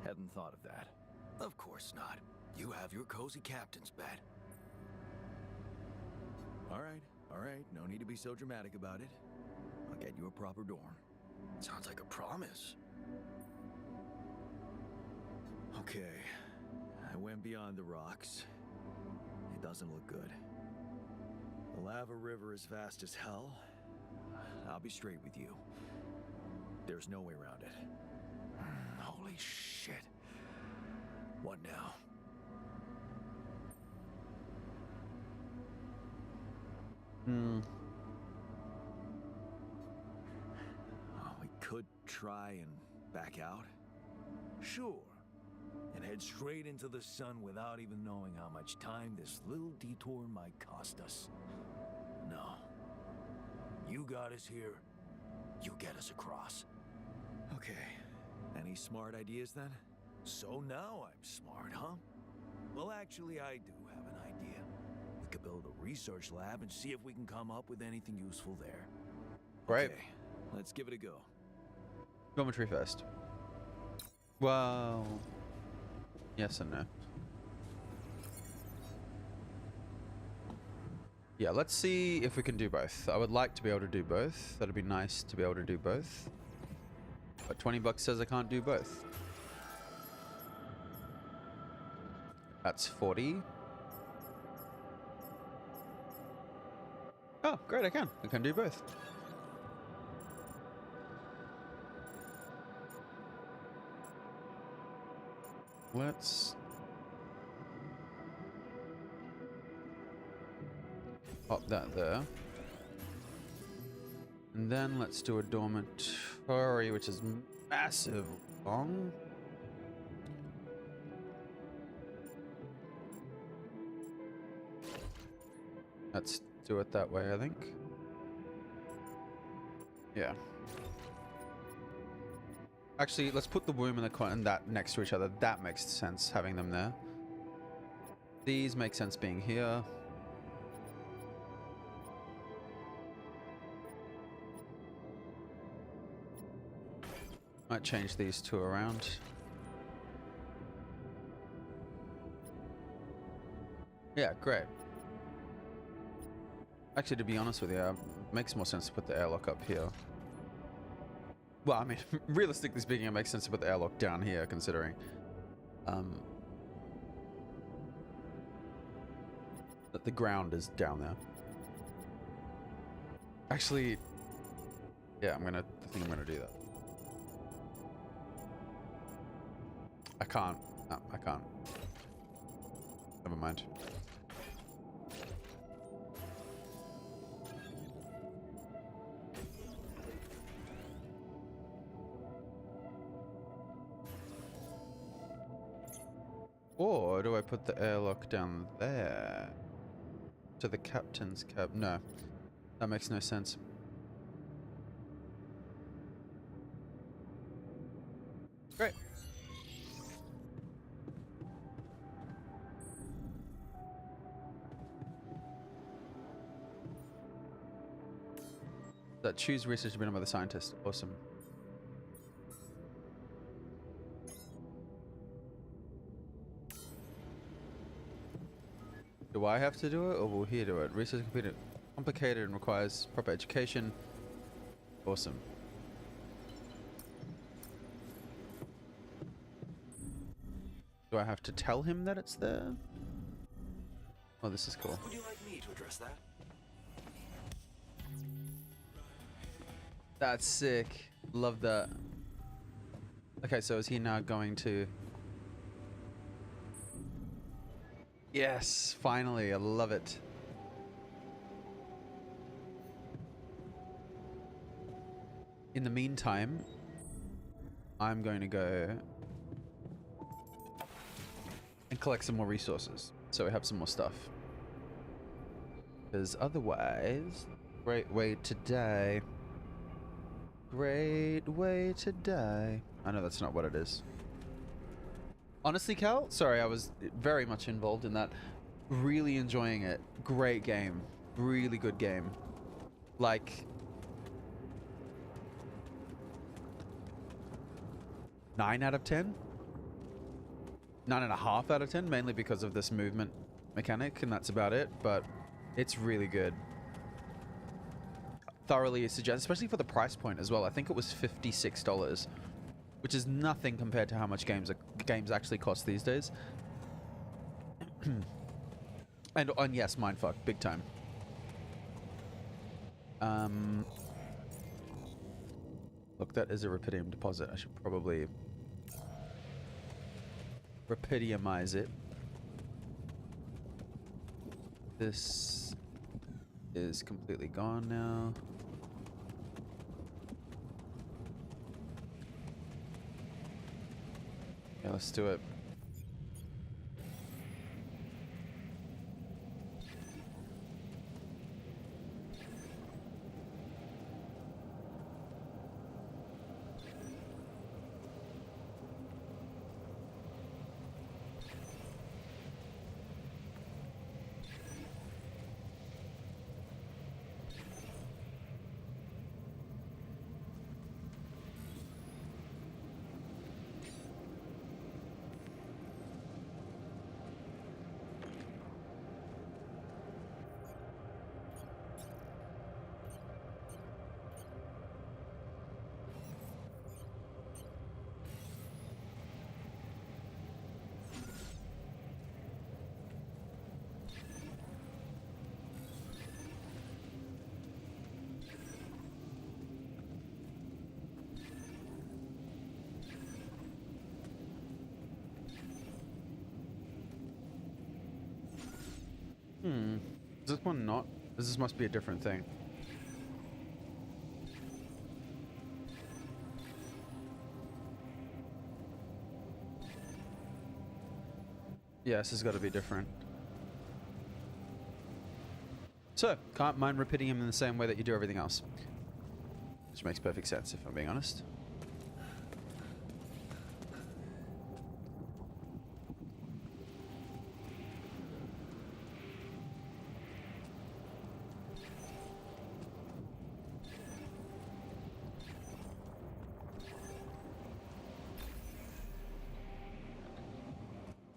hadn't thought of that. Of course not. You have your cozy captain's bed. All right. No need to be so dramatic about it. I'll get you a proper dorm. Sounds like a promise. Okay. I went beyond the rocks. It doesn't look good. The lava river is vast as hell. I'll be straight with you. There's no way around it. Holy shit. What now? We could try and back out. Sure. And head straight into the sun without even knowing how much time this little detour might cost us. No. You got us here. You get us across. Okay. Any smart ideas then? So now I'm smart, huh? Well, actually, I do have an idea. We could build a research lab and see if we can come up with anything useful there. Great. Okay, let's give it a go. Dormitory first. Well, yes and no. Yeah, let's see if we can do both. I would like to be able to do both. That'd be nice to be able to do both. But 20 bucks says I can't do both. That's 40. Oh, great, I can. I can do both. Let's pop that there. And then let's do a dormitory, which is massive long. Let's do it that way, I think. Yeah. Actually, let's put the womb and that next to each other. That makes sense, having them there. These make sense being here. Might change these two around. Yeah, great. Actually, to be honest with you, it makes more sense to put the airlock up here. Well, I mean, realistically speaking, it makes sense to put the airlock down here, considering that the ground is down there. Actually, yeah, I think I'm gonna do that. I can't. No, I can't. Never mind. Or do I put the airlock down there? To the captain's cab? No. That makes no sense. Great. That choose research to be done by the scientist. Awesome. Do I have to do it, or will he do it? Research is complicated and requires proper education. Awesome. Do I have to tell him that it's there? Oh, this is cool. Would you like me to address that? That's sick. Love that. Okay, so is he now going to... Yes, finally, I love it. In the meantime, I'm going to go and collect some more resources, so we have some more stuff. Because otherwise, great way to die. Great way to die. I know that's not what it is. Honestly, Cal, sorry, I was very much involved in that. Really enjoying it. Great game. Really good game. Like 9 out of 10? 9.5 out of 10, mainly because of this movement mechanic, and that's about it, but it's really good. Thoroughly suggest, especially for the price point as well. I think it was $56, which is nothing compared to how much games actually cost these days. and yes, mindfuck, big time. Look, that is a rupidium deposit. I should probably rupidiumize it. This is completely gone now. Yeah, let's do it. Is this one not? This must be a different thing. Yeah, this has got to be different. So, can't mine rupidium in the same way that you do everything else. Which makes perfect sense, if I'm being honest.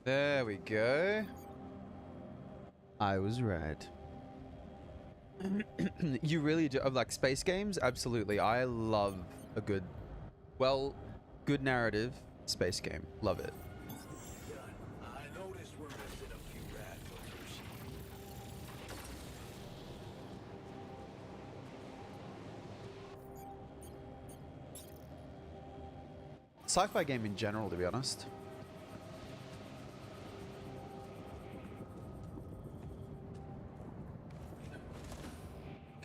There we go. I was right. You really do. Like space games? Absolutely. I love a good, good narrative space game. Love it. I noticed we're missing a few rad filters. Sci-fi game in general, to be honest.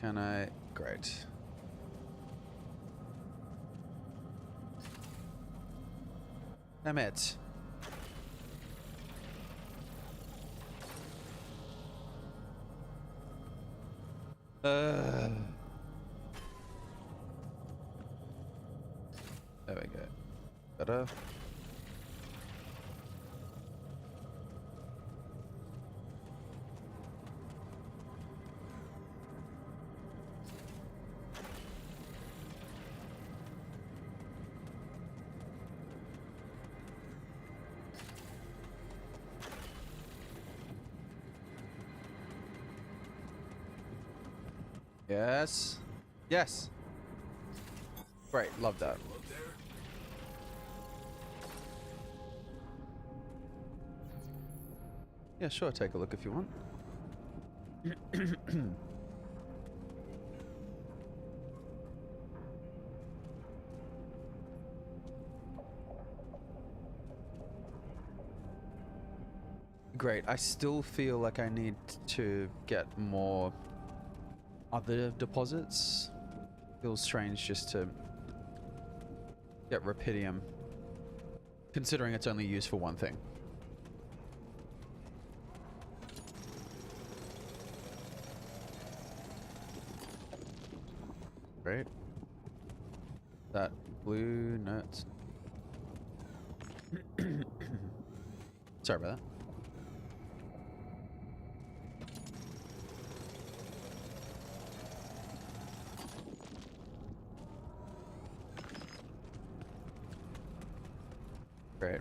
Can I? Great. Damn it. There we go. Better. Yes. Yes. Great. Love that. Yeah, sure. Take a look if you want. Great. I still feel like I need to get more other deposits. Feels strange just to get rupidium, considering it's only used for one thing. Great. That blue nut. Sorry about that. Great.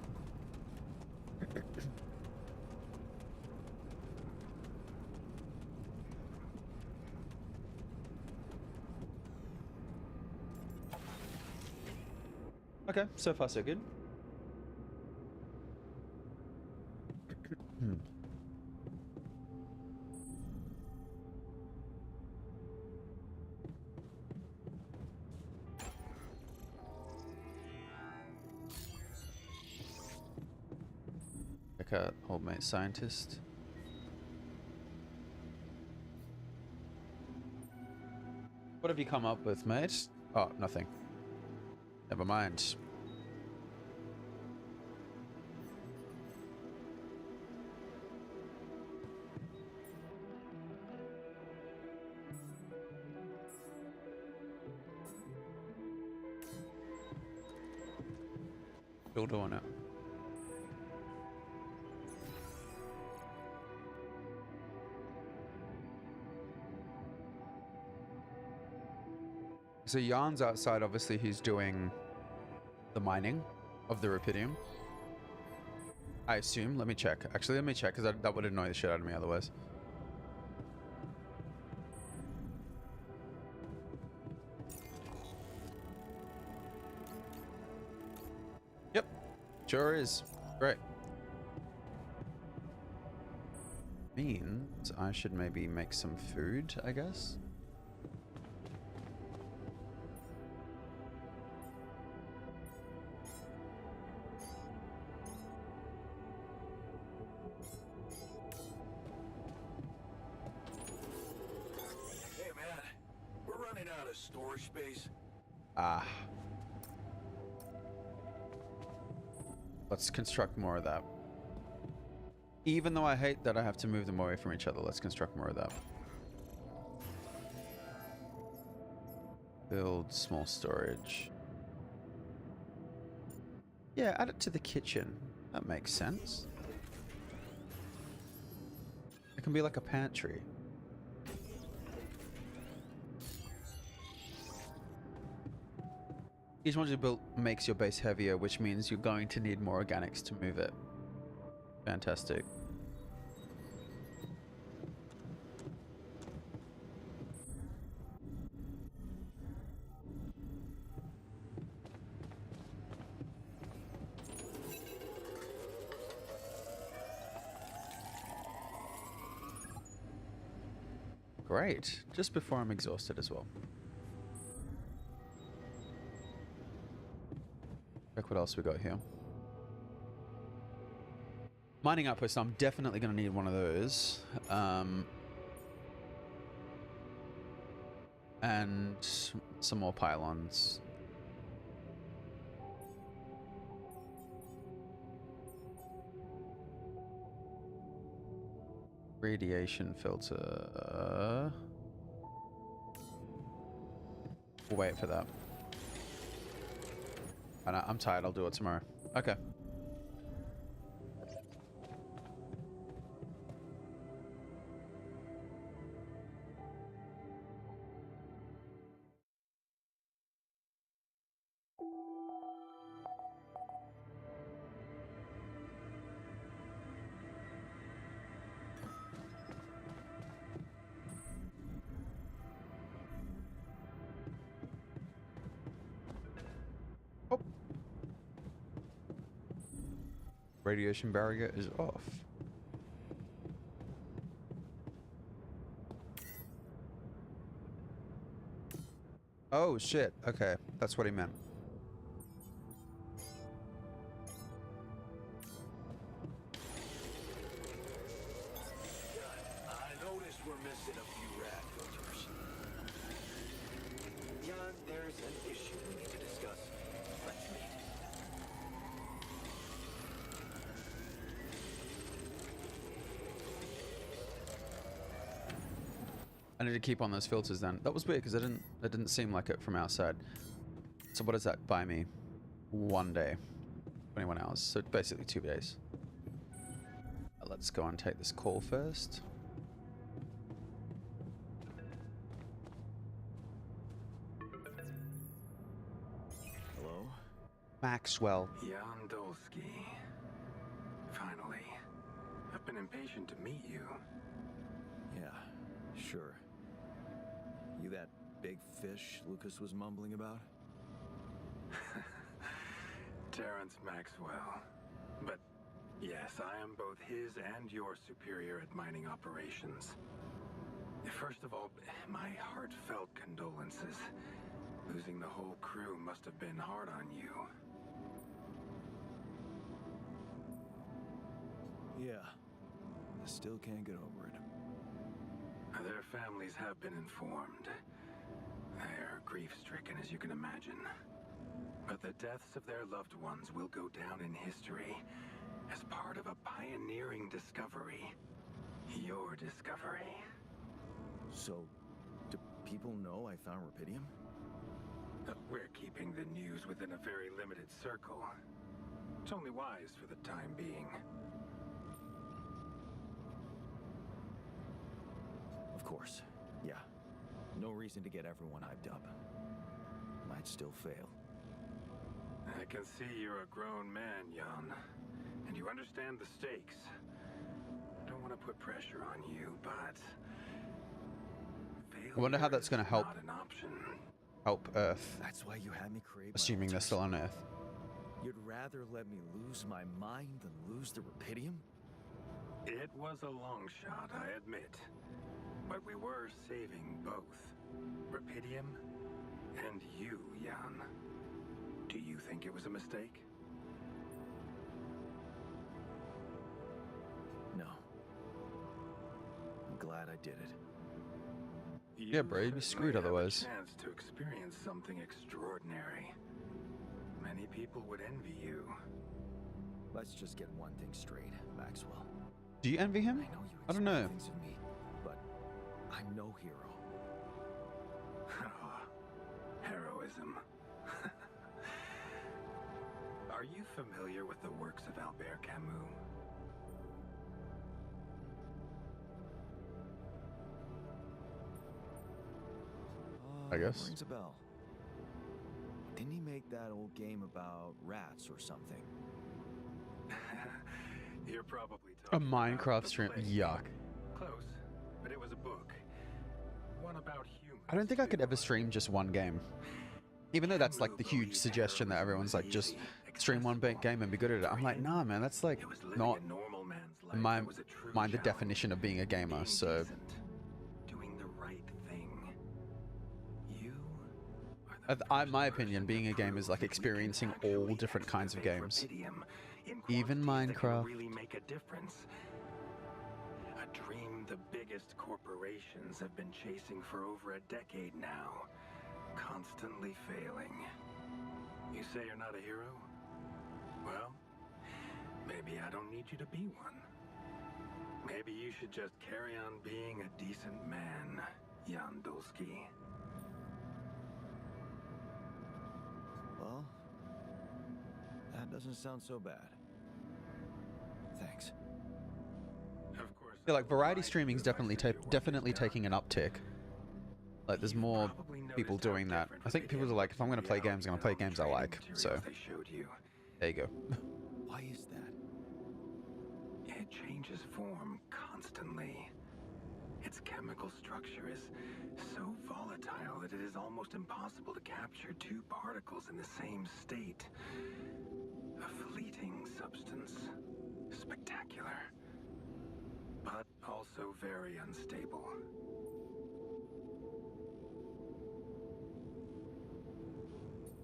Okay, so far so good. Check out old mate scientist. What have you come up with, mate? Oh, nothing. Never mind. Still doing it. So Yarn's outside, obviously he's doing the mining of the Rupidium. I assume. Let me check. Actually, let me check, because that would annoy the shit out of me otherwise. Yep. Sure is. Great. Means I should maybe make some food, I guess. Hey man, we're running out of storage space. Ah. Let's construct more of that. Even though I hate that I have to move them away from each other, let's construct more of that. Build small storage. Yeah, add it to the kitchen. That makes sense. It can be like a pantry. Each module built makes your base heavier, which means you're going to need more organics to move it. Fantastic. Great. Just before I'm exhausted as well. Check what else we got here. Mining outpost, I'm definitely going to need one of those. And some more pylons. Radiation filter. We'll wait for that. I'm tired, I'll do it tomorrow. Okay. Radiation barrier is off. Oh shit, okay, that's what he meant. I noticed we're missing a few rad filters. Jan, there's an issue we need to discuss. Let's meet. I need to keep on those filters then. That was weird because it didn't seem like it from outside. So what does that buy me? 1 day. 21 hours. So basically 2 days. Let's go and take this call first. Hello? Maxwell. Jan Dolsky. Finally. I've been impatient to meet you. Yeah, sure. You that big fish Lucas was mumbling about? Terrence Maxwell. But yes, I am both his and your superior at mining operations. First of all, my heartfelt condolences. Losing the whole crew must have been hard on you. Yeah. I still can't get over it. Their families have been informed. They're grief-stricken, as you can imagine. But the deaths of their loved ones will go down in history as part of a pioneering discovery. Your discovery. So, do people know I found Rapidium? We're keeping the news within a very limited circle. It's only wise for the time being. Of course. Yeah. No reason to get everyone hyped up. Might still fail. I can see you're a grown man, Jan. And you understand the stakes. I don't want to put pressure on you, but... I wonder how that's going to help Not an option. Earth. That's why you had me create my Assuming they're still on Earth. You'd rather let me lose my mind than lose the Rapidium? It was a long shot, I admit. But we were saving both. Rapidium and you, Jan. Do you think it was a mistake? No. I'm glad I did it. Yeah, bro, you'd be screwed otherwise. You chance to experience something extraordinary. Many people would envy you. Let's just get one thing straight, Maxwell. Do you envy him? I know you I don't expect know. things of me, but I'm no hero. Heroism. Are you familiar with the works of Albert Camus? I guess. Rings a bell. Didn't he make that old game about rats or something? You're probably A talking about Minecraft The stream. Plague. Yuck. Close, but it was a book. One about humans. I don't think I could ever stream just one game. Even though that's like the huge suggestion that everyone's like, just stream one game and be good at it. I'm like, nah, man, that's like It was living not a normal man's life. my that was a true mind the challenge. definition of being a gamer. Being So decent, doing the right thing. You are the I, first my person opinion, to being a gamer prove is like that we can experiencing all actually different kinds of activate games. Rapidium in Even quantities that can Minecraft. really make a difference. A dream the biggest corporations have been chasing for over a decade now, constantly failing. You say you're not a hero? Well, maybe I don't need you to be one. Maybe you should just carry on being a decent man, Jan Dolsky. Well, that doesn't sound so bad. Thanks. Of course. I feel like variety I streaming is do definitely like to do what definitely you've done. taking an uptick. Like there's You've more probably people noticed how doing that. different I think people Rapidium are like, if I'm gonna will play be games, I'm gonna out play than games I training like. So materials they showed you. there you go. Why is that? It changes form constantly. Its chemical structure is so volatile that it is almost impossible to capture two particles in the same state. A fleeting substance. Spectacular. But also very unstable.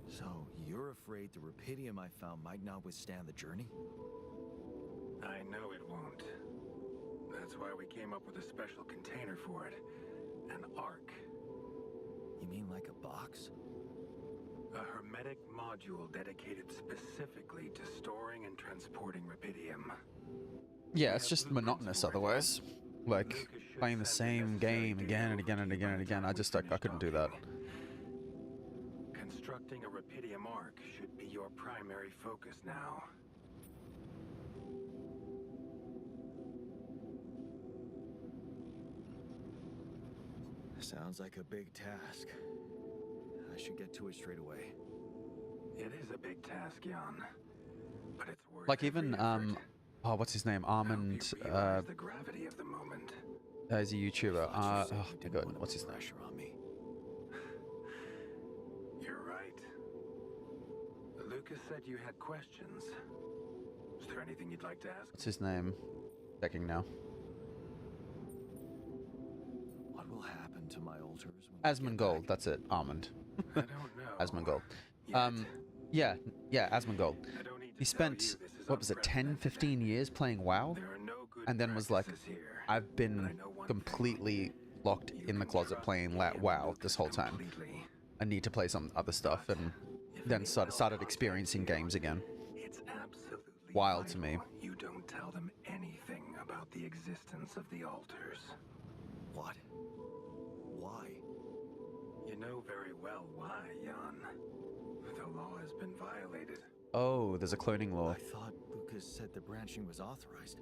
So, you're afraid the Rapidium I found might not withstand the journey? I know it won't. That's why we came up with a special container for it. An Ark. You mean like a box? A hermetic module dedicated specifically to storing and transporting Rapidium. Yeah, it's just monotonous otherwise. Like playing the same game again and again and again and again. I couldn't do that. Constructing a Rapidium Ark should be your primary focus now. Sounds like a big task. I should get to it straight away. It is a big task, Jan, but it's worth Like every even effort. oh, what's his name? I hope Armand. you realize the gravity of the moment. He's a YouTuber. Thought you said Oh you my didn't god, want what's his name? pressure on me. You're right. Lucas said you had questions. Is there anything you'd like to ask? What's his name? Checking now. What will happen to my altars when we Asmongold. get back? That's it. Armand. I don't know. Asmongold. Yet. Yeah, Asmongold. I don't need to He tell spent, you this is what was it, 10, 15 years playing WoW? There are no good And then was like, practices here, I've but been I know one thing. completely locked You in the can closet trust playing me and WoW Lucas this whole time. completely. I need to play some other stuff, and If then anyone started else started contacts experiencing you, games again. It's absolutely Wild to me. vital you don't tell them anything about the existence of the altars. What? Why? You know very well why, Jan. The law has been violated. Oh, there's a cloning law. I thought Lucas said the branching was authorized.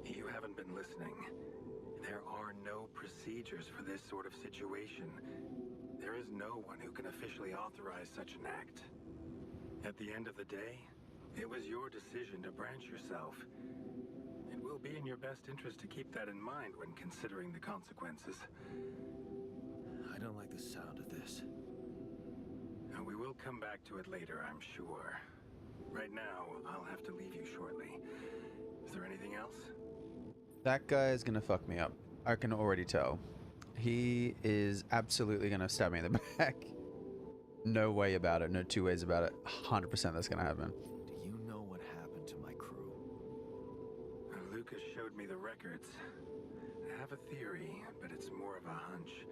You haven't been listening. There are no procedures for this sort of situation. There is no one who can officially authorize such an act. At the end of the day, it was your decision to branch yourself. It will be in your best interest to keep that in mind when considering the consequences. I don't like the sound of this. And we will come back to it later, I'm sure. Right now, I'll have to leave you shortly. Is there anything else? That guy is gonna fuck me up. I can already tell. He is absolutely gonna stab me in the back. No way about it. No two ways about it. 100% that's gonna happen. Do you know what happened to my crew? Lucas showed me the records. I have a theory, but it's more of a hunch.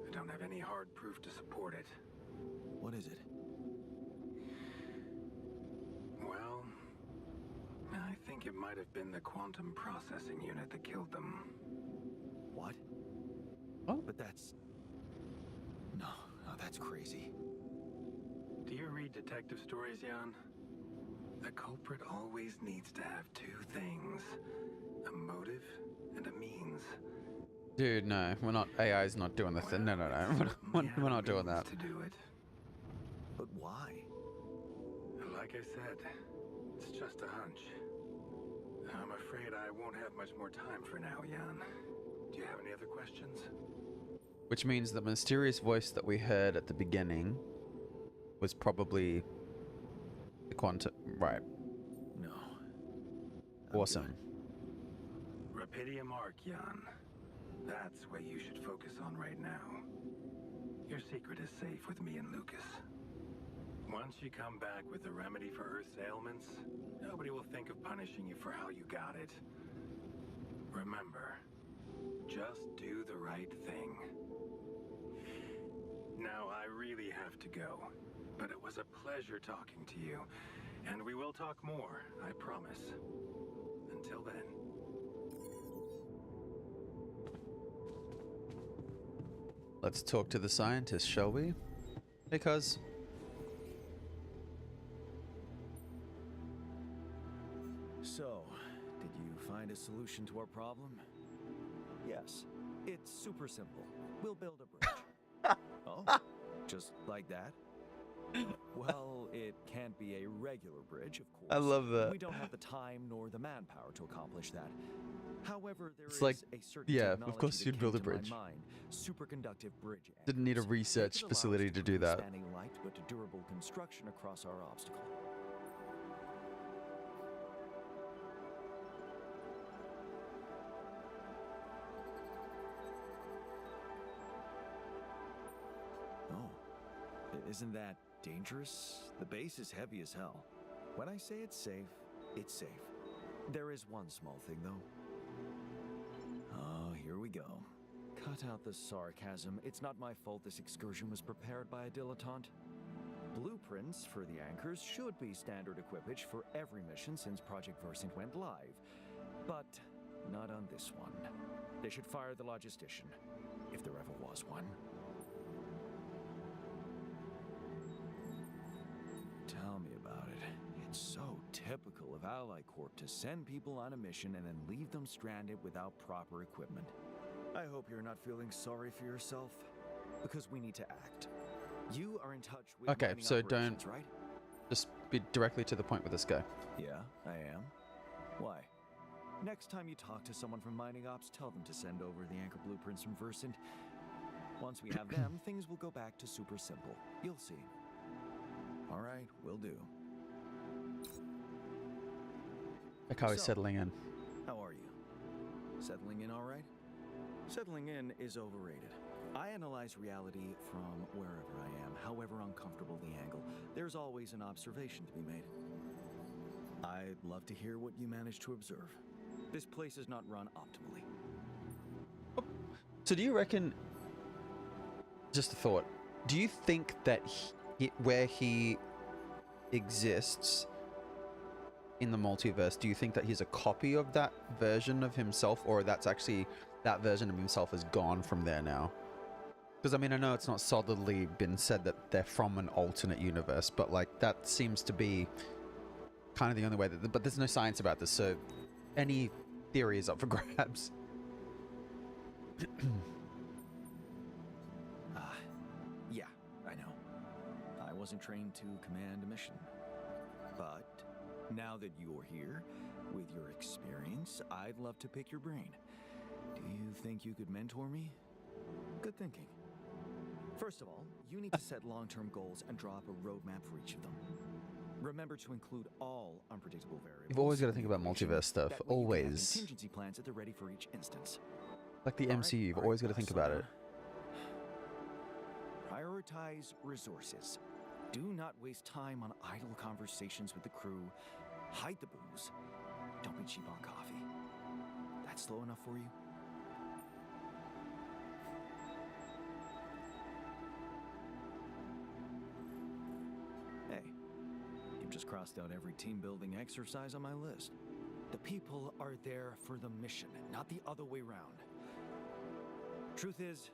I don't have any hard proof to support it. What is it? Well, I think it might have been the quantum processing unit that killed them. What? Oh. But that's... No, that's crazy. Do you read detective stories, Jan? The culprit always needs to have two things. A motive and a means. Dude, no, we're not. AI's not doing the thing. No. We're not doing that. To do it. But why? Like I said, it's just a hunch. I'm afraid I won't have much more time for now, Jan. Do you have any other questions? Which means the mysterious voice that we heard at the beginning was probably the quantum. Right. No. Awesome. Rapidium Arc, Jan. That's what you should focus on right now. Your secret is safe with me and Lucas. Once you come back with a remedy for Earth's ailments, nobody will think of punishing you for how you got it. Remember, just do the right thing. Now, I really have to go, but it was a pleasure talking to you, and we will talk more, I promise. Until then. Let's talk to the scientist, shall we? Because So, did you find a solution to our problem? Yes. It's super simple. We'll build a bridge. Oh? Just like that? Well, it can't be a regular bridge, of course. I love that. We don't have the time nor the manpower to accomplish that. However, there It's is like, a certain yeah, of technology course that you'd build came a to my bridge. mind, superconductive bridge Didn't need a anchors. research They could allow us facility to do create that. Standing light, but a durable construction across our obstacle. Oh, isn't that dangerous? The base is heavy as hell. When I say it's safe, it's safe. There is one small thing, though. Oh, here we go. Cut out the sarcasm. It's not my fault this excursion was prepared by a dilettante. Blueprints for the anchors should be standard equipage for every mission since Project Versant went live. But not on this one. They should fire the logistician, if there ever was one. Tell me about it. It's so typical of Ally Corp to send people on a mission and then leave them stranded without proper equipment. I hope you're not feeling sorry for yourself, because we need to act. You are in touch with Okay, mining so operations, don't- right? Just be directly to the point with this guy. Yeah, I am. Why? Next time you talk to someone from mining ops, tell them to send over the anchor blueprints from Versant. Once we have them, things will go back to super simple. You'll see. All right, will do. Like how he's So- settling in. How are you? Settling in all right? Settling in is overrated. I analyze reality from wherever I am, however uncomfortable the angle. There's always an observation to be made. I'd love to hear what you managed to observe. This place is not run optimally. So do you reckon, just a thought, do you think that where he exists in the multiverse, do you think that he's a copy of that version of himself, or that's actually that version of himself is gone from there now? Because I mean, I know it's not solidly been said that they're from an alternate universe, but like that seems to be kind of the only way that, but there's no science about this, so any theory is up for grabs. Yeah, I know. I wasn't trained to command a mission. But now that you're here, with your experience, I'd love to pick your brain. Do you think you could mentor me? Good thinking. First of all, you need to set long-term goals and draw up a roadmap for each of them. Remember to include all unpredictable variables. You've always got to in think the about equation. multiverse stuff, That way you can have always. contingency plans at the ready for each instance. Like the All right, MCU, you've all always right, got to think slow about down. it. Prioritize resources. Do not waste time on idle conversations with the crew. Hide the booze. Don't be cheap on coffee. That's slow enough for you? Hey, you've just crossed out every team-building exercise on my list. The people are there for the mission, not the other way round. Truth is,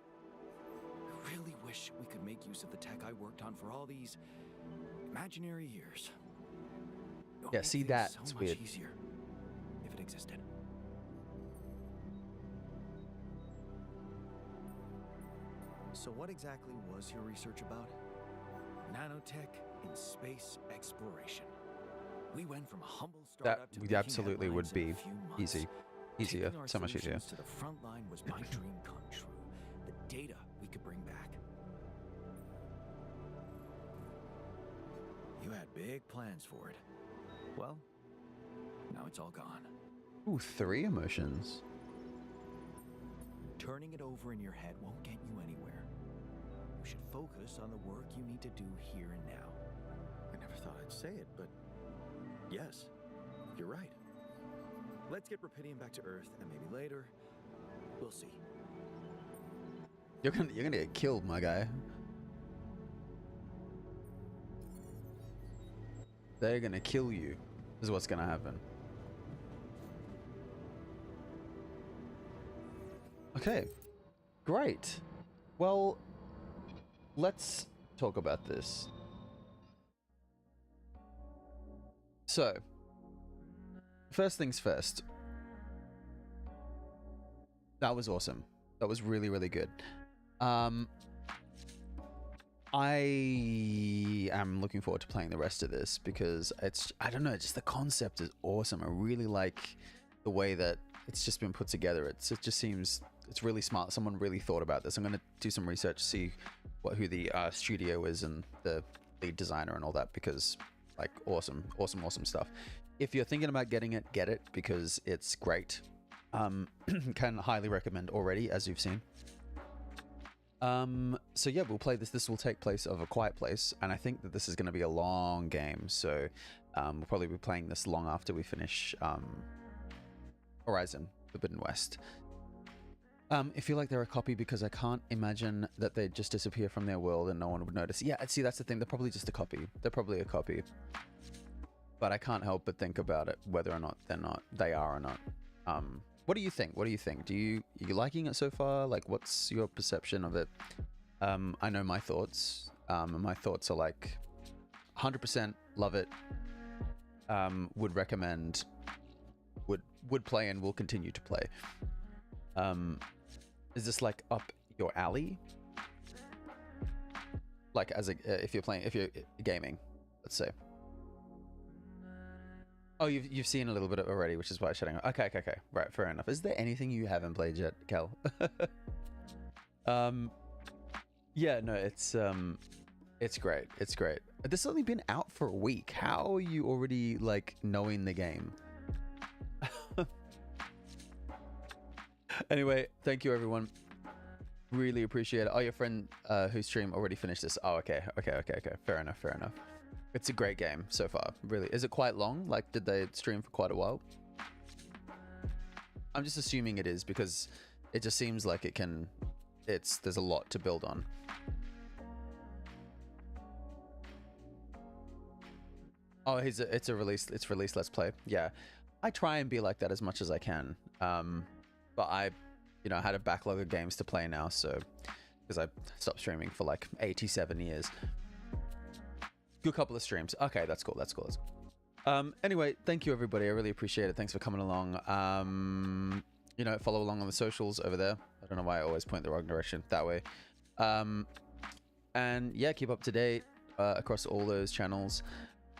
I really wish we could make use of the tech I worked on for all these imaginary years. It would Yeah, make see things that, so it's much weird. easier if it existed. So what exactly was your research about? Nanotech in space exploration. We went from a humble startup to That making absolutely would headlines in be a few months. easy. Easier, Taking our so much easier. solutions to the front line was my dream come true. The data we could bring back. You had big plans for it. Well, now it's all gone. Ooh, 3 emotions. Turning it over in your head won't get you anywhere. You should focus on the work you need to do here and now. I never thought I'd say it, but yes, you're right. Let's get Rapidium back to Earth, and maybe later, we'll see. You're gonna get killed, my guy. They're gonna kill you, is what's gonna happen. Okay, great. Well, let's talk about this. So, first things first. That was awesome. That was really, really good. I am looking forward to playing the rest of this because it's, I don't know, just the concept is awesome. I really like the way that it's just been put together. It just seems, it's really smart. Someone really thought about this. I'm going to do some research, see who the studio is and the lead designer and all that, because like awesome stuff. If you're thinking about getting it, get it, because it's great. Can highly recommend already, as you've seen. So yeah, we'll play this. This will take place of A Quiet Place, and I think that this is going to be a long game. So we'll probably be playing this long after we finish Horizon Forbidden West. If you like, they're a copy because I can't imagine that they'd just disappear from their world and no one would notice. Yeah, see, that's the thing. They're probably just a copy. They're probably a copy. But I can't help but think about it, whether or not they are or not. What do you think? What do you think? Are you liking it so far? Like, what's your perception of it? I know my thoughts. My thoughts are like 100% love it. Would recommend. Would play and will continue to play. Is this like up your alley? Like as a if you're gaming, let's say. Oh, you've seen a little bit of it already, which is why I'm shutting. Okay. Right, fair enough. Is there anything you haven't played yet, Kel? Yeah, no, it's great. It's great. This has only been out for a week. How are you already like knowing the game? Anyway, thank you everyone. Really appreciate it. Oh, your friend whose stream already finished this. Oh, okay. Fair enough. It's a great game so far. Really. Is it quite long? Like, did they stream for quite a while? I'm just assuming it is because it just seems like there's a lot to build on. Oh, it's released Let's Play. Yeah. I try and be like that as much as I can. But I had a backlog of games to play now, so because I stopped streaming for like 87 years. Good couple of streams. Okay, that's cool. Anyway, thank you everybody. I really appreciate it. Thanks for coming along. Follow along on the socials over there. I don't know why I always point the wrong direction that way. And yeah, keep up to date across all those channels.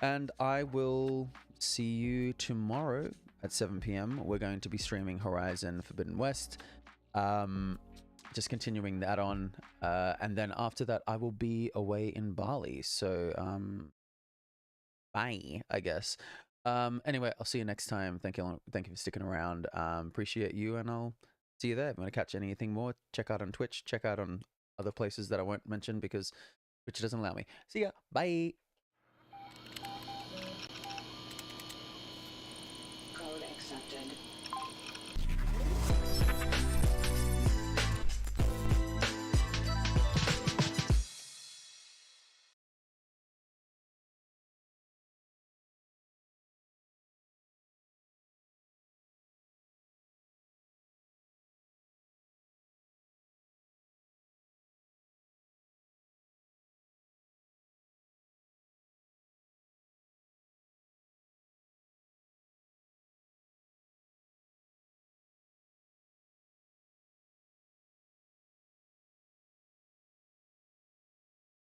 And I will see you tomorrow at 7 p.m. We're going to be streaming Horizon Forbidden West. Just continuing that on. And then after that, I will be away in Bali. So, bye, I guess. Anyway, I'll see you next time. Thank you for sticking around. Appreciate you, and I'll see you there. If you want to catch anything more, check out on Twitch. Check out on other places that I won't mention because Twitch doesn't allow me. See ya. Bye.